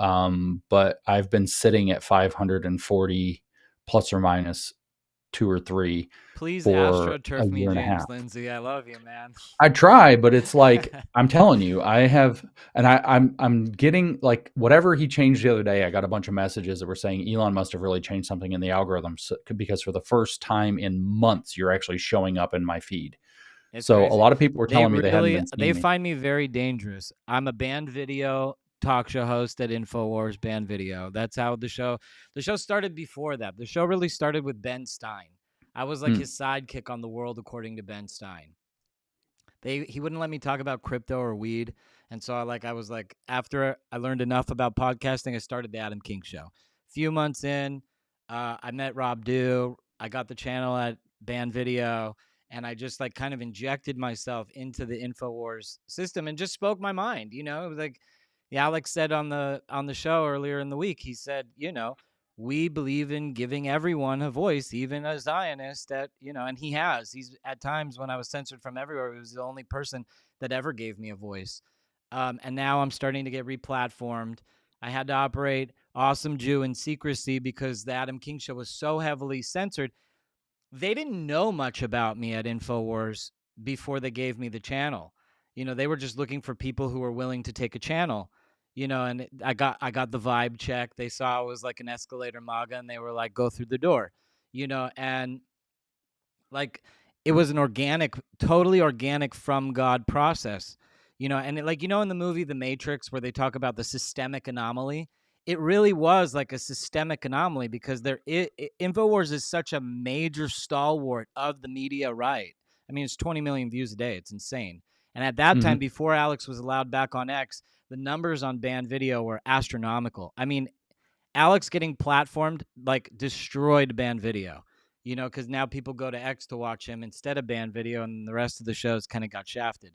But I've been sitting at 540 plus or minus 2 or 3 Please for a astroturf me, year and a James half. Lindsay. I love you, man. I try, but it's like I'm telling you, I have, and I'm getting like whatever he changed the other day. I got a bunch of messages that were saying Elon must have really changed something in the algorithm because for the first time in months, you're actually showing up in my feed. It's So crazy. a lot of people were telling me they hadn't been They seeing me. find me very dangerous. I'm a banned video talk show host at InfoWars Banned Video. That's how the show started before that. The show really started with Ben Stein. I was like his sidekick on The World According to Ben Stein. He wouldn't let me talk about crypto or weed. And so I was like, after I learned enough about podcasting, I started the Adam King Show. A few months in, I met Rob Dew. I got the channel at Banned Video. and I just like kind of injected myself into the InfoWars system and just spoke my mind. It was like Alex said on the show earlier in the week. He said, we believe in giving everyone a voice, even a Zionist. And he's at times when I was censored from everywhere, he was the only person that ever gave me a voice. And now I'm starting to get replatformed. I had to operate Awesome Jew in secrecy because the Adam King show was so heavily censored. They didn't know much about me at InfoWars before they gave me the channel. They were just looking for people who were willing to take a channel. And I got the vibe check. They saw I was like an escalator MAGA, and they were like, go through the door. And like it was an totally organic from God process. And in the movie The Matrix, where they talk about the systemic anomaly, it really was like a systemic anomaly because InfoWars is such a major stalwart of the media right. I mean, it's 20 million views a day. It's insane. And at that time, before Alex was allowed back on X, the numbers on banned video were astronomical. I mean, Alex getting platformed like destroyed banned video, because now people go to X to watch him instead of banned video, and the rest of the shows kind of got shafted.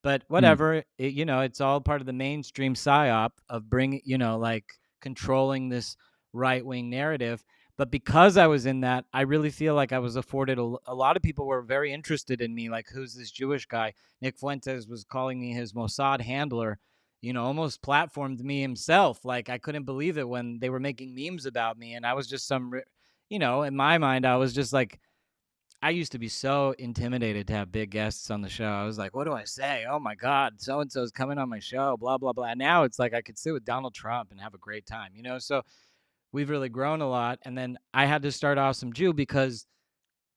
But whatever, it's all part of the mainstream psyop of bringing, controlling this right-wing narrative. But because I was in that, I really feel like I was afforded a lot of people were very interested in me. Like, who's this Jewish guy? Nick Fuentes was calling me his Mossad handler, almost platformed me himself. Like, I couldn't believe it when they were making memes about me. And I was just in my mind, I was just like, I used to be so intimidated to have big guests on the show. I was like, what do I say? Oh my God, so-and-so's coming on my show, blah, blah, blah. And now it's like I could sit with Donald Trump and have a great time, So we've really grown a lot. And then I had to start Awesome Jew because,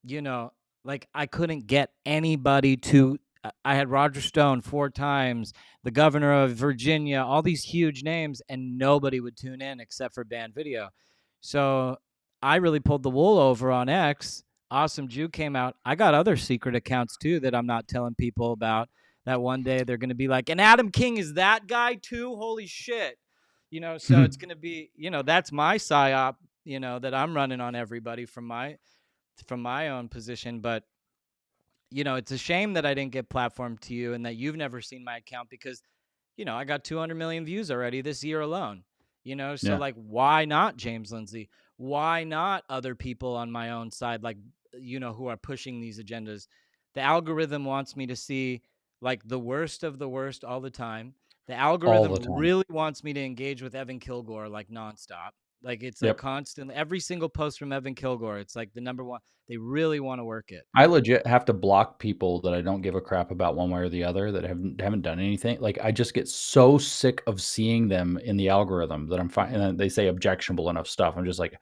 I couldn't get anybody to, I had Roger Stone 4 times, the governor of Virginia, all these huge names, and nobody would tune in except for banned video. So I really pulled the wool over on X. Awesome Jew came out. I got other secret accounts too that I'm not telling people about, that one day they're going to be like, and Adam King is that guy too? Holy shit. So it's going to be, that's my psyop, that I'm running on everybody from my own position. But, it's a shame that I didn't get platformed to you and that you've never seen my account because, I got 200 million views already this year alone, so like, why not James Lindsay? Why not other people on my own side, like, who are pushing these agendas? The algorithm wants me to see like the worst of the worst all the time. The algorithm really wants me to engage with Evan Kilgore like nonstop. Like it's like constant, every single post from Evan Kilgore. It's like the number one. They really want to work it. I legit have to block people that I don't give a crap about one way or the other that haven't done anything. Like I just get so sick of seeing them in the algorithm that I'm fine. And then they say objectionable enough stuff. I'm just like,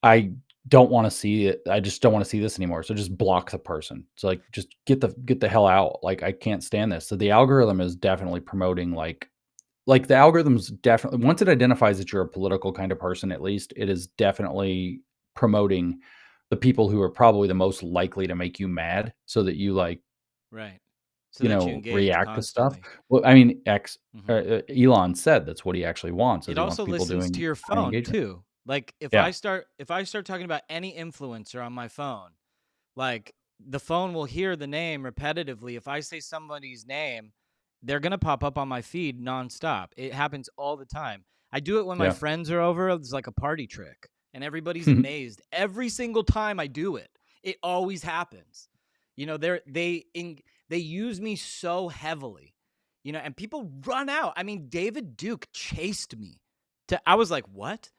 I don't want to see it. I just don't want to see this anymore. So just block the person. It's like, just get the hell out. Like I can't stand this. So the algorithm is definitely promoting like the algorithm's definitely, once it identifies that you're a political kind of person, at least it is definitely promoting the people who are probably the most likely to make you mad so that you like, right. So that you engage react constantly. to stuff. Well, I mean, Elon said that's what he actually wants. It also listens to your phone too. Like if I start talking about any influencer on my phone, like the phone will hear the name repetitively. If I say somebody's name, they're going to pop up on my feed nonstop. It happens all the time. I do it when my friends are over. It's like a party trick and everybody's amazed. Every single time I do it, it always happens. They use me so heavily, and people run out. I mean, David Duke chased me I was like, what?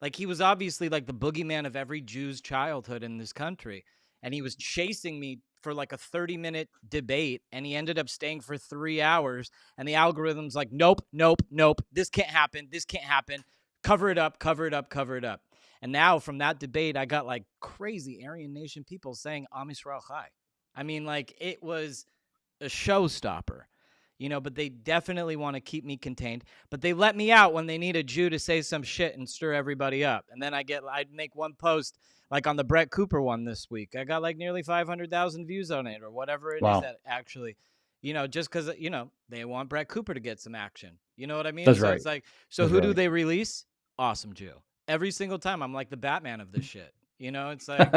Like he was obviously like the boogeyman of every Jew's childhood in this country. And he was chasing me for like a 30-minute debate. And he ended up staying for 3 hours. And the algorithm's like, nope, nope, nope. This can't happen. This can't happen. Cover it up, cover it up, cover it up. And now from that debate, I got like crazy Aryan Nation people saying Am Yisrael Chai. I mean, like it was a showstopper. But they definitely want to keep me contained. But they let me out when they need a Jew to say some shit and stir everybody up. And then I'd make one post, like on the Brett Cooper one this week. I got like nearly 500,000 views on it or whatever it is that actually, just because, they want Brett Cooper to get some action. You know what I mean? That's so right. It's like, so That's who do they release? Awesome Jew. Every single time I'm like the Batman of this shit. It's like...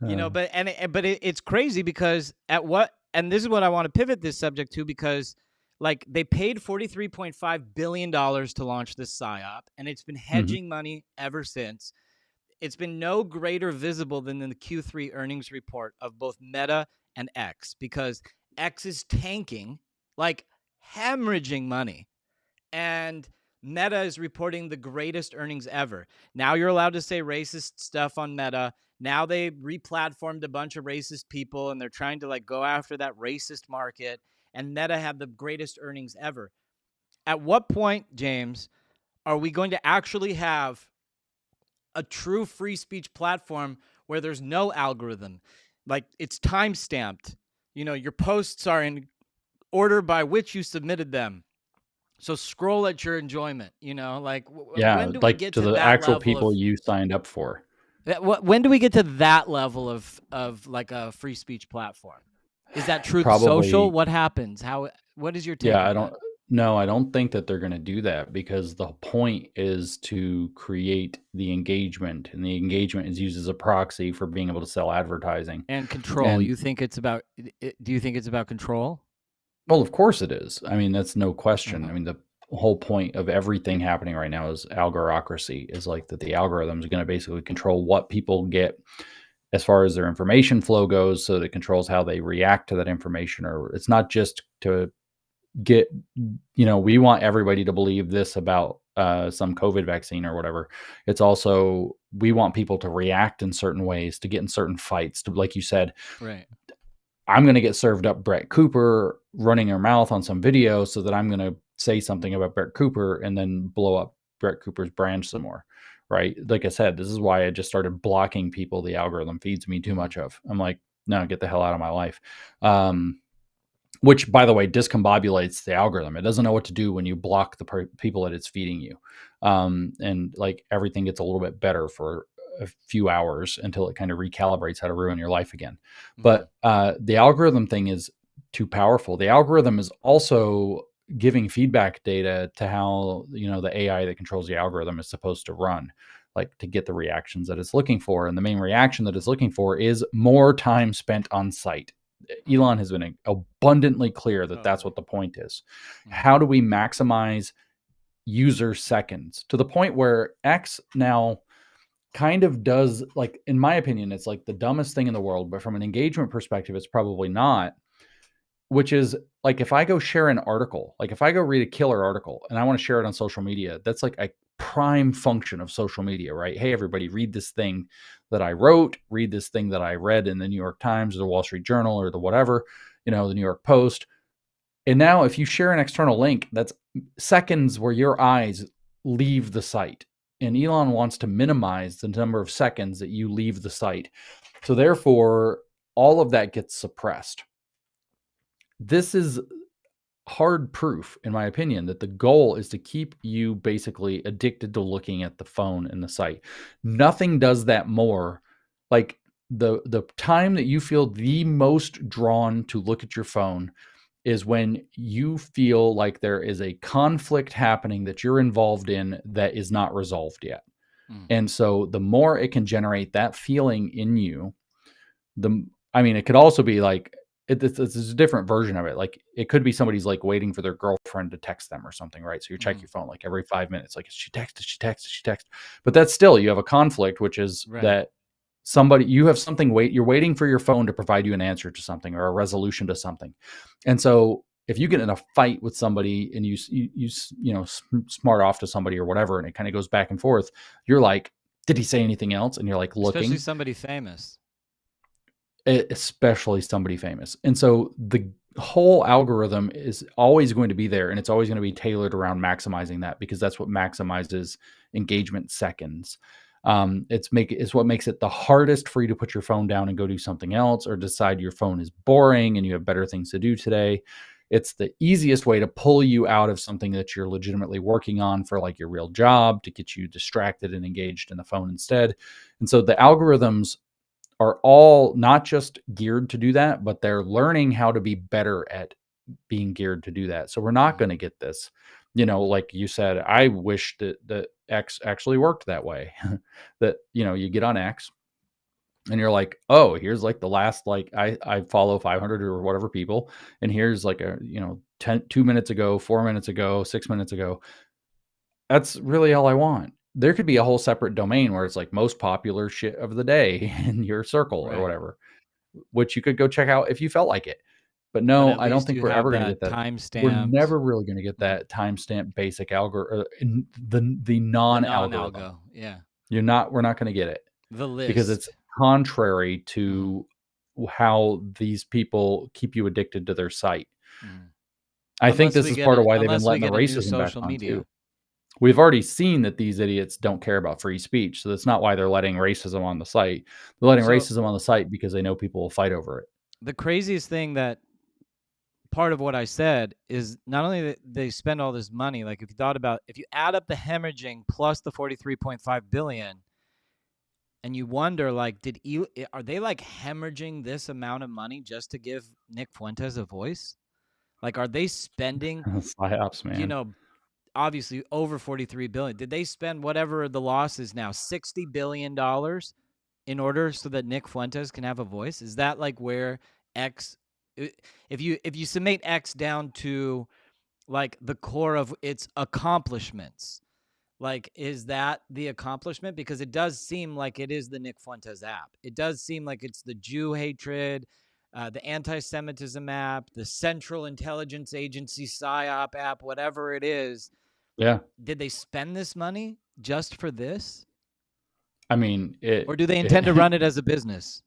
You know, but it's crazy because and this is what I want to pivot this subject to, because like they paid $43.5 billion to launch this PSYOP, and it's been hedging money ever since. It's been no greater visible than in the Q3 earnings report of both Meta and X, because X is tanking, like hemorrhaging money. And Meta is reporting the greatest earnings ever. Now you're allowed to say racist stuff on Meta. Now they replatformed a bunch of racist people, and they're trying to like go after that racist market. And Meta had the greatest earnings ever. At what point, James, are we going to actually have a true free speech platform where there's no algorithm? Like, it's time stamped. You know, your posts are in order by which you submitted them. So scroll at your enjoyment, you know, like when do we like get to to the that actual level people of you signed up for. when do we get to that level of like a free speech platform? Is that Truth Social? Probably, What happens? What is your take on that? I don't think that they're going to do that, because the point is to create the engagement, and the engagement is used as a proxy for being able to sell advertising And control. And You think it's about? Do you think it's about control? well, of course it is. I mean, that's no question. I mean, the whole point of everything happening right now is algorocracy, is like that the algorithm is going to basically control what people get as far as their information flow goes, so that it controls how they react to that information. Or it's not just to get, we want everybody to believe this about some COVID vaccine or whatever. It's also, we want people to react in certain ways, to get in certain fights, to, like you said, Right. I'm going to get served up Brett Cooper running her mouth on some video, so that I'm going to say something about Brett Cooper and then blow up Brett Cooper's brand some more. Right. Like I said, this is why I just started blocking people the algorithm feeds me too much of. I'm like, no, get the hell out of my life. Which, by the way, discombobulates the algorithm. It doesn't know what to do when you block the people that it's feeding you. And like everything gets a little bit better for a few hours until it kind of recalibrates how to ruin your life again. But the algorithm thing is too powerful. The algorithm is also giving feedback data to how, the AI that controls the algorithm is supposed to run, like to get the reactions that it's looking for. And the main reaction that it's looking for is more time spent on site. Elon has been abundantly clear that that's what the point is. How do we maximize user seconds to the point where X now kind of does, like, in my opinion, it's like the dumbest thing in the world, but from an engagement perspective, it's probably not, which is like, if I go share an article, like if I go read a killer article and I want to share it on social media, that's like a prime function of social media, right? Hey, everybody, read this thing that I wrote, read this thing that I read in the New York Times or the Wall Street Journal or the whatever, the New York Post. And now if you share an external link, that's seconds where your eyes leave the site. And Elon wants to minimize the number of seconds that you leave the site. So therefore, all of that gets suppressed. This is hard proof, in my opinion, that the goal is to keep you basically addicted to looking at the phone and the site. Nothing does that more. Like the time that you feel the most drawn to look at your phone is when you feel like there is a conflict happening that you're involved in that is not resolved yet. And so the more it can generate that feeling in you, it could also be like, it's a different version of it. Like it could be somebody's like waiting for their girlfriend to text them or something, right? So you check your phone like every 5 minutes, like, she texted. But that's still, you have a conflict, which is that you have something, you're waiting for your phone to provide you an answer to something or a resolution to something. And so if you get in a fight with somebody and you smart off to somebody or whatever, and it kind of goes back and forth, you're like, did he say anything else? And you're like looking. Especially somebody famous. And so the whole algorithm is always going to be there, and it's always going to be tailored around maximizing that, because that's what maximizes engagement seconds. It's what makes it the hardest for you to put your phone down and go do something else, or decide your phone is boring and you have better things to do today. It's the easiest way to pull you out of something that you're legitimately working on for like your real job, to get you distracted and engaged in the phone instead. And so the algorithms are all not just geared to do that, but they're learning how to be better at being geared to do that. So we're not going to get this, like you said, I wish that X actually worked that way. That, you get on X And you're like, oh, here's like the last, like I follow 500 or whatever people, and here's like a 2 minutes ago, 4 minutes ago, 6 minutes ago. That's really all I want. There could be a whole separate domain where it's like most popular shit of the day in your circle or Right. whatever, which you could go check out if you felt like it. But But no, at I don't least think you we're have ever going to that get that. We're timestamped, never really going to get that timestamp basic algorithm, the the non-algorithm. non-algo. Yeah. We're not going to get it The list. because it's contrary to how these people keep you addicted to their site. I think this is part of why they've been letting the racism back on too. We've already seen that these idiots don't care about free speech. So that's not why they're letting racism on the site. They're letting racism on the site because they know people will fight over it. The craziest thing that part of what I said is not only that they spend all this money, like if you add up the hemorrhaging plus the 43.5 billion, and you wonder, like, are they like hemorrhaging this amount of money just to give Nick Fuentes a voice? Like, are they spending, psyops, man, obviously over 43 billion? Did they spend whatever the loss is now, $60 billion in order so that Nick Fuentes can have a voice? Is that like where X, if you summate X down to like the core of its accomplishments, like, is that the accomplishment? Because it does seem like it is the Nick Fuentes app. It does seem like it's the Jew hatred, the anti-Semitism app, the Central Intelligence Agency PSYOP app, whatever it is. Yeah. Did they spend this money just for this? I mean, or do they intend to run it as a business?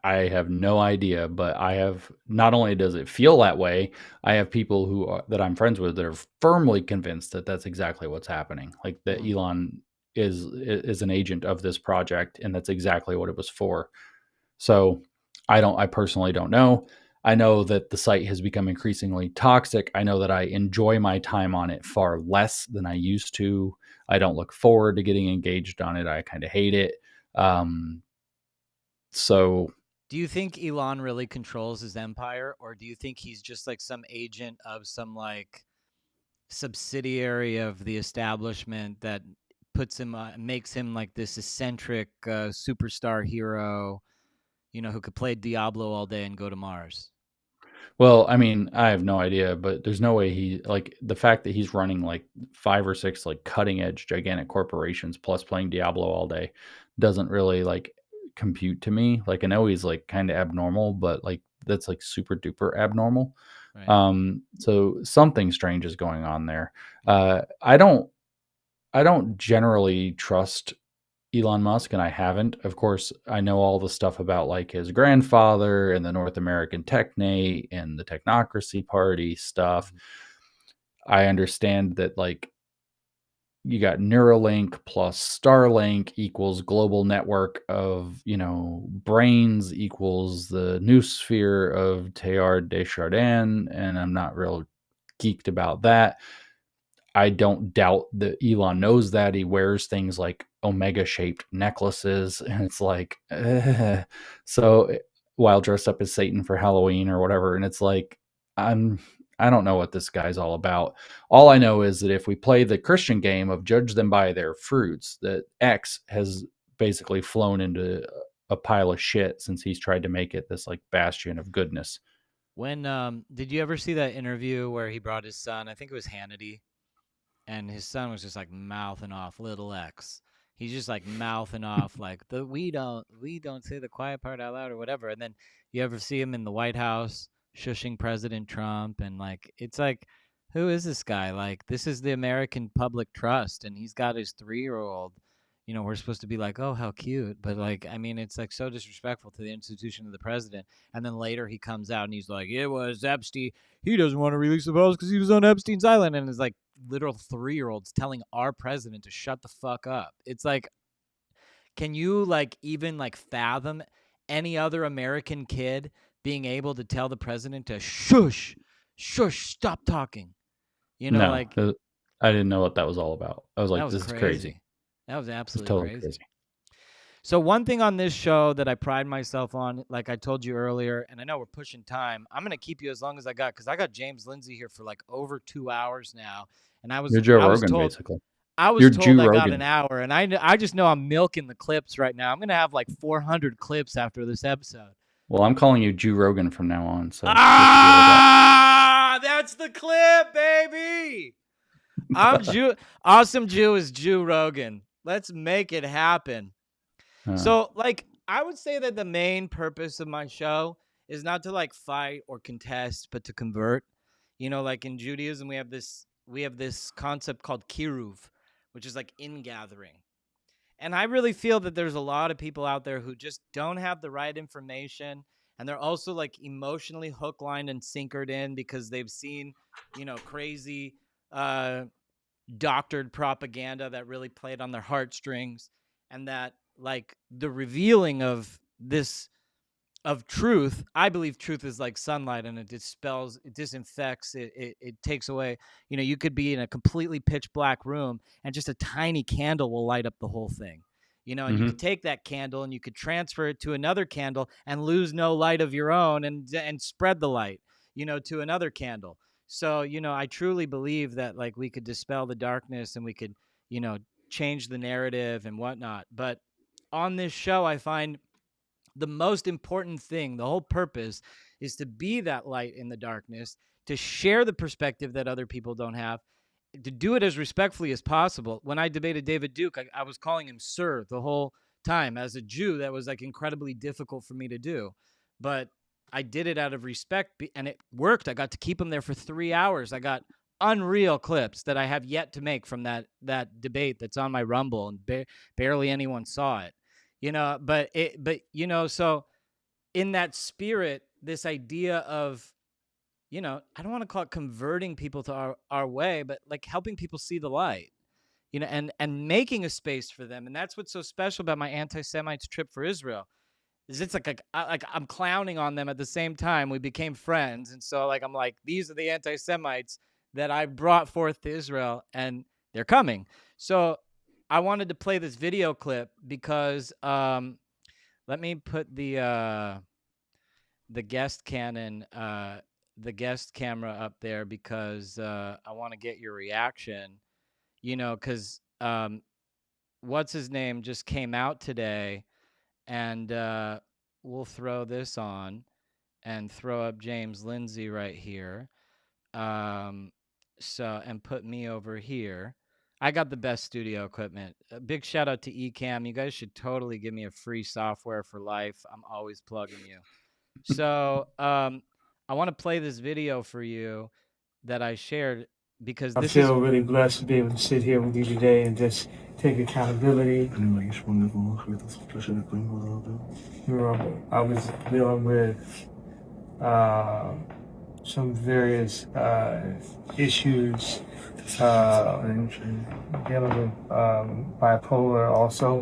I have no idea, but I have, not only does it feel that way, I have people that I'm friends with that are firmly convinced that that's exactly what's happening. Like that Elon is an agent of this project, and that's exactly what it was for. So I personally don't know. I know that the site has become increasingly toxic. I know that I enjoy my time on it far less than I used to. I don't look forward to getting engaged on it. I kind of hate it. So do you think Elon really controls his empire, or do you think he's just like some agent of some like subsidiary of the establishment that puts him makes him like this eccentric superstar hero, who could play Diablo all day and go to Mars? Well, I mean, I have no idea, but there's no way like the fact that he's running like 5 or 6 like cutting edge gigantic corporations plus playing Diablo all day doesn't really like compute to me. Like I know he's like kind of abnormal, but like that's like super duper abnormal. Right. So something strange is going on there. I don't generally trust Elon Musk, and I haven't. Of course, I know all the stuff about like his grandfather and the North American Technate and the Technocracy Party stuff. I understand that like you got Neuralink plus Starlink equals global network of, brains equals the noosphere of Teilhard de Chardin, and I'm not real geeked about that. I don't doubt that Elon knows that. He wears things like omega-shaped necklaces, and it's like, so while dressed up as Satan for Halloween or whatever, and it's like, I don't know what this guy's all about. All I know is that if we play the Christian game of judge them by their fruits, that X has basically flown into a pile of shit since he's tried to make it this like bastion of goodness. When did you ever see that interview where he brought his son? I think it was Hannity. And his son was just like mouthing off little X. He's just like mouthing off like we don't say the quiet part out loud or whatever. And then you ever see him in the White House shushing President Trump, and like it's like, who is this guy? Like, this is the American public trust, and he's got his 3-year-old. We're supposed to be like, oh, how cute, but like, I mean, it's like so disrespectful to the institution of the president. And then later he comes out and he's like, it was Epstein. He doesn't want to release the files because he was on Epstein's island, and it's like literal 3-year-olds telling our president to shut the fuck up. It's like, can you like even like fathom any other American kid being able to tell the president to shush, stop talking? No, like I didn't know what that was all about. I was like, this is crazy. That was absolutely totally crazy. So one thing on this show that I pride myself on, like I told you earlier, and I know we're pushing time, I'm going to keep you as long as I got, because I got James Lindsay here for like over 2 hours now. And You're Joe Rogan, basically. I was You're told Jew I got Rogan. an hour, and I just know I'm milking the clips right now. I'm gonna have like 400 clips after this episode. Well, I'm calling you Jew Rogan from now on. So that's the clip, baby. I'm Jew. Awesome Jew is Jew Rogan. Let's make it happen. So, like, I would say that the main purpose of my show is not to like fight or contest, but to convert. You know, like in Judaism, we have this concept called kiruv, which is like ingathering. And I really feel that there's a lot of people out there who just don't have the right information, and they're also like emotionally hook, line, and sinkered in because they've seen, you know, crazy doctored propaganda that really played on their heartstrings, and that like the revealing of this of truth, I believe truth is like sunlight, and it dispels, it disinfects, it takes away. You know, you could be in a completely pitch black room and just a tiny candle will light up the whole thing. You know, and you could take that candle and you could transfer it to another candle and lose no light of your own, and spread the light, you know, to another candle. So, you know, I truly believe that like we could dispel the darkness and we could, you know, change the narrative and whatnot. But on this show, I find the most important thing, the whole purpose, is to be that light in the darkness, to share the perspective that other people don't have, to do it as respectfully as possible. When I debated David Duke, I was calling him sir the whole time. As a Jew, that was like incredibly difficult for me to do. But I did it out of respect, and it worked. I got to keep him there for 3 hours. I got unreal clips that I have yet to make from that debate that's on my Rumble, and barely anyone saw it. You know, but you know, so in that spirit, this idea of, you know, I don't want to call it converting people to our way, but like helping people see the light, you know, and making a space for them. And that's what's so special about my anti-Semites trip for Israel, is it's like I'm clowning on them at the same time. We became friends. And so like, I'm like, these are the anti-Semites that I brought forth to Israel, and they're coming. So I wanted to play this video clip because let me put the guest camera up there, because I want to get your reaction, you know, because what's his name just came out today, and we'll throw this on and throw up James Lindsay right here, so, and put me over here. I got the best studio equipment. A big shout out to Ecamm. You guys should totally give me a free software for life. I'm always plugging you. So I want to play this video for you that I shared, because I feel really blessed to be able to sit here with you today and just take accountability. I was dealing with some various issues, dealing with bipolar also.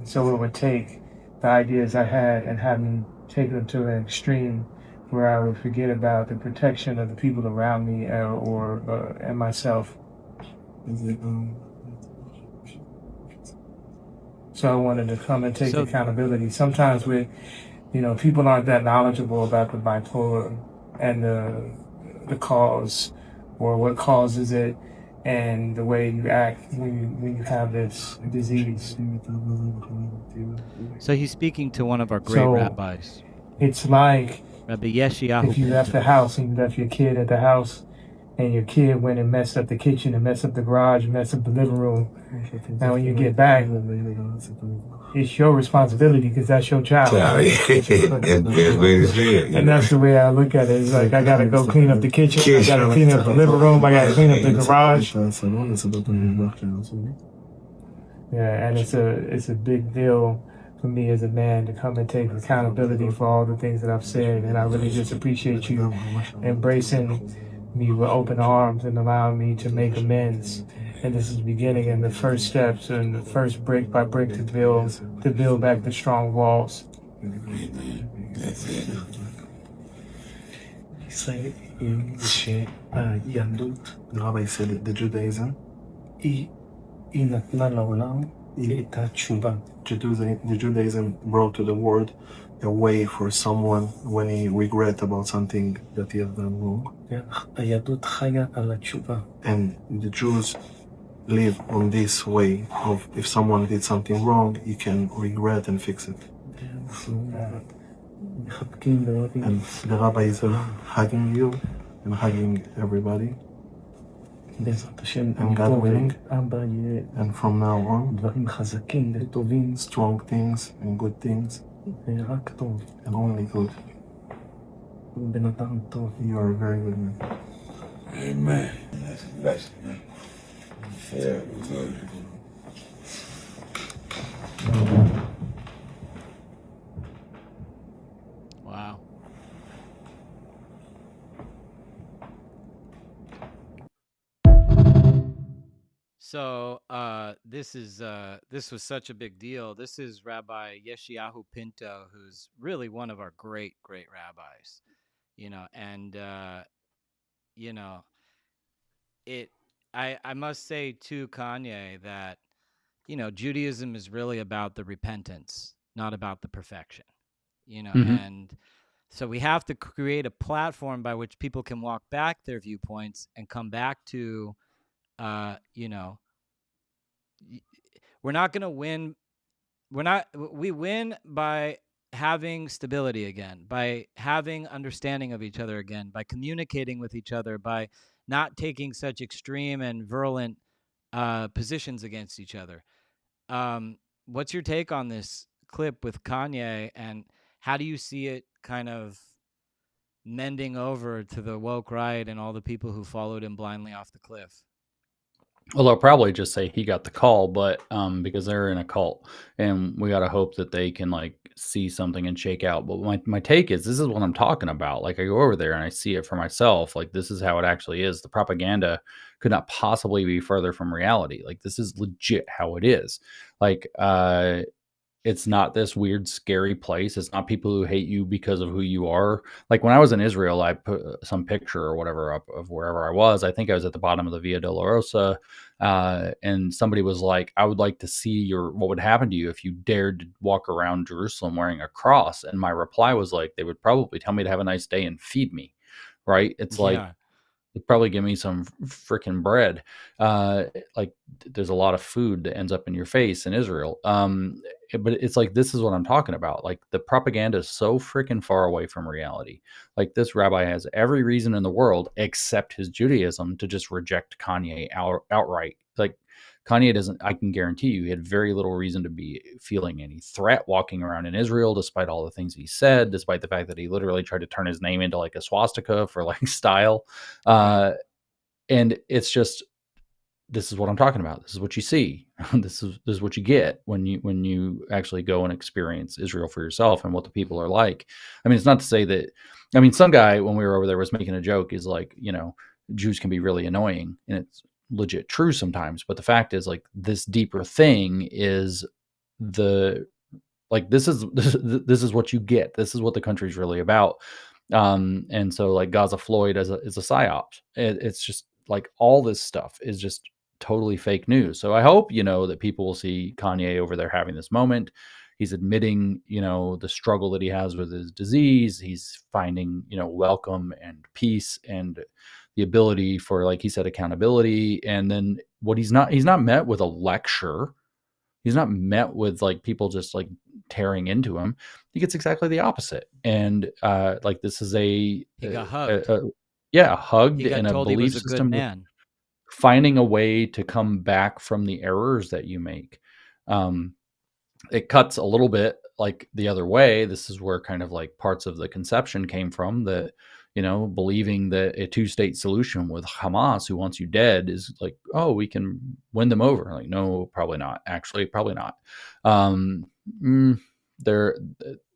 So it would take the ideas I had and have me take them to an extreme where I would forget about the protection of the people around me and myself. So I wanted to come and take accountability. Sometimes with, you know, people aren't that knowledgeable about the bipolar and the cause or what causes it and the way you act when you have this disease. So he's speaking to one of our great rabbis. It's like Rabbi Yeshayahu. If you left the house and you left your kid at the house, and your kid went and messed up the kitchen and messed up the garage, messed up the living room. Now when you get back, it's your responsibility because that's your child. And that's the way I look at it. It's like I gotta go clean up the kitchen, I gotta clean up the living room, I gotta clean up the garage. Yeah, and it's a big deal for me as a man to come and take accountability for all the things that I've said. And I really just appreciate you embracing me with open arms and allowing me to make amends. And this is the beginning and the first steps and the first brick by brick to build back the strong walls. Say in Yandut, the rabbi said the Judaism. The Judaism brought to the world a way for someone when he regret about something that he has done wrong. And the Jews live on this way of if someone did something wrong, you can regret and fix it. And the rabbi is hugging you and hugging everybody. And God willing, and from now on, strong things and good things, and only good. You are a very good man. Amen. That's a blessing, man. Very good. Wow. So this was such a big deal. This is Rabbi Yeshayahu Pinto, who's really one of our great rabbis, and I must say to Kanye that Judaism is really about the repentance, not about the perfection, and so we have to create a platform by which people can walk back their viewpoints and come back to we're not going to win. We win by having stability again, by having understanding of each other again, by communicating with each other, by not taking such extreme and virulent positions against each other. What's your take on this clip with Kanye, and how do you see it kind of mending over to the woke right and all the people who followed him blindly off the cliff? Well, they'll probably just say he got the call, but because they're in a cult, and we got to hope that they can like see something and shake out. But my take is this is what I'm talking about. Like I go over there and I see it for myself. Like this is how it actually is. The propaganda could not possibly be further from reality. Like this is legit how it is. Like it's not this weird, scary place. It's not people who hate you because of who you are. Like when I was in Israel, I put some picture or whatever up of wherever I was. I think I was at the bottom of the Via Dolorosa. And somebody was like, I would like to see what would happen to you if you dared to walk around Jerusalem wearing a cross. And my reply was like, they would probably tell me to have a nice day and feed me. Right. It's like, they'd probably give me some freaking bread. Like there's a lot of food that ends up in your face in Israel. But it's like, this is what I'm talking about. Like the propaganda is so freaking far away from reality. Like this rabbi has every reason in the world, except his Judaism, to just reject Kanye outright. Like Kanye doesn't, I can guarantee you, he had very little reason to be feeling any threat walking around in Israel, despite all the things he said, despite the fact that he literally tried to turn his name into like a swastika for like style. And it's just, this is what I'm talking about. This is what you see. This is what you get when you actually go and experience Israel for yourself and what the people are like. I mean, it's not to say that, I mean, some guy when we were over there was making a joke is like, Jews can be really annoying, and it's legit true sometimes. But the fact is, like, this deeper thing is this is what you get. This is what the country's really about. And so like Gaza Floyd is a psyop. It's just like all this stuff is just totally fake news. So I hope, that people will see Kanye over there having this moment. He's admitting, the struggle that he has with his disease. He's finding, welcome and peace and the ability for, like he said, accountability. And then he's not met with a lecture. He's not met with like people just like tearing into him. He gets exactly the opposite. And like this is he got hugged. Hugged, he got in told a belief he was a system. good man. Finding a way to come back from the errors that you make. It cuts a little bit like the other way. This is where kind of like parts of the conception came from, that, believing that a two-state solution with Hamas, who wants you dead, is like, oh, we can win them over. Like, no, probably not. Actually, probably not.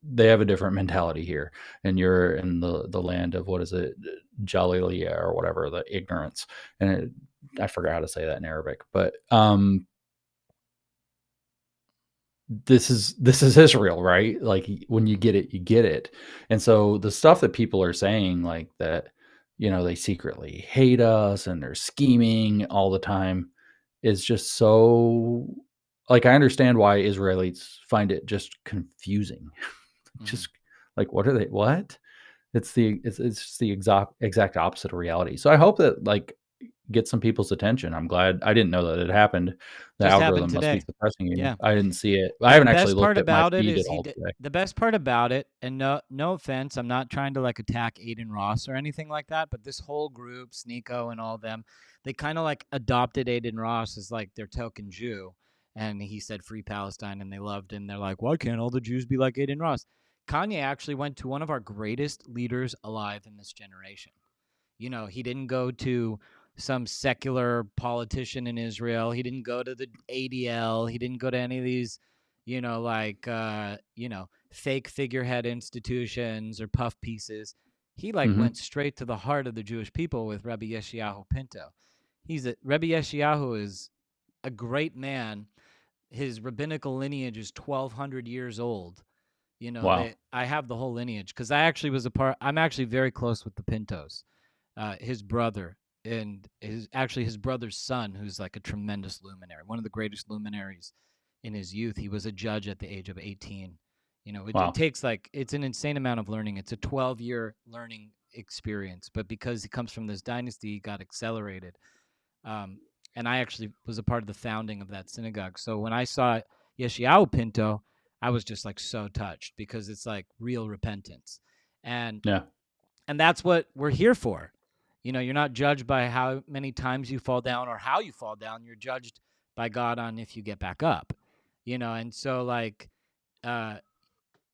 They have a different mentality here, and you're in the land of, what is it, Jalilia or whatever, the ignorance. And I forgot how to say that in Arabic, but this is Israel, right? Like when you get it, you get it. And so the stuff that people are saying, like that, they secretly hate us and they're scheming all the time, is just so, like, I understand why Israelis find it just confusing. Just like, what are they? What? It's the exact opposite of reality. So I hope that, like, get some people's attention. I'm glad. I didn't know that it happened. The Just happened algorithm must be today. suppressing you. Yeah. I didn't see it. I And the haven't actually best part looked at my about it feed is at all today. the best part about it, and no offense, I'm not trying to like attack Aiden Ross or anything like that, but this whole group, Sneeko and all of them, they kind of like adopted Aiden Ross as like their token Jew. And he said free Palestine and they loved him. They're like, why can't all the Jews be like Aiden Ross? Kanye actually went to one of our greatest leaders alive in this generation. You know, he didn't go to some secular politician in Israel. He didn't go to the ADL. He didn't go to any of these, fake figurehead institutions or puff pieces. He went straight to the heart of the Jewish people with Rabbi Yeshayahu Pinto. Rabbi Yeshayahu is a great man. His rabbinical lineage is 1,200 years old. Wow. I have the whole lineage because I'm actually very close with the Pintos. His brother and his brother's son, who's like a tremendous luminary, one of the greatest luminaries in his youth. He was a judge at the age of 18. It takes it's an insane amount of learning. It's a 12-year learning experience, but because he comes from this dynasty, he got accelerated. And I actually was a part of the founding of that synagogue. So when I saw Yeshayahu Pinto, I was just like so touched because it's like real repentance. And that's what we're here for. You're not judged by how many times you fall down or how you fall down. You're judged by God on if you get back up. And so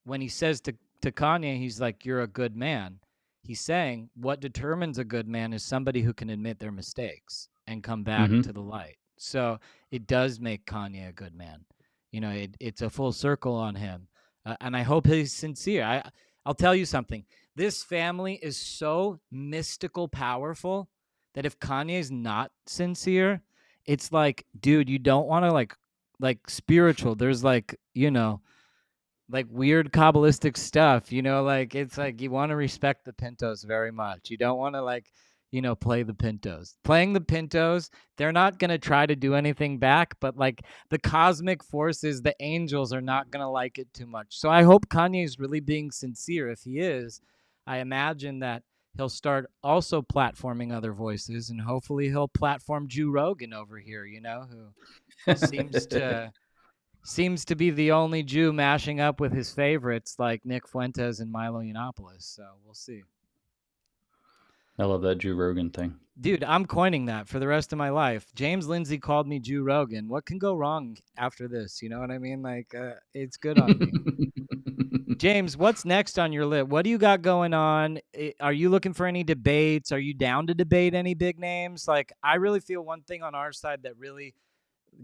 when he says to Kanye, he's like, you're a good man. He's saying what determines a good man is somebody who can admit their mistakes and come back to the light. So it does make Kanye a good man. It's a full circle on him. And I hope he's sincere. I'll tell you something. This family is so mystical powerful that if Kanye's not sincere, it's like, dude, you don't want to like spiritual. There's like weird Kabbalistic stuff, it's like you want to respect the Pintos very much. You don't want to play the Pintos. Playing the Pintos, they're not going to try to do anything back, but like the cosmic forces, the angels are not going to like it too much. So I hope Kanye's really being sincere. If he is, I imagine that he'll start also platforming other voices, and hopefully he'll platform Jew Rogan over here, who seems to be the only Jew mashing up with his favorites like Nick Fuentes and Milo Yiannopoulos. So we'll see. I love that Jew Rogan thing. Dude, I'm coining that for the rest of my life. James Lindsay called me Jew Rogan. What can go wrong after this? You know what I mean? It's good on me. James, what's next on your list? What do you got going on? Are you looking for any debates? Are you down to debate any big names? I really feel one thing on our side that really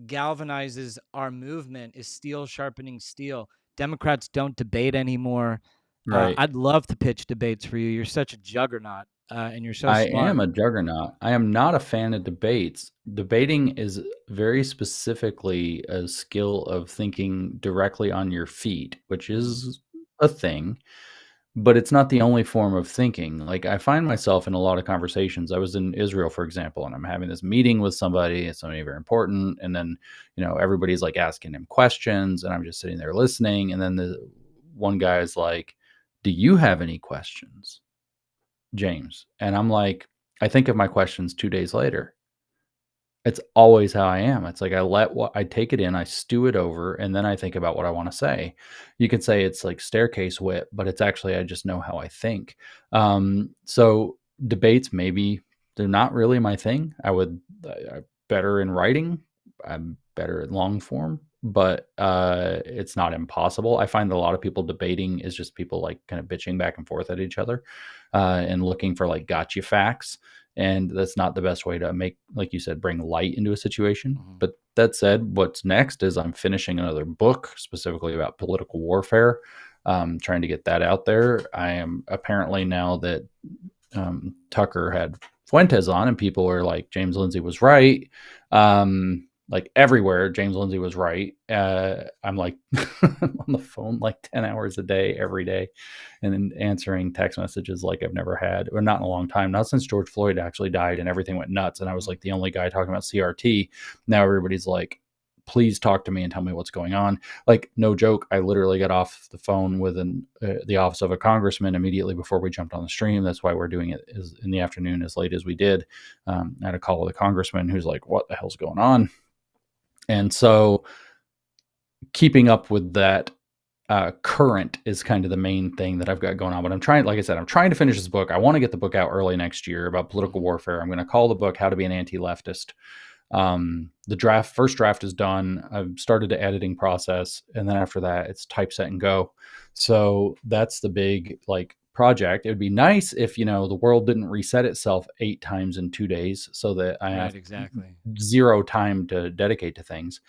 galvanizes our movement is steel sharpening steel. Democrats don't debate anymore. Right. I'd love to pitch debates for you. You're such a juggernaut, and you're so I smart. am a juggernaut. I am not a fan of debates. Debating is very specifically a skill of thinking directly on your feet, which is a thing, but it's not the only form of thinking. Like I find myself in a lot of conversations. I was in Israel, for example, and I'm having this meeting with somebody very important. And then, everybody's like asking him questions and I'm just sitting there listening. And then the one guy is like, do you have any questions, James? And I'm like, I think of my questions 2 days later. It's always how I am. It's like I take it in, I stew it over, and then I think about what I want to say. You could say it's like staircase wit, but it's actually I just know how I think. So debates, maybe they're not really my thing. I'm better in writing. I'm better at long form, but it's not impossible. I find that a lot of people debating is just people like kind of bitching back and forth at each other and looking for like gotcha facts. And that's not the best way to make, like you said, bring light into a situation. Mm-hmm. But that said, what's next is I'm finishing another book specifically about political warfare, trying to get that out there. I am apparently now that Tucker had Fuentes on and people were like, James Lindsay was right. Like everywhere, James Lindsay was right. I'm like I'm on the phone like 10 hours a day, every day, and then answering text messages like I've never had, or not in a long time, not since George Floyd actually died and everything went nuts. And I was like the only guy talking about CRT. Now everybody's like please talk to me and tell me what's going on. Like, no joke, I literally got off the phone with the office of a congressman immediately before we jumped on the stream. That's why we're doing it in the afternoon as late as we did. I had a call with a congressman who's like, what the hell's going on? And so keeping up with that current is kind of the main thing that I've got going on. But I'm trying to finish this book. I want to get the book out early next year about political warfare. I'm going to call the book How to Be an Anti-Leftist. The first draft is done. I've started the editing process, and then after that it's typeset and go. So that's the big project. It would be nice if the world didn't reset itself 8 times in 2 days, so that I have zero time to dedicate to things.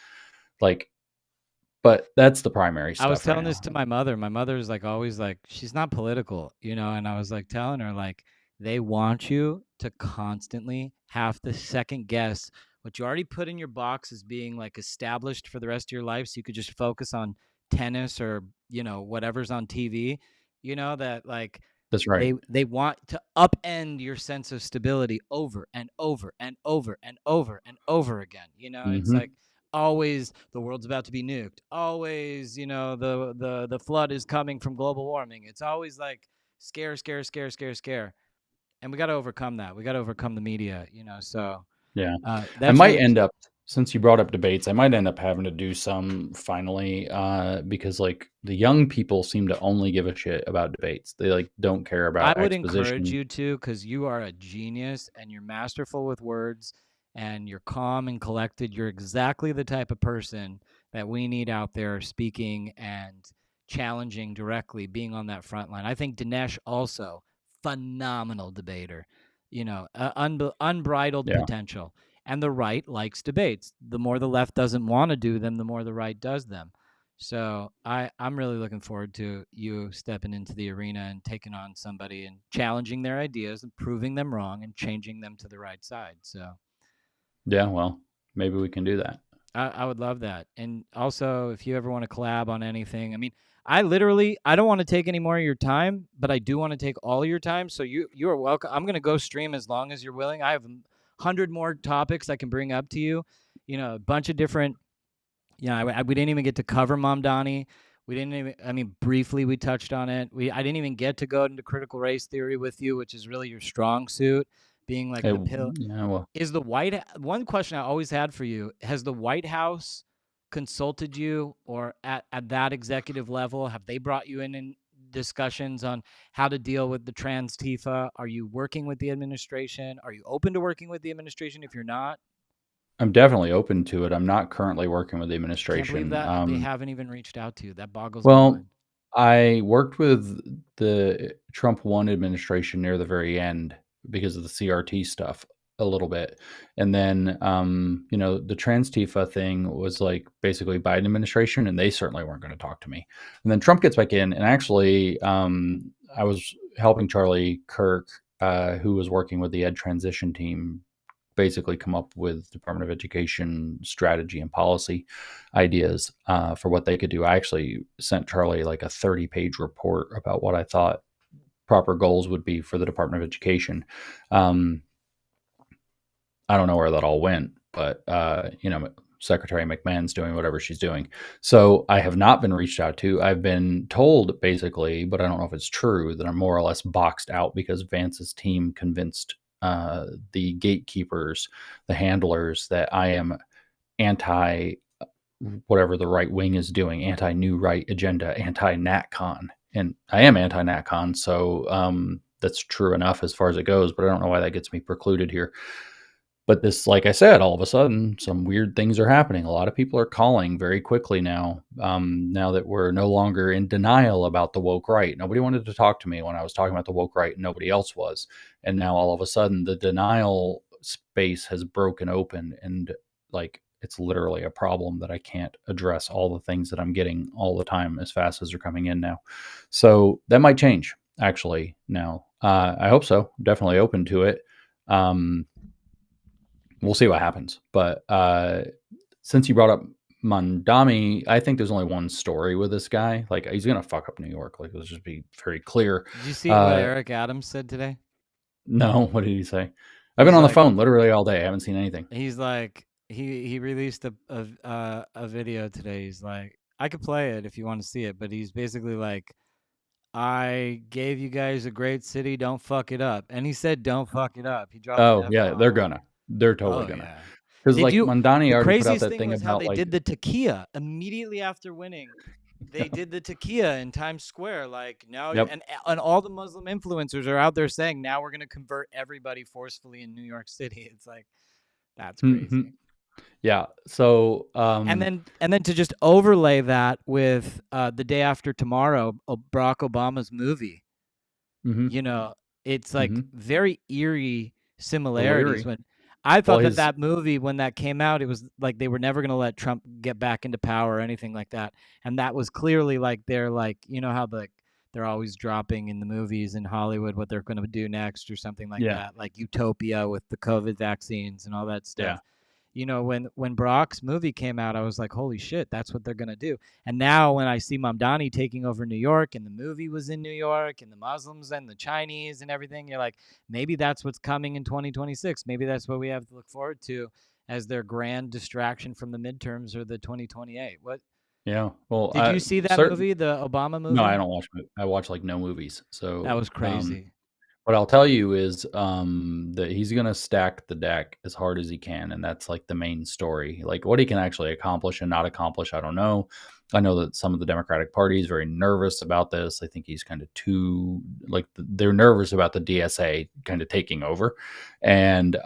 But that's the primary stuff. I was telling this to my mother. My mother's always she's not political, and I was telling her they want you to constantly have to second guess what you already put in your box as being established for the rest of your life, so you could just focus on tennis or whatever's on TV. That's right. They want to upend your sense of stability over and over and over and over and over again. It's always the world's about to be nuked. Always, the flood is coming from global warming. It's always scare. And we got to overcome that. We got to overcome the media, so. Yeah. I might end up, since you brought up debates, I might end up having to do some finally, because the young people seem to only give a shit about debates. They don't care about I would exposition. encourage you to, because you are a genius and you're masterful with words and you're calm and collected. You're exactly the type of person that we need out there speaking and challenging directly, being on that front line. I think Dinesh also, phenomenal debater, unbridled potential. And the right likes debates. The more the left doesn't want to do them, the more the right does them. So I'm really looking forward to you stepping into the arena and taking on somebody and challenging their ideas and proving them wrong and changing them to the right side. So, yeah, well, maybe we can do that. I would love that. And also, if you ever want to collab on anything, I don't want to take any more of your time, but I do want to take all of your time. So you are welcome. I'm going to go stream as long as you're willing. I have 100 more topics I can bring up to you. A bunch of different. We didn't even get to cover Mamdani. We didn't even. Briefly we touched on it. I didn't even get to go into critical race theory with you, which is really your strong suit. Being the pill. Yeah, well. Is one question I always had for you, has the White House consulted you, or at that executive level, have they brought you in discussions on how to deal with the trans Tifa? Are you working with the administration? Are you open to working with the administration if you're not? I'm definitely open to it. I'm not currently working with the administration. Can't believe that they haven't even reached out to you. That boggles my mind. I worked with the Trump 1 administration near the very end because of the CRT stuff a little bit. And then, the trans Tifa thing was basically Biden administration, and they certainly weren't going to talk to me. And then Trump gets back in, and actually, I was helping Charlie Kirk, who was working with the ed transition team, basically come up with Department of Education strategy and policy ideas for what they could do. I actually sent Charlie a 30-page report about what I thought proper goals would be for the Department of Education. I don't know where that all went, but Secretary McMahon's doing whatever she's doing. So I have not been reached out to. I've been told basically, but I don't know if it's true, that I'm more or less boxed out because Vance's team convinced the gatekeepers, the handlers, that I am anti whatever the right wing is doing, anti New Right agenda, anti NatCon. And I am anti NatCon, so that's true enough as far as it goes, but I don't know why that gets me precluded here. But this, like I said, all of a sudden, some weird things are happening. A lot of people are calling very quickly now, now that we're no longer in denial about the woke right. Nobody wanted to talk to me when I was talking about the woke right, and nobody else was. And now all of a sudden, the denial space has broken open, and it's literally a problem that I can't address all the things that I'm getting all the time as fast as they're coming in now. So that might change, actually, now. I hope so. Definitely open to it. We'll see what happens. But since you brought up Mamdani, I think there's only one story with this guy. He's going to fuck up New York. Let's just be very clear. Did you see what Eric Adams said today? No, what did he say? I've been on the phone literally all day. I haven't seen anything. He's like, he released a video today. He's like, I could play it if you want to see it, but he's basically like, I gave you guys a great city, don't fuck it up. And he said, don't fuck it up. He dropped an Oh yeah, F-bomb. they're totally Oh gonna, yeah. because Did like you? Mamdani The already put out craziest that thing thing was how about they like did the takia immediately after winning. They did the takia in Times Square. Like now, yep. and all the Muslim influencers are out there saying now we're going to convert everybody forcefully in New York City. It's like that's crazy. Yeah. So And then to just overlay that with the day after tomorrow, Barack Obama's movie. You know, it's like very eerie similarities. When I thought that movie, when that came out, it was like they were never going to let Trump get back into power or anything like that. And that was clearly like they're like, you know how they're always dropping in the movies in Hollywood what they're going to do next or something like that, like Utopia with the COVID vaccines and all that stuff. Yeah. You know, when Barack's movie came out, I was like, holy shit, that's what they're going to do. And now when I see Mamdani taking over New York and the movie was in New York and the Muslims and the Chinese and everything, you're like, maybe that's what's coming in 2026. Maybe that's what we have to look forward to as their grand distraction from the midterms or the 2028. What? Yeah. Well, did you see that movie, the Obama movie? No, I don't watch. I watch like no movies. So that was crazy. What I'll tell you is that he's going to stack the deck as hard as he can. And that's like the main story. Like what he can actually accomplish and not accomplish, I don't know. I know that some of the Democratic Party is very nervous about this. I think he's kind of too, like, they're nervous about the DSA kind of taking over. And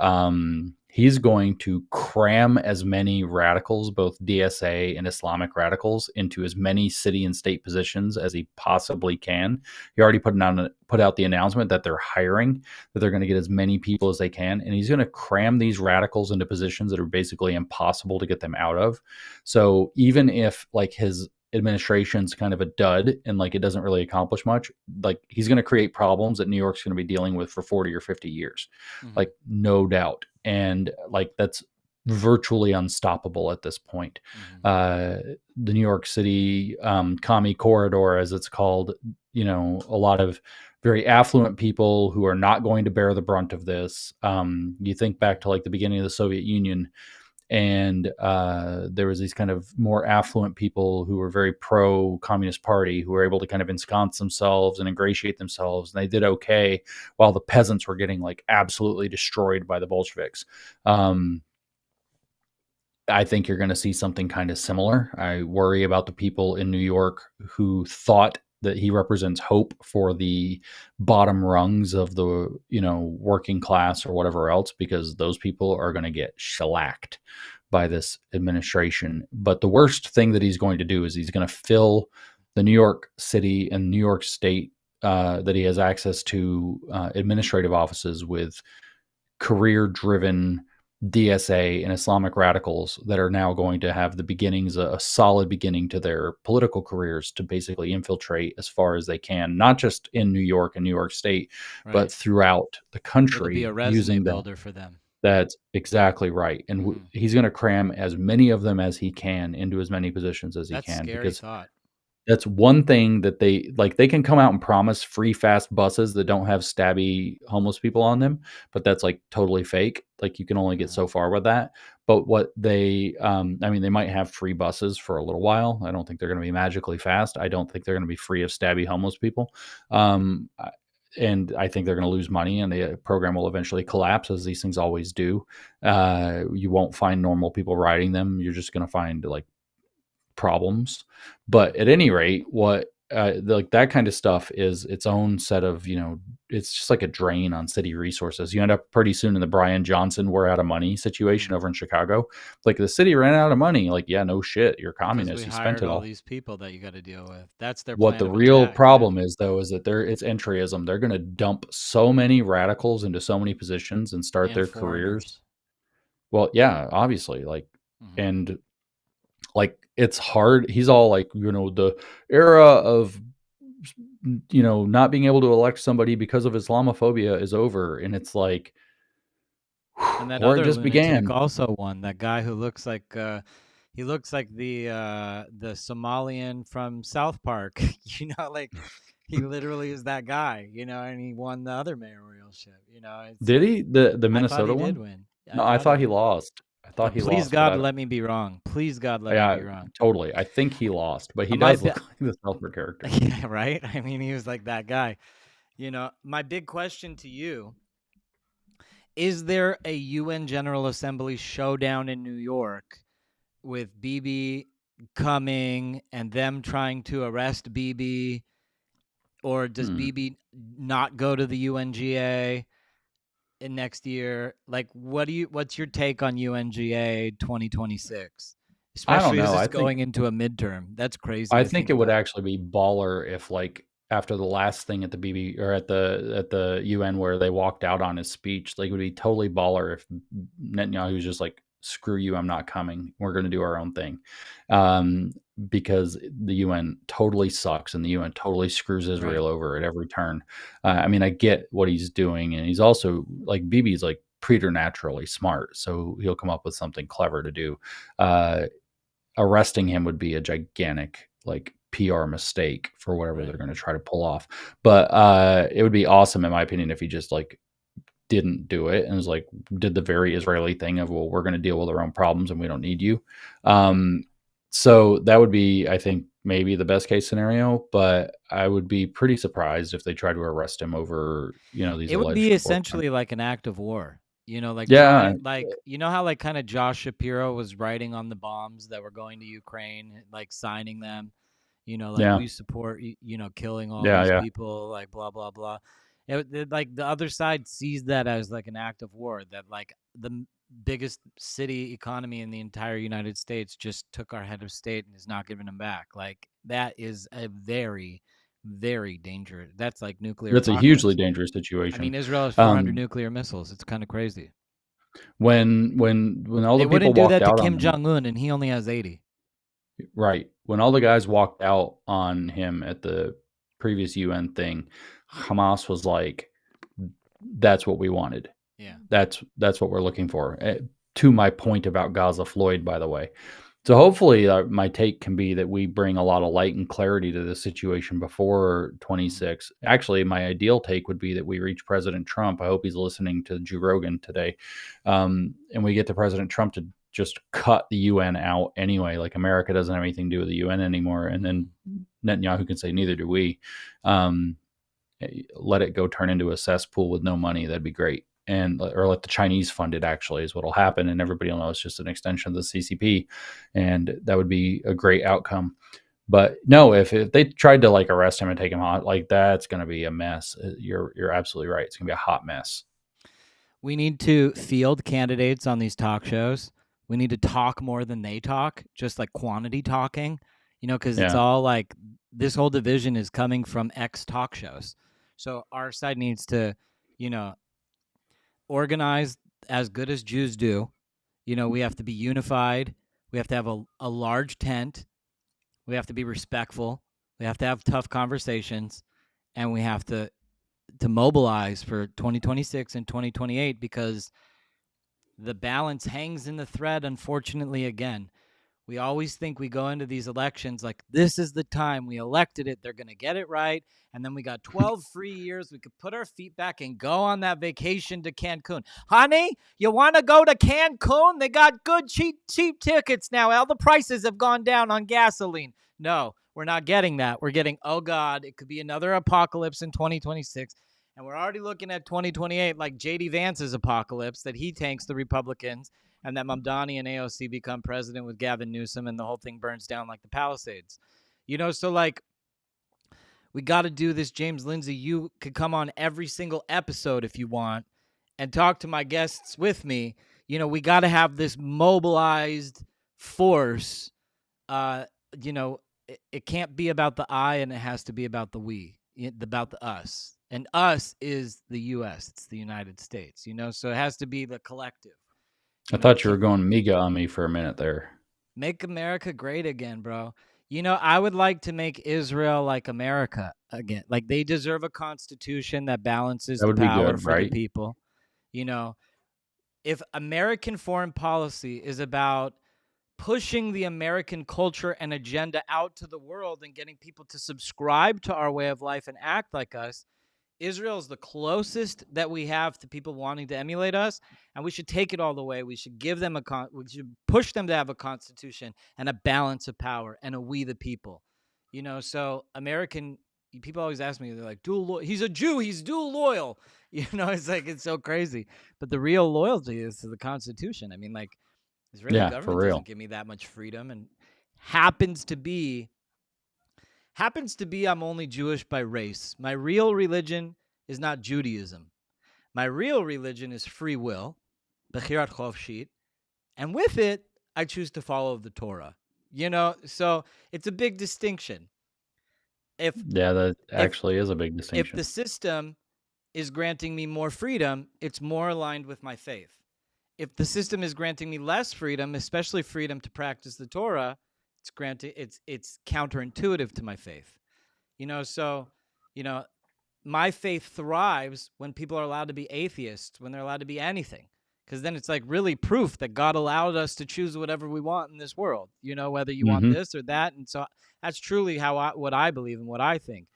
he's going to cram as many radicals, both DSA and Islamic radicals, into as many city and state positions as he possibly can. He already put out the announcement that they're hiring, that they're going to get as many people as they can. And he's going to cram these radicals into positions that are basically impossible to get them out of. So even if like his administration's kind of a dud and like it doesn't really accomplish much, like he's going to create problems that New York's going to be dealing with for 40 or 50 years, like no doubt. And like that's virtually unstoppable at this point. The New York City commie corridor, as it's called, you know, a lot of very affluent people who are not going to bear the brunt of this. You think back to like the beginning of the Soviet Union, and there was these kind of more affluent people who were very pro-Communist Party, who were able to kind of ensconce themselves and ingratiate themselves, and they did okay, while the peasants were getting like absolutely destroyed by the Bolsheviks. I think you're going to see something kind of similar. I worry about the people in New York who thought that he represents hope for the bottom rungs of the, you know, working class or whatever else, because those people are going to get shellacked by this administration. But the worst thing that he's going to do is he's going to fill the New York City and New York State that he has access to administrative offices with career-driven DSA and Islamic radicals that are now going to have the beginnings, a solid beginning to their political careers, to basically infiltrate as far as they can, not just in New York and New York State, but throughout the country. It'll be a resume builder for them. That's exactly right. And he's going to cram as many of them as he can into as many positions as he can. That's a scary thought. That's one thing that they can come out and promise free fast buses that don't have stabby homeless people on them, but that's like totally fake. Like you can only get so far with that. But what they, I mean, they might have free buses for a little while. I don't think they're going to be magically fast. I don't think they're going to be free of stabby homeless people. And I think they're going to lose money, and the program will eventually collapse, as these things always do. You won't find normal people riding them. You're just going to find like problems. But at any rate, what like that kind of stuff is its own set of, you know, it's just like a drain on city resources. You end up pretty soon in the Brian Johnson we're out of money situation over in Chicago. Like the city ran out of money. Like, yeah, no shit, you're communist. You spent it all. These people that you got to deal with. That's their what the real problem is, though, is that it's entryism. They're going to dump so many radicals into so many positions and start their careers. Well, yeah, obviously, like, and like it's hard. He's all like, you know, the era of, you know, not being able to elect somebody because of Islamophobia is over, and it's like, and that other just began. Also won. That guy who looks like he looks like the Somalian from South Park. You know, like he literally is that guy. You know, and he won the other mayoralship. You know, did he the Minnesota one? Did win. No, I thought he lost. I thought he Please lost, God, but let me be wrong. Please God, let me be wrong. totally. I think he lost, but he might does be- look like the Seltzer character. Yeah, right? I mean, he was like that guy. My big question to you, is there a UN General Assembly showdown in New York with Bibi coming and them trying to arrest Bibi? Or does Bibi not go to the UNGA in next year? Like, what's your take on UNGA 2026? I don't Especially as know. it's going into a midterm. That's crazy. I to think it would actually be baller if, like, after the last thing at the BB or at the UN where they walked out on his speech, like, it would be totally baller if Netanyahu was just like, "Screw you, I'm not coming. We're going to do our own thing," because the UN totally sucks and the UN totally screws Israel over at every turn. I mean, I get what he's doing, and he's also like Bibi's like preternaturally smart, so he'll come up with something clever to do. Arresting him would be a gigantic like PR mistake for whatever they're going to try to pull off. But it would be awesome, in my opinion, if he just like didn't do it and was like did the very Israeli thing of, well, we're going to deal with our own problems and we don't need you. So that would be, I think, maybe the best case scenario. But I would be pretty surprised if they try to arrest him over, these. It would be essentially like an act of war. Like you know how like kind of Josh Shapiro was writing on the bombs that were going to Ukraine, like signing them, we support, killing all these people, like blah, blah, blah. Like the other side sees that as like an act of war, that like the biggest city economy in the entire United States just took our head of state and is not giving them back. Like that is a very, very dangerous. That's like nuclear. That's apocalypse. A hugely dangerous situation. I mean, Israel has 400 nuclear missiles. It's kind of crazy. When all the people walked out, they wouldn't do that to Kim Jong-un, and he only has 80. Right. When all the guys walked out on him at the previous UN thing, Hamas was like, "That's what we wanted. Yeah, that's what we're looking for." To my point about Gaza Floyd, by the way. So hopefully my take can be that we bring a lot of light and clarity to the situation before 26. Actually, my ideal take would be that we reach President Trump. I hope he's listening to Joe Rogan today. And we get to President Trump to just cut the UN out anyway. Like America doesn't have anything to do with the UN anymore. And then Netanyahu can say, neither do we. Let it go turn into a cesspool with no money. That'd be great. Or let the Chinese fund it, actually, is what will happen, and everybody will know it's just an extension of the CCP, and that would be a great outcome. But no, if they tried to like arrest him and take him out, like that's going to be a mess. You're absolutely right. It's going to be a hot mess. We need to field candidates on these talk shows. We need to talk more than they talk, just like quantity talking, because it's all like this whole division is coming from X talk shows. So our side needs to, organize as good as Jews do. We have to be unified. We have to have a large tent. We have to be respectful. We have to have tough conversations, and we have to mobilize for 2026 and 2028, because the balance hangs in the thread, unfortunately. Again, we always think we go into these elections like this is the time, we elected it, they're going to get it right, and then we got 12 free years, we could put our feet back and go on that vacation to Cancun. Honey, you want to go to Cancun? They got good cheap tickets now. All the prices have gone down on gasoline. No, we're not getting that. We're getting, oh God, it could be another apocalypse in 2026. And we're already looking at 2028 like J.D. Vance's apocalypse, that he tanks the Republicans, and that Mamdani and AOC become president with Gavin Newsom, and the whole thing burns down like the Palisades. So like, we got to do this. James Lindsay, you could come on every single episode if you want and talk to my guests with me. We got to have this mobilized force. It can't be about the I, and it has to be about the we, about the us. And us is the U.S. It's the United States, so it has to be the collective. I thought you were going MAGA on me for a minute there. Make America great again, bro. I would like to make Israel like America again. Like, they deserve a constitution that balances the power for the people. If American foreign policy is about pushing the American culture and agenda out to the world and getting people to subscribe to our way of life and act like us, Israel is the closest that we have to people wanting to emulate us, and we should take it all the way. We should give them we should push them to have a constitution and a balance of power and a we the people. So American people always ask me, they're like, he's a Jew, he's dual loyal. It's so crazy. But the real loyalty is to the Constitution. I mean, like, Israeli Yeah, for government real. doesn't give me that much freedom, and happens to be I'm only Jewish by race. My real religion is not Judaism. My real religion is free will, Bechirat Chofshit, and with it, I choose to follow the Torah. So it's a big distinction. That actually is a big distinction. If the system is granting me more freedom, it's more aligned with my faith. If the system is granting me less freedom, especially freedom to practice the Torah, it's counterintuitive to my faith. My faith thrives when people are allowed to be atheists, when they're allowed to be anything. Because then it's like really proof that God allowed us to choose whatever we want in this world, whether you want this or that. And so that's truly what I believe and what I think.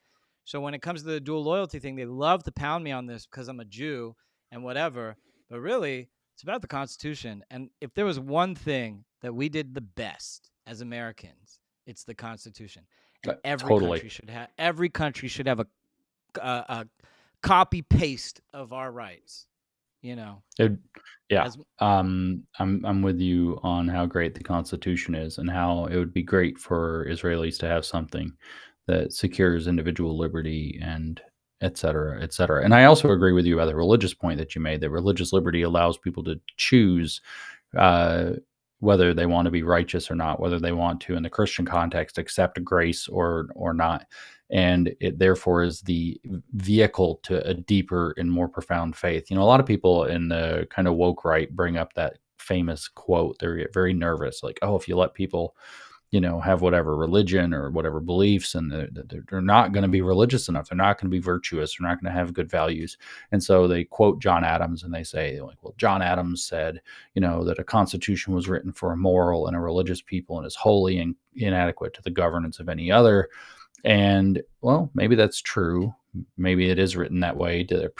So when it comes to the dual loyalty thing, they love to pound me on this because I'm a Jew and whatever. But really, it's about the Constitution. And if there was one thing that we did the best as Americans, it's the Constitution. And every country should have a copy paste of our rights. I'm with you on how great the Constitution is and how it would be great for Israelis to have something that secures individual liberty and et cetera, et cetera. And I also agree with you about the religious point that you made, that religious liberty allows people to choose whether they want to be righteous or not, whether they want to, in the Christian context, accept grace or not. And it therefore is the vehicle to a deeper and more profound faith. A lot of people in the kind of woke right bring up that famous quote. They're very nervous, like, oh, if you let people, have whatever religion or whatever beliefs, and they're not going to be religious enough. They're not going to be virtuous. They're not going to have good values. And so they quote John Adams and they say, like, well, John Adams said, that a constitution was written for a moral and a religious people and is wholly inadequate to the governance of any other. And, well, maybe that's true. Maybe it is written that way. That it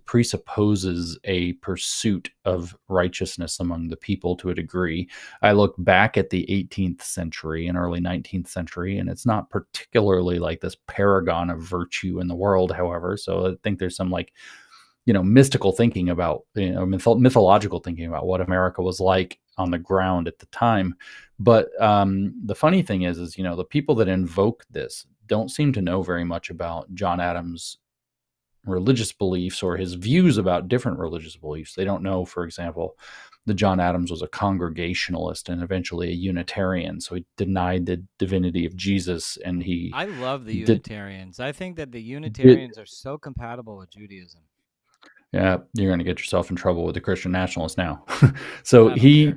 presupposes a pursuit of righteousness among the people to a degree. I look back at the 18th century and early 19th century, and it's not particularly like this paragon of virtue in the world, however. So I think there's some mystical thinking about, mythological thinking about what America was like on the ground at the time. But the funny thing is, the people that invoke this don't seem to know very much about John Adams' religious beliefs or his views about different religious beliefs. They don't know, for example, that John Adams was a Congregationalist and eventually a Unitarian. So he denied the divinity of Jesus, and I love the Unitarians. I think that the Unitarians are so compatible with Judaism. Yeah, you're going to get yourself in trouble with the Christian nationalists now. So he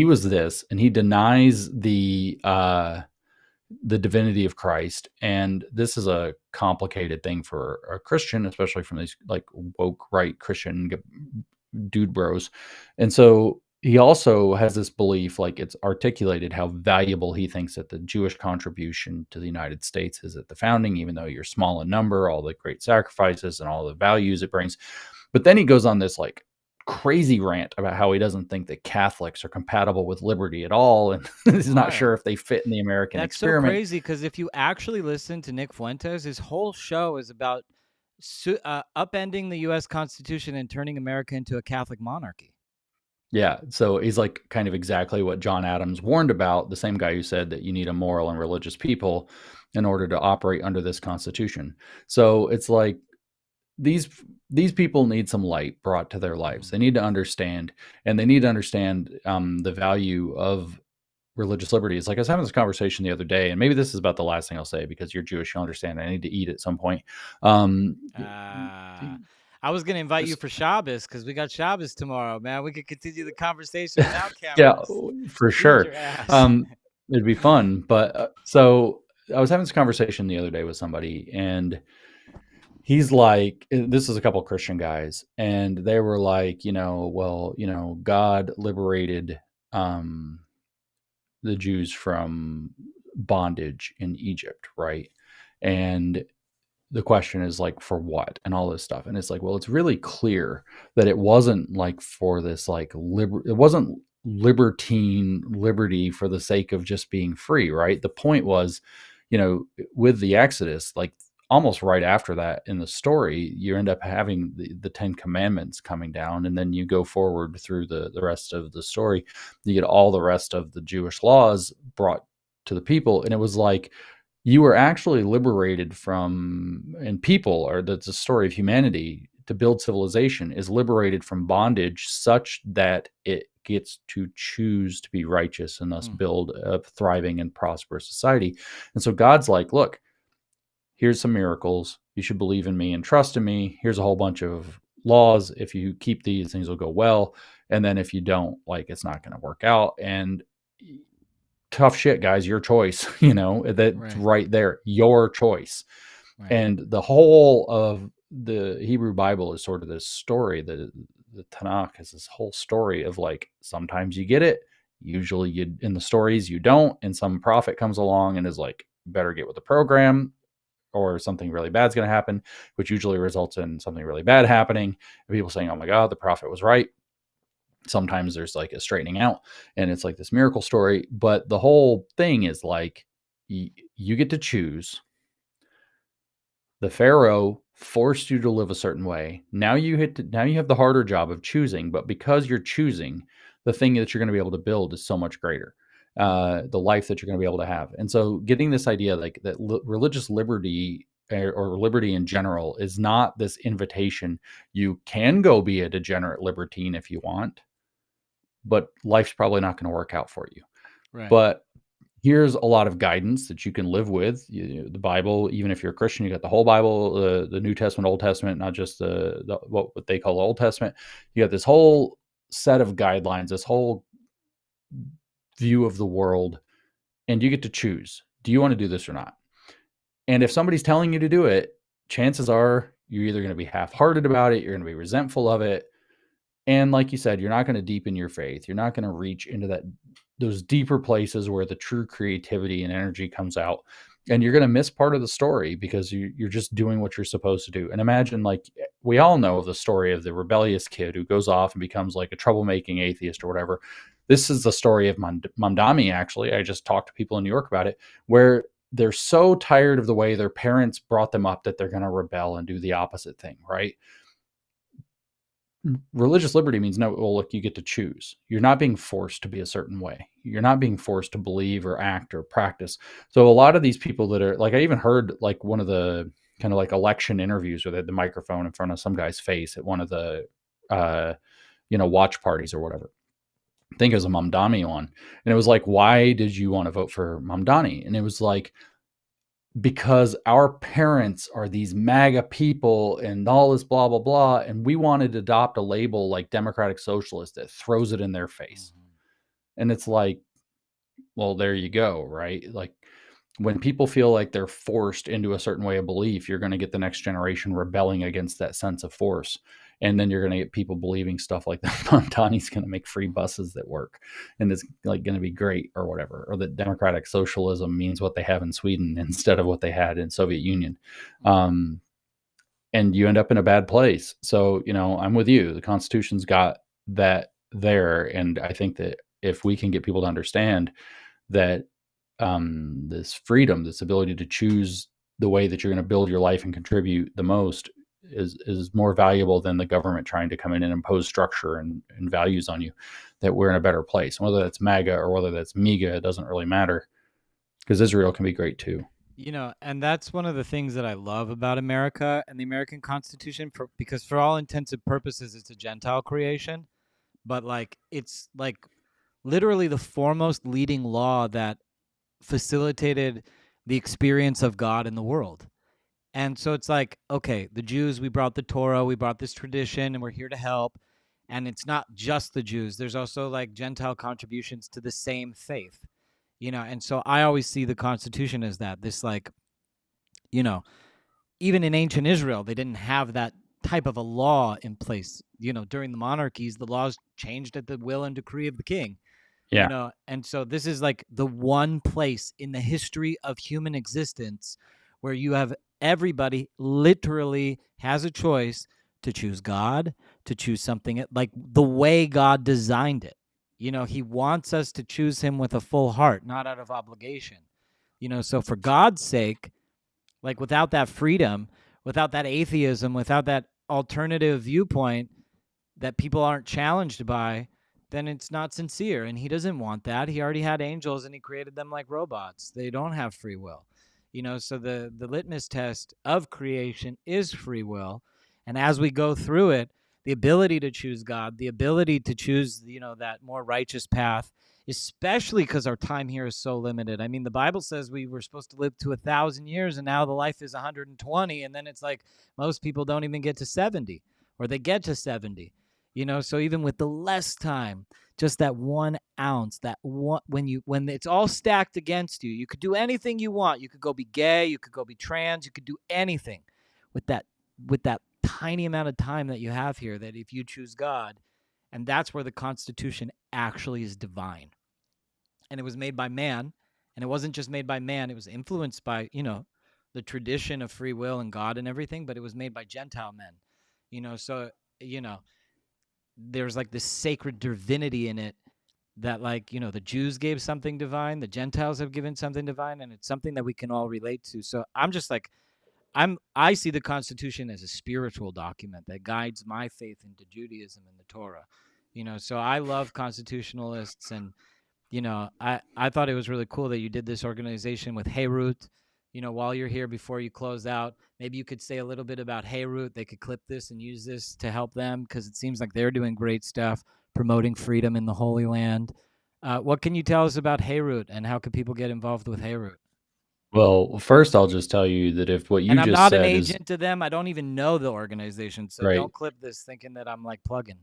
was this, and he denies the divinity of Christ. And this is a complicated thing for a Christian, especially from these like woke right Christian dude bros. And so he also has this belief, like it's articulated, how valuable he thinks that the Jewish contribution to the United States is at the founding, even though you're small in number, all the great sacrifices and all the values it brings. But then he goes on this like crazy rant about how he doesn't think that Catholics are compatible with liberty at all, and he's not sure if they fit in the American experiment. That's so crazy, because if you actually listen to Nick Fuentes, his whole show is about upending the U.S. Constitution and turning America into a Catholic monarchy. Yeah, so he's like kind of exactly what John Adams warned about, the same guy who said that you need a moral and religious people in order to operate under this Constitution. So it's like these people need some light brought to their lives. They need to understand, and they need to understand the value of religious liberty. It's like I was having this conversation the other day, and maybe this is about the last thing I'll say because you're Jewish, you'll understand. I need to eat at some point. I was going to invite you for Shabbos because we got Shabbos tomorrow, man. We could continue the conversation without cameras. Yeah, for sure. It'd be fun. But so I was having this conversation the other day with somebody, and he's like, this is a couple of Christian guys, and they were like, God liberated the Jews from bondage in Egypt, right? And the question is like, for what, and all this stuff. And it's like, well, it's really clear that it wasn't like for this, like, it wasn't liberty for the sake of just being free, right? The point was, with the Exodus, like almost right after that in the story, you end up having the 10 Commandments coming down, and then you go forward through the rest of the story, you get all the rest of the Jewish laws brought to the people. And it was like, you were actually liberated from, and people, or that's a story of humanity, to build civilization is liberated from bondage such that it gets to choose to be righteous and thus build a thriving and prosperous society. And so God's like, look, here's some miracles. You should believe in me and trust in me. Here's a whole bunch of laws. If you keep these, things will go well. And then if you don't, like, it's not going to work out. And tough shit, guys, your choice, that's right there, your choice. Right. And the whole of the Hebrew Bible is sort of this story. The Tanakh is this whole story of, like, sometimes you get it, usually you, in the stories you don't, and some prophet comes along and is like, better get with the program, or something really bad is going to happen, which usually results in something really bad happening, and people saying, oh my God, the prophet was right. Sometimes there's like a straightening out, and it's like this miracle story. But the whole thing is like, you get to choose. The Pharaoh forced you to live a certain way. Now you have the harder job of choosing, but because you're choosing, the thing that you're going to be able to build is so much greater. The life that you're going to be able to have. And so getting this idea, like, that religious liberty, or liberty in general, is not this invitation. You can go be a degenerate libertine if you want, but life's probably not going to work out for you. Right. But here's a lot of guidance that you can live with. The Bible, even if you're a Christian, you got the whole Bible, the New Testament, Old Testament, not just what they call the Old Testament. You got this whole set of guidelines, this whole view of the world, and you get to choose. Do you want to do this or not? And if somebody's telling you to do it, chances are you're either going to be half-hearted about it, you're going to be resentful of it. And like you said, you're not going to deepen your faith. You're not going to reach into those deeper places where the true creativity and energy comes out. And you're going to miss part of the story because you're just doing what you're supposed to do. And imagine, like, we all know the story of the rebellious kid who goes off and becomes like a troublemaking atheist or whatever. This is the story of Mamdani, actually. I just talked to people in New York about it, where they're so tired of the way their parents brought them up that they're going to rebel and do the opposite thing, right? Religious liberty means, no, well, look, you get to choose. You're not being forced to be a certain way. You're not being forced to believe or act or practice. So a lot of these people that are like, I even heard like one of the kind of like election interviews where they had the microphone in front of some guy's face at one of the, watch parties or whatever. I think it was a Mamdani one. And it was like, why did you want to vote for Mamdani? And it was like, because our parents are these MAGA people and all this blah, blah, blah. And we wanted to adopt a label like democratic socialist that throws it in their face. Mm-hmm. And it's like, well, there you go, right? Like, when people feel like they're forced into a certain way of belief, you're going to get the next generation rebelling against that sense of force. And then you're going to get people believing stuff like that Mamdani's going to make free buses that work, and it's like going to be great or whatever, or that democratic socialism means what they have in Sweden instead of what they had in Soviet Union. And you end up in a bad place. So, I'm with you. The Constitution's got that there. And I think that if we can get people to understand that this freedom, this ability to choose the way that you're going to build your life and contribute the most is more valuable than the government trying to come in and impose structure and values on you, that we're in a better place. Whether that's MAGA or whether that's MAGA, it doesn't really matter, because Israel can be great too. And that's one of the things that I love about America and the American Constitution, because for all intents and purposes, it's a Gentile creation, but like, it's like literally the foremost leading law that facilitated the experience of God in the world. And so it's like, okay, the Jews, we brought the Torah, we brought this tradition, and we're here to help. And it's not just the Jews. There's also like Gentile contributions to the same faith, and so I always see the Constitution as that, this like, even in ancient Israel, they didn't have that type of a law in place. During the monarchies, the laws changed at the will and decree of the king. Yeah. And so this is like the one place in the history of human existence where you have Everybody literally has a choice to choose God, to choose something like the way God designed it. He wants us to choose him with a full heart, not out of obligation. So for God's sake, like without that freedom, without that atheism, without that alternative viewpoint that people aren't challenged by, then it's not sincere. And he doesn't want that. He already had angels and he created them like robots. They don't have free will. So the litmus test of creation is free will. And as we go through it, the ability to choose God, the ability to choose, that more righteous path, especially because our time here is so limited. I mean, the Bible says we were supposed to live to 1,000 years, and now the life is 120. And then it's like most people don't even get to 70, or they get to 70. So even with the less time, just that 1 ounce, that one, when it's all stacked against you, you could do anything you want. You could go be gay, you could go be trans, you could do anything with that tiny amount of time that you have here, that if you choose God. And that's where the Constitution actually is divine. And it was made by man, and it wasn't just made by man, it was influenced by, the tradition of free will and God and everything, but it was made by Gentile men. So, there's like this sacred divinity in it that, like, the Jews gave something divine, the Gentiles have given something divine, and it's something that we can all relate to. So I'm just like, I see the Constitution as a spiritual document that guides my faith into Judaism and the Torah. So I love constitutionalists, and I thought it was really cool that you did this organization with Heyrut. While you're here, before you close out, maybe you could say a little bit about Heyrut. They could clip this and use this to help them, because it seems like they're doing great stuff, promoting freedom in the Holy Land. What can you tell us about Heyrut, and how can people get involved with Heyrut? Well, first I'll just tell you that if what you And I'm just not an said agent to them. I don't even know the organization, so right, don't clip this thinking that I'm like plugging.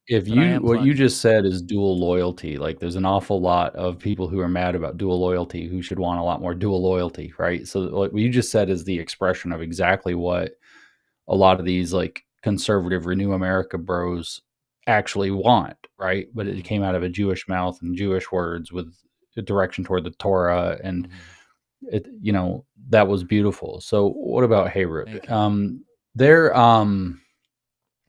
if But I you am what you plugging. just said is dual loyalty, like there's an awful lot of people who are mad about dual loyalty who should want a lot more dual loyalty, right? So what you just said is the expression of exactly what a lot of these like conservative Renew America bros actually want, right? But it came out of a Jewish mouth and Jewish words with a direction toward the Torah, and it, that was beautiful. So what about Heyrut?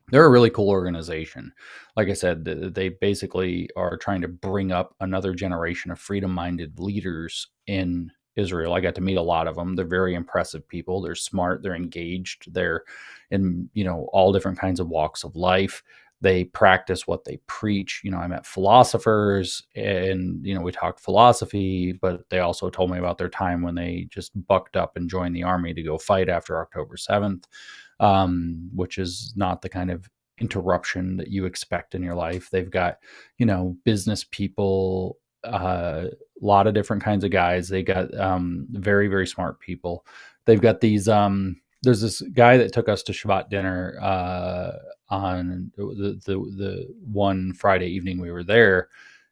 They're a really cool organization. Like I said, they basically are trying to bring up another generation of freedom-minded leaders in Israel. I got to meet a lot of them. They're very impressive people. They're smart. They're engaged. They're in, all different kinds of walks of life. They practice what they preach. I met philosophers, and, we talked philosophy, but they also told me about their time when they just bucked up and joined the army to go fight after October 7th. Which is not the kind of interruption that you expect in your life. They've got, business people, a lot of different kinds of guys. They got very, very smart people. They've got these, there's this guy that took us to Shabbat dinner on the one Friday evening we were there,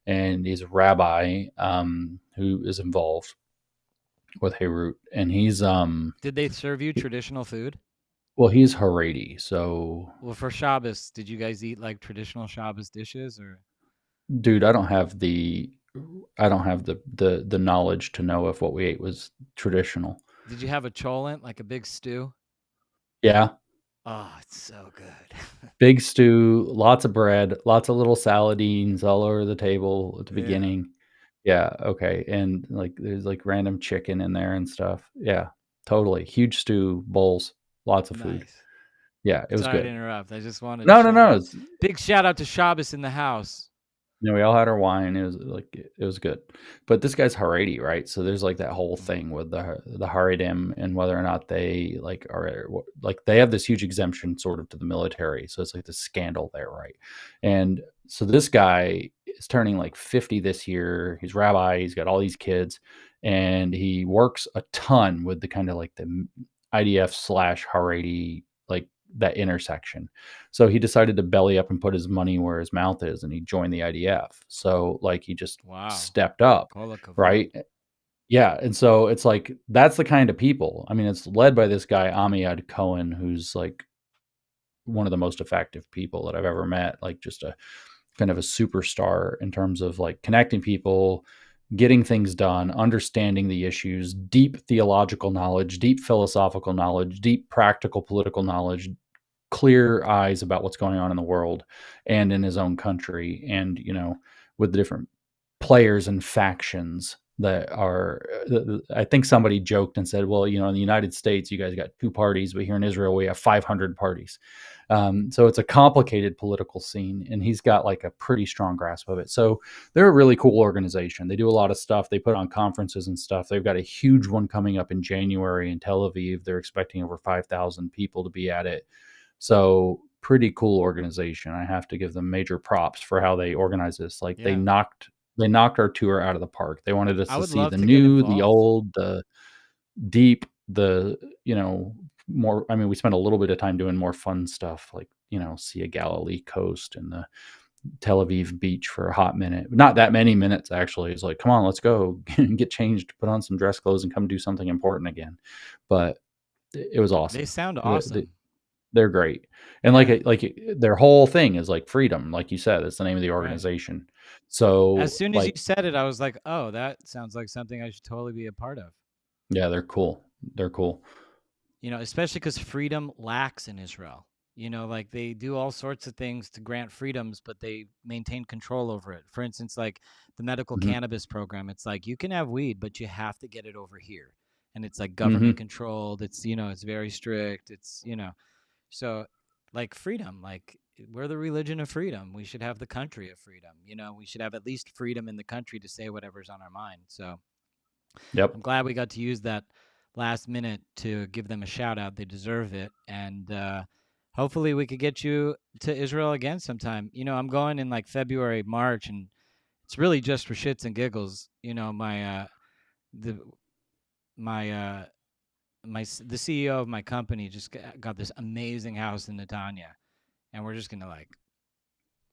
and he's a rabbi who is involved with Heyrut, and he's Did they serve you traditional food? well, he's Haredi, so Well, for Shabbos, did you guys eat like traditional Shabbos dishes, or? dude, I don't have the knowledge to know if what we ate was traditional. Did you have a cholent, like a big stew? Yeah, Oh, it's so good. big stew, lots of bread, lots of little saladines all over the table at the Yeah. beginning. Yeah, okay, and like there's like random chicken in there and stuff. Yeah, totally. Huge stew, bowls, lots of food. Nice. Yeah, it was Sorry to good. interrupt. I just wanted No, to no, shout no. out. Big shout out to Shabbos in the house. We all had our wine. It was good. But this guy's Haredi, right? So there's like that whole thing with the Haredim and whether or not they like are like they have this huge exemption sort of to the military. So it's like this scandal there, right? And so this guy is turning like 50 this year. He's rabbi. He's got all these kids, and he works a ton with the kind of like the IDF / Haredi, like that intersection. So he decided to belly up and put his money where his mouth is, and he joined the IDF. So like he just stepped up, right? Yeah. And so it's like that's the kind of people. I mean, it's led by this guy Amiad Cohen, who's like one of the most effective people that I've ever met. Like just a kind of a superstar in terms of like connecting people, getting things done, understanding the issues, deep theological knowledge, deep philosophical knowledge, deep practical political knowledge, clear eyes about what's going on in the world and in his own country, and with the different players and factions that are. I think somebody joked and said, well, in the United States you guys got 2 parties, but here in Israel we have 500 parties. So it's a complicated political scene, and he's got like a pretty strong grasp of it. So they're a really cool organization. They do a lot of stuff. They put on conferences and stuff. They've got a huge one coming up in January in Tel Aviv. They're expecting over 5,000 people to be at it. So pretty cool organization. I have to give them major props for how they organize this. Like they knocked our tour out of the park. They wanted us to see the new, the old, the deep, the more. I mean, we spent a little bit of time doing more fun stuff, like see a Galilee coast and the Tel Aviv beach for a hot minute. Not that many minutes, actually. It's like, come on, let's go get changed, put on some dress clothes, and come do something important again. But it was awesome. They sound awesome. They're great. And like their whole thing is like freedom, like you said. It's the name of the organization. Right. So as soon as you said it, I was like, oh, that sounds like something I should totally be a part of. Yeah, they're cool. They're cool. Especially because freedom lacks in Israel. Like they do all sorts of things to grant freedoms, but they maintain control over it. For instance, like the medical cannabis program, it's like you can have weed, but you have to get it over here. And it's like government controlled. It's, it's very strict. It's, so like freedom, like we're the religion of freedom. We should have the country of freedom. We should have at least freedom in the country to say whatever's on our mind. So I'm glad we got to use that last minute to give them a shout out. They deserve it. And hopefully we could get you to Israel again sometime. I'm going in like February, March, and it's really just for shits and giggles. The CEO of my company just got this amazing house in Netanya, and we're just gonna like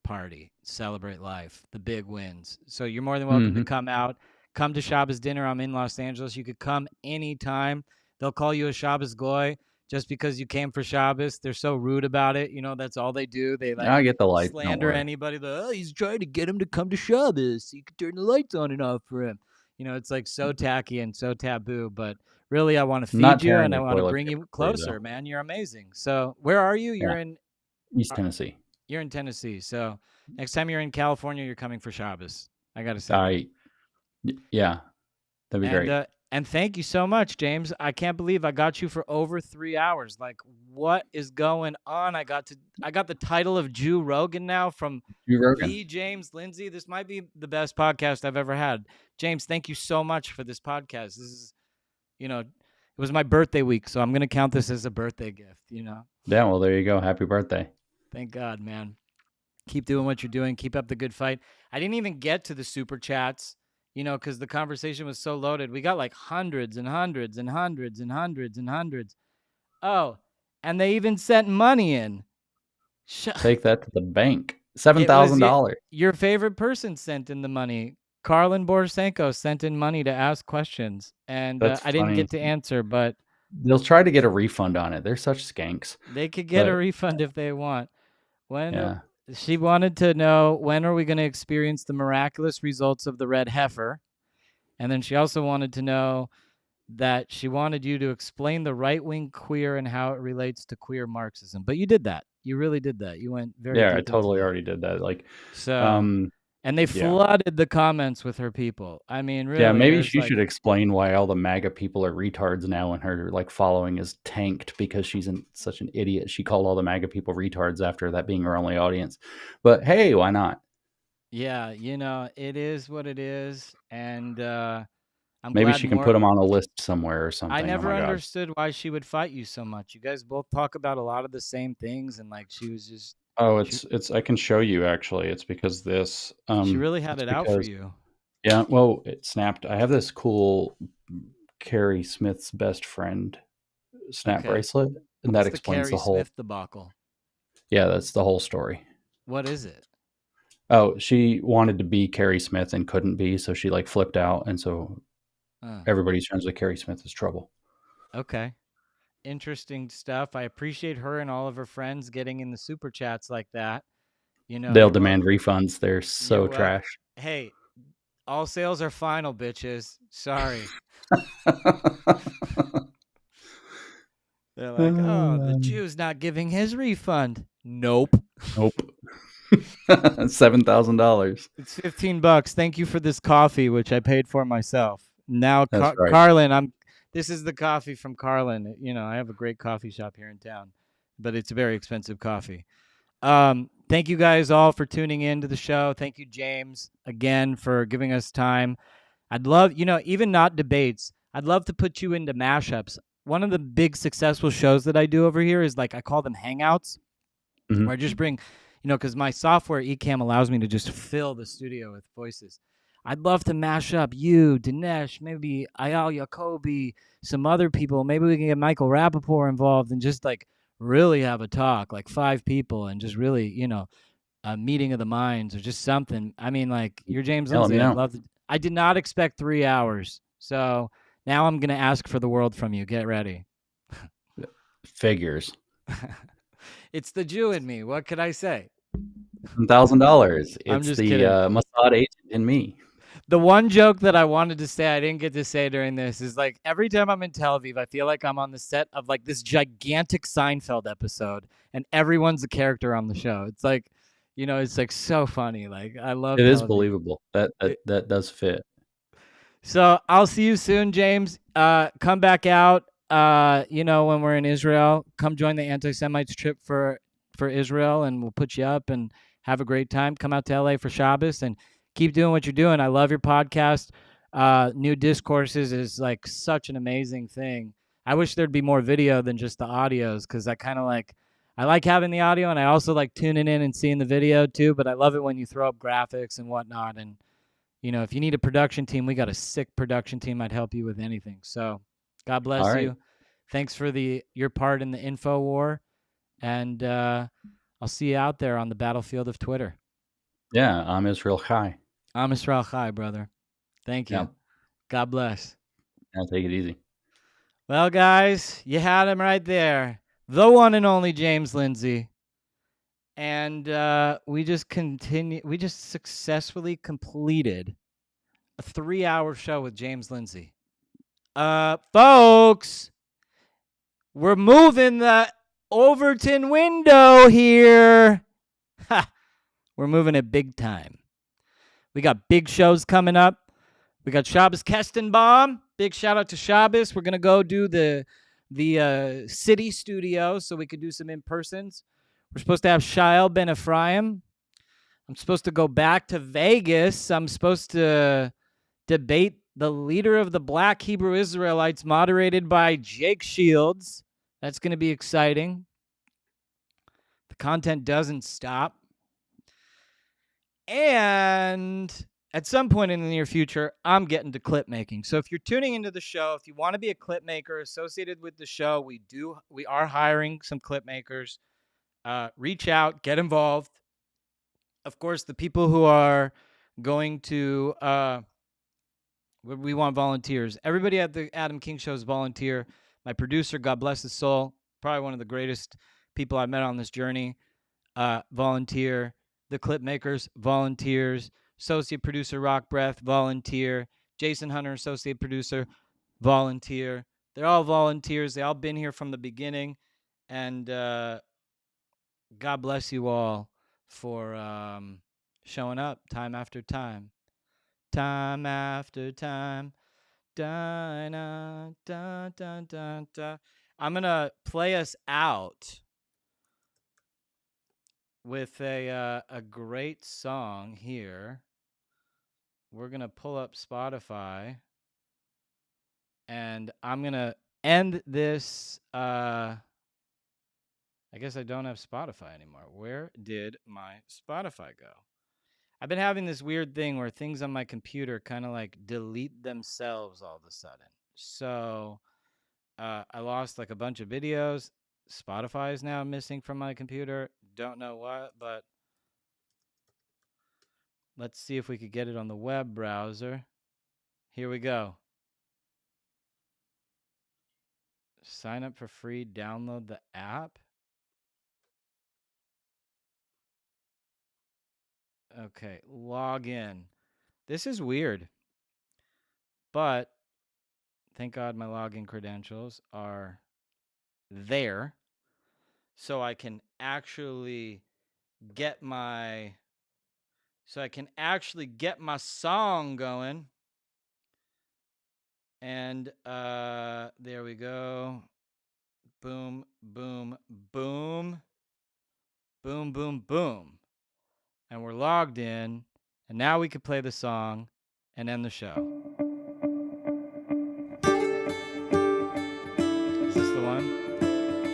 party, celebrate life, the big wins. So you're more than welcome to come out. Come to Shabbos dinner. I'm in Los Angeles. You could come anytime. They'll call you a Shabbos goy just because you came for Shabbos. They're so rude about it. That's all they do. They like I get the lights. Slander anybody. He's trying to get him to come to Shabbos so you can turn the lights on and off for him. It's like so tacky and so taboo. But really, I want to feed you and I want to bring you closer, man. You're amazing. So where are you? You're in East Tennessee. You're in Tennessee. So next time you're in California, you're coming for Shabbos. I got to say. Yeah, that'd be great. And thank you so much, James. I can't believe I got you for over 3 hours. Like, what is going on? I got the title of Jew Rogan now from the James Lindsay. This might be the best podcast I've ever had. James, thank you so much for this podcast. This is, it was my birthday week, so I'm going to count this as a birthday gift, Yeah, well, there you go. Happy birthday. Thank God, man. Keep doing what you're doing. Keep up the good fight. I didn't even get to the super chats. Because the conversation was so loaded. We got like hundreds and hundreds and hundreds and hundreds and hundreds. Oh, and they even sent money in. Take that to the bank. $7,000. Your favorite person sent in the money. Karlin Borisenko sent in money to ask questions. And I didn't get to answer, but... They'll try to get a refund on it. They're such skanks. They could get a refund if they want. She wanted to know, when are we going to experience the miraculous results of the red heifer? And then she also wanted to know that she wanted you to explain the right-wing queer and how it relates to queer Marxism. But you did that. You really did that. You went very deep. I totally already did that. Like, so, and they flooded the comments with her people. I mean, really. Yeah, maybe she should explain why all the MAGA people are retards now, and her like following is tanked because she's such an idiot. She called all the MAGA people retards after that being her only audience. But hey, why not? Yeah, it is what it is, and maybe she can put them on a list somewhere or something. I never understood why she would fight you so much. You guys both talk about a lot of the same things, and like she was just. Oh, it's I can show you actually. It's because this. She really had it out for you. Yeah, well, it snapped. I have this cool Carrie Smith's best friend snap bracelet, and that explains the whole Smith debacle. Yeah, that's the whole story. What is it? Oh, she wanted to be Carrie Smith and couldn't be, so she like flipped out, and so everybody's friends with Carrie Smith is trouble. Okay. Interesting stuff. I appreciate her and all of her friends getting in the super chats like that. They'll demand refunds. They're so trash. Hey, All sales are final, bitches. Sorry. They're like, oh, the Jew's not giving his refund. Nope. Nope. $7,000. It's $15. Thank you for this coffee, which I paid for myself. Now, That's right. Carlin, this is the coffee from Carlin. You know, I have a great coffee shop here in town, but it's a very expensive coffee. Thank you guys all for tuning in to the show. Thank you, James, again for giving us time. I'd love, even not debates, I'd love to put you into mashups. One of the big successful shows that I do over here is like I call them hangouts, Mhm. where I just bring, because my software Ecamm allows me to just fill the studio with voices. I'd love to mash up you, Dinesh, maybe Ayal Yacobi, some other people. Maybe we can get Michael Rappaport involved and just like really have a talk, like 5 people, and just really, a meeting of the minds or just something. I mean, like you're James Yeah, let me Lindsay. I'd know. love to. I did not expect 3 hours. So now I'm going to ask for the world from you. Get ready. Figures. It's the Jew in me. What could I say? $1,000. I'm It's just the kidding. Mossad agent in me. The one joke that I wanted to say, I didn't get to say during this, is like every time I'm in Tel Aviv, I feel like I'm on the set of like this gigantic Seinfeld episode, and everyone's a character on the show. It's like, it's like so funny. Like I love It is Tel Aviv. believable. That does fit. So I'll see you soon, James. Come back out. When we're in Israel, come join the Anti-Semites trip for Israel, and we'll put you up and have a great time. Come out to LA for Shabbos and keep doing what you're doing. I love your podcast. New Discourses is like such an amazing thing. I wish there'd be more video than just the audios, because I like having the audio, and I also like tuning in and seeing the video too. But I love it when you throw up graphics and whatnot. And if you need a production team, we got a sick production team. I'd help you with anything. So God bless All right. you. Thanks for your part in the info war. And I'll see you out there on the battlefield of Twitter. Yeah, I'm Israel Chai. I'm Israel Chai, brother. Thank you. Yeah. God bless. Now take it easy. Well, guys, you had him right there. The one and only James Lindsay. And we just successfully completed a 3-hour show with James Lindsay. Folks, we're moving the Overton window here. Ha! We're moving it big time. We got big shows coming up. We got Shabbos Kestenbaum. Big shout out to Shabbos. We're going to go do the city studio so we could do some in-persons. We're supposed to have Shael Ben Ephraim. I'm supposed to go back to Vegas. I'm supposed to debate the leader of the Black Hebrew Israelites, moderated by Jake Shields. That's going to be exciting. The content doesn't stop. And at some point in the near future, I'm getting to clip making. So if you're tuning into the show, if you want to be a clip maker associated with the show, we are hiring some clip makers. Reach out, get involved. Of course, the people who are going to we want volunteers. Everybody at the Adam King Show is volunteer. My producer, God bless his soul, probably one of the greatest people I've met on this journey, volunteer. The clip makers, volunteers. Associate producer, Rock Breath, volunteer. Jason Hunter, associate producer, volunteer. They're all volunteers. They all been here from the beginning. And God bless you all for showing up time after time. Time after time. Da, da, da, da, da, da. I'm going to play us out with a great song here. We're going to pull up Spotify, and I'm going to end this. I guess I don't have Spotify anymore. Where did my Spotify go? I've been having this weird thing where things on my computer kind of like delete themselves all of a sudden. So I lost like a bunch of videos. Spotify is now missing from my computer. Don't know what, but let's see if we could get it on the web browser. Here we go. Sign up for free, download the app. Okay, log in. This is weird. But thank God my login credentials are there. So I can actually get my song going. And there we go. Boom, boom, boom. Boom, boom, boom. And we're logged in. And now we can play the song and end the show. Is this the one?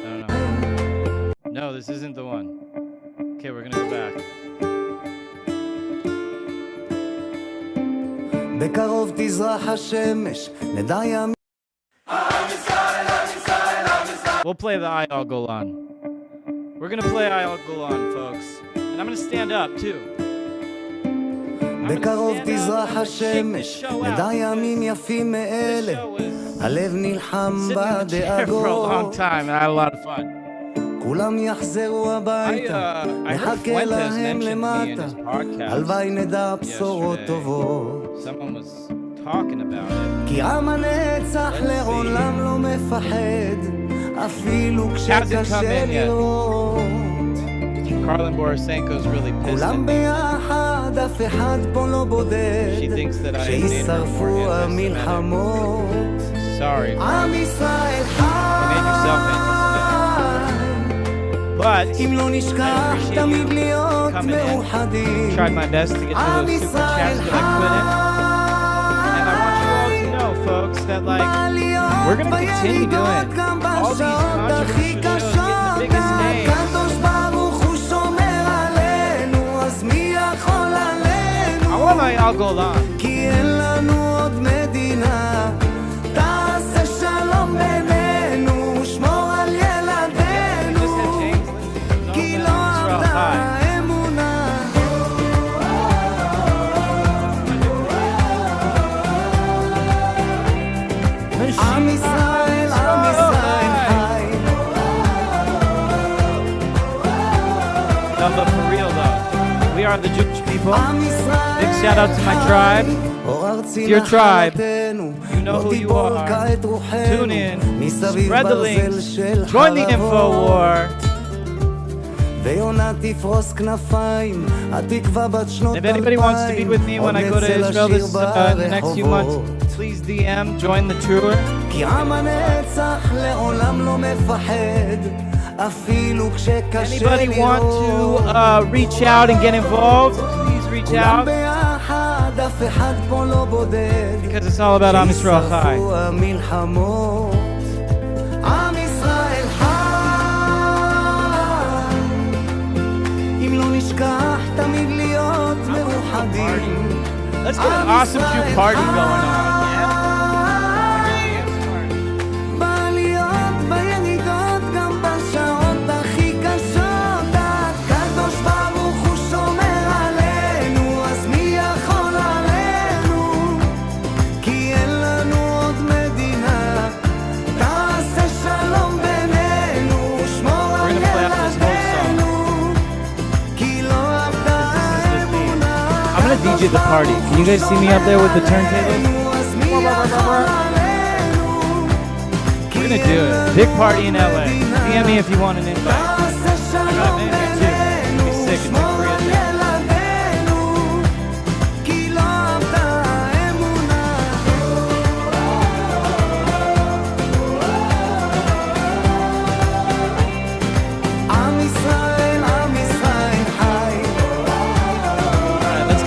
I don't know. No, this isn't the one. Okay, we're going to go back. בקרוב תזרח השמש, נדע ימים. We'll play the Ayal Golan. We're going to play Ayal Golan, folks. And I'm going to stand up, too. בקרוב תזרח השמש, נדע ימים יפים מאלה. הלב נלחם בדאגות. כולם יחזרו הביתה, נחכה להם למטה. הלוואי נדע בשורות טובות. כי עם הנצח לעולם לא מפחד, אפילו כשקשה לראות. Carlin Borisenko's really pissed at כולם me. ביחד, אף אחד פה לא בודד, שישרפו המלחמות. Sorry. עם ישראל חי, אם לא נשכח תמיד להיות מאוחדים. Tried my best to get to עם those super ישראל chats, but I couldn't. And I want you all to know, folks, that like we're gonna continue doing all these controversial shows, getting the biggest names. I want Ayal Golan. כי אין לנו עוד מדינה, תעשה שלום בינינו, שמור על ילדינו, כי לא עבדה האמונה. עם ישראל חי. No, but for real though, we are the Jewish people. Big shout out to my tribe. It's your tribe. You know who you are. Tune in. Spread the links. Join the info war. If anybody wants to be with me when I go to Israel in the next few months, please DM, join the tour. Anybody want to reach out and get involved, please reach out. Because it's all about Am Yisrael Chai. Let's get an awesome Jew party going on. DJ the party. Can you guys see me up there with the turntables? We're gonna do it. Big party in LA. DM me if you want an invite. I got a man here too. Be sick and make Korea too.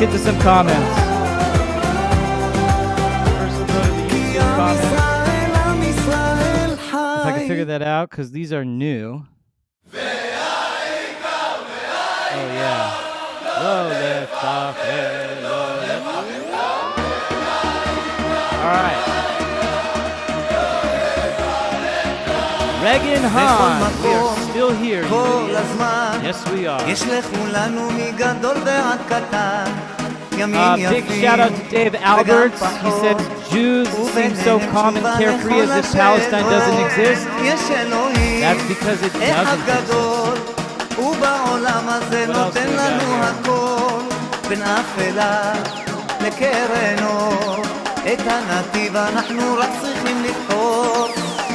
Get to some comments. First we'll go to the YouTube comments. If I can figure that out, because these are new. Oh yeah. All right. Regan Hahn, we are still here. Yes, we are. Big shout out to Dave Alberts. He said Jews seem so calm and carefree as if Palestine doesn't exist. That's because it doesn't exist. What else do we got here? לקרן אור. את הנתיב אנחנו רק צריכים לבחור,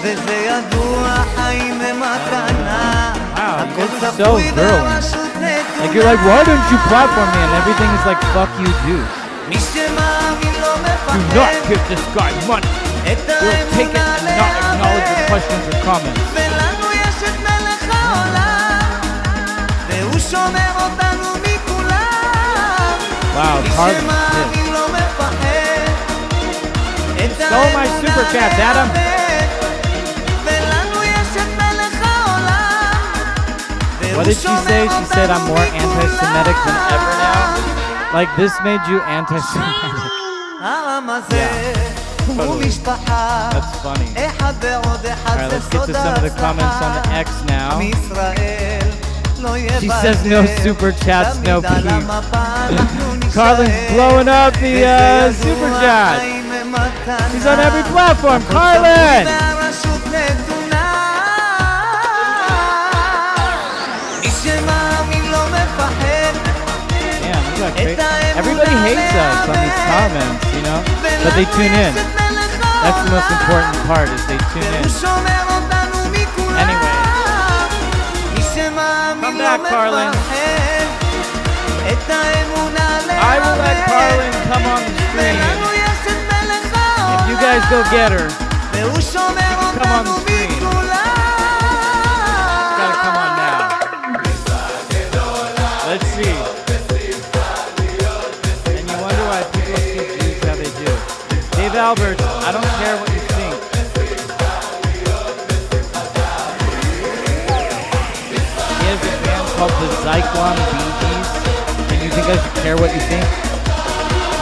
וזה ידוע, חיים ומתנה. הכל צפוי והרשות נתונה. Like, you're like, why didn't you platform me? And everything is like, fuck you, dude. מי שמאמין לא מפחד. Do not give this guy money. We'll take it and not acknowledge your questions or comments. ולנו יש את מלך העולם, והוא שומר אותנו מכולם. Wow, מי Carlin. שמאמין לא מפחד. Stole my super cats, Adam. ולנו יש את מלך העולם. What did she say? She said I'm more anti-Semitic than ever now. Like, this made you anti-Semitic. העם הזה הוא משפחה. That's funny. אחד ועוד אחד Alright, זה let's get to סוד some of the comments on the X now. מישראל לא יהיה She says no super chats, no תמיד על peeps. המפה אנחנו נשאר. Carlin's blowing up the super chat. He's on every platform. Carlin! והרשות נתונה. מי שמאמין לא מפחד. Damn, we got great. Everybody hates us on these comments, you know? But they tune in. That's the most important part, is they tune in. Anyway. Come back, Carlin. I will let Carlin come on the stream. If you guys go get her, come on the stream. She's gotta come on now. Let's see. And you wonder why people see Jews how they do. Dave Alberts, I don't care what you think. He has a band called the Zyklon Bee Gees, and you think I should care what you think?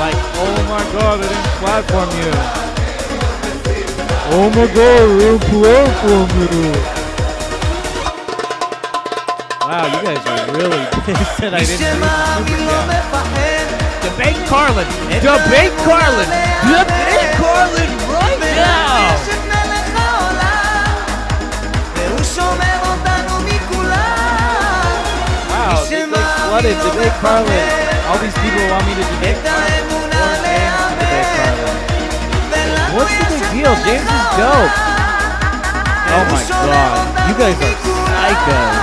Like, oh my god, I didn't platform you. Oh my god, I didn't platform you. Wow, you guys are really pissed that I didn't read the super chat. Debate Carlin! Debate Carlin! Debate Carlin right now! Wow, they flooded Debate Carlin. All these people want me to debate Carlin. Debate Carlin. What's the big deal? James is dope. Oh my god. You guys are psychos.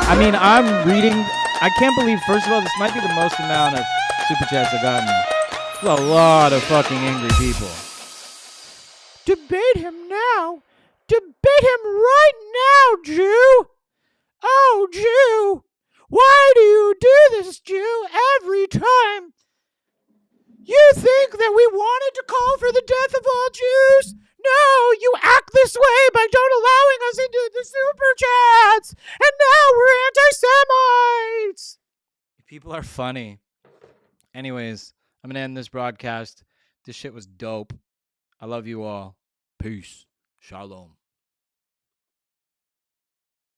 I mean, I'm reading. I can't believe, first of all, this might be the most amount of super chats I've gotten. There's a lot of fucking angry people. Debate him now. Debate him right now, Jew. Oh, Jew. Why do you do this, Jew, every time? You think that we wanted to call for the death of all Jews? No, you act this way by don't allowing us into the super chats. And now we're anti-Semites. People are funny. Anyways, I'm going to end this broadcast. This shit was dope. I love you all. Peace. Shalom.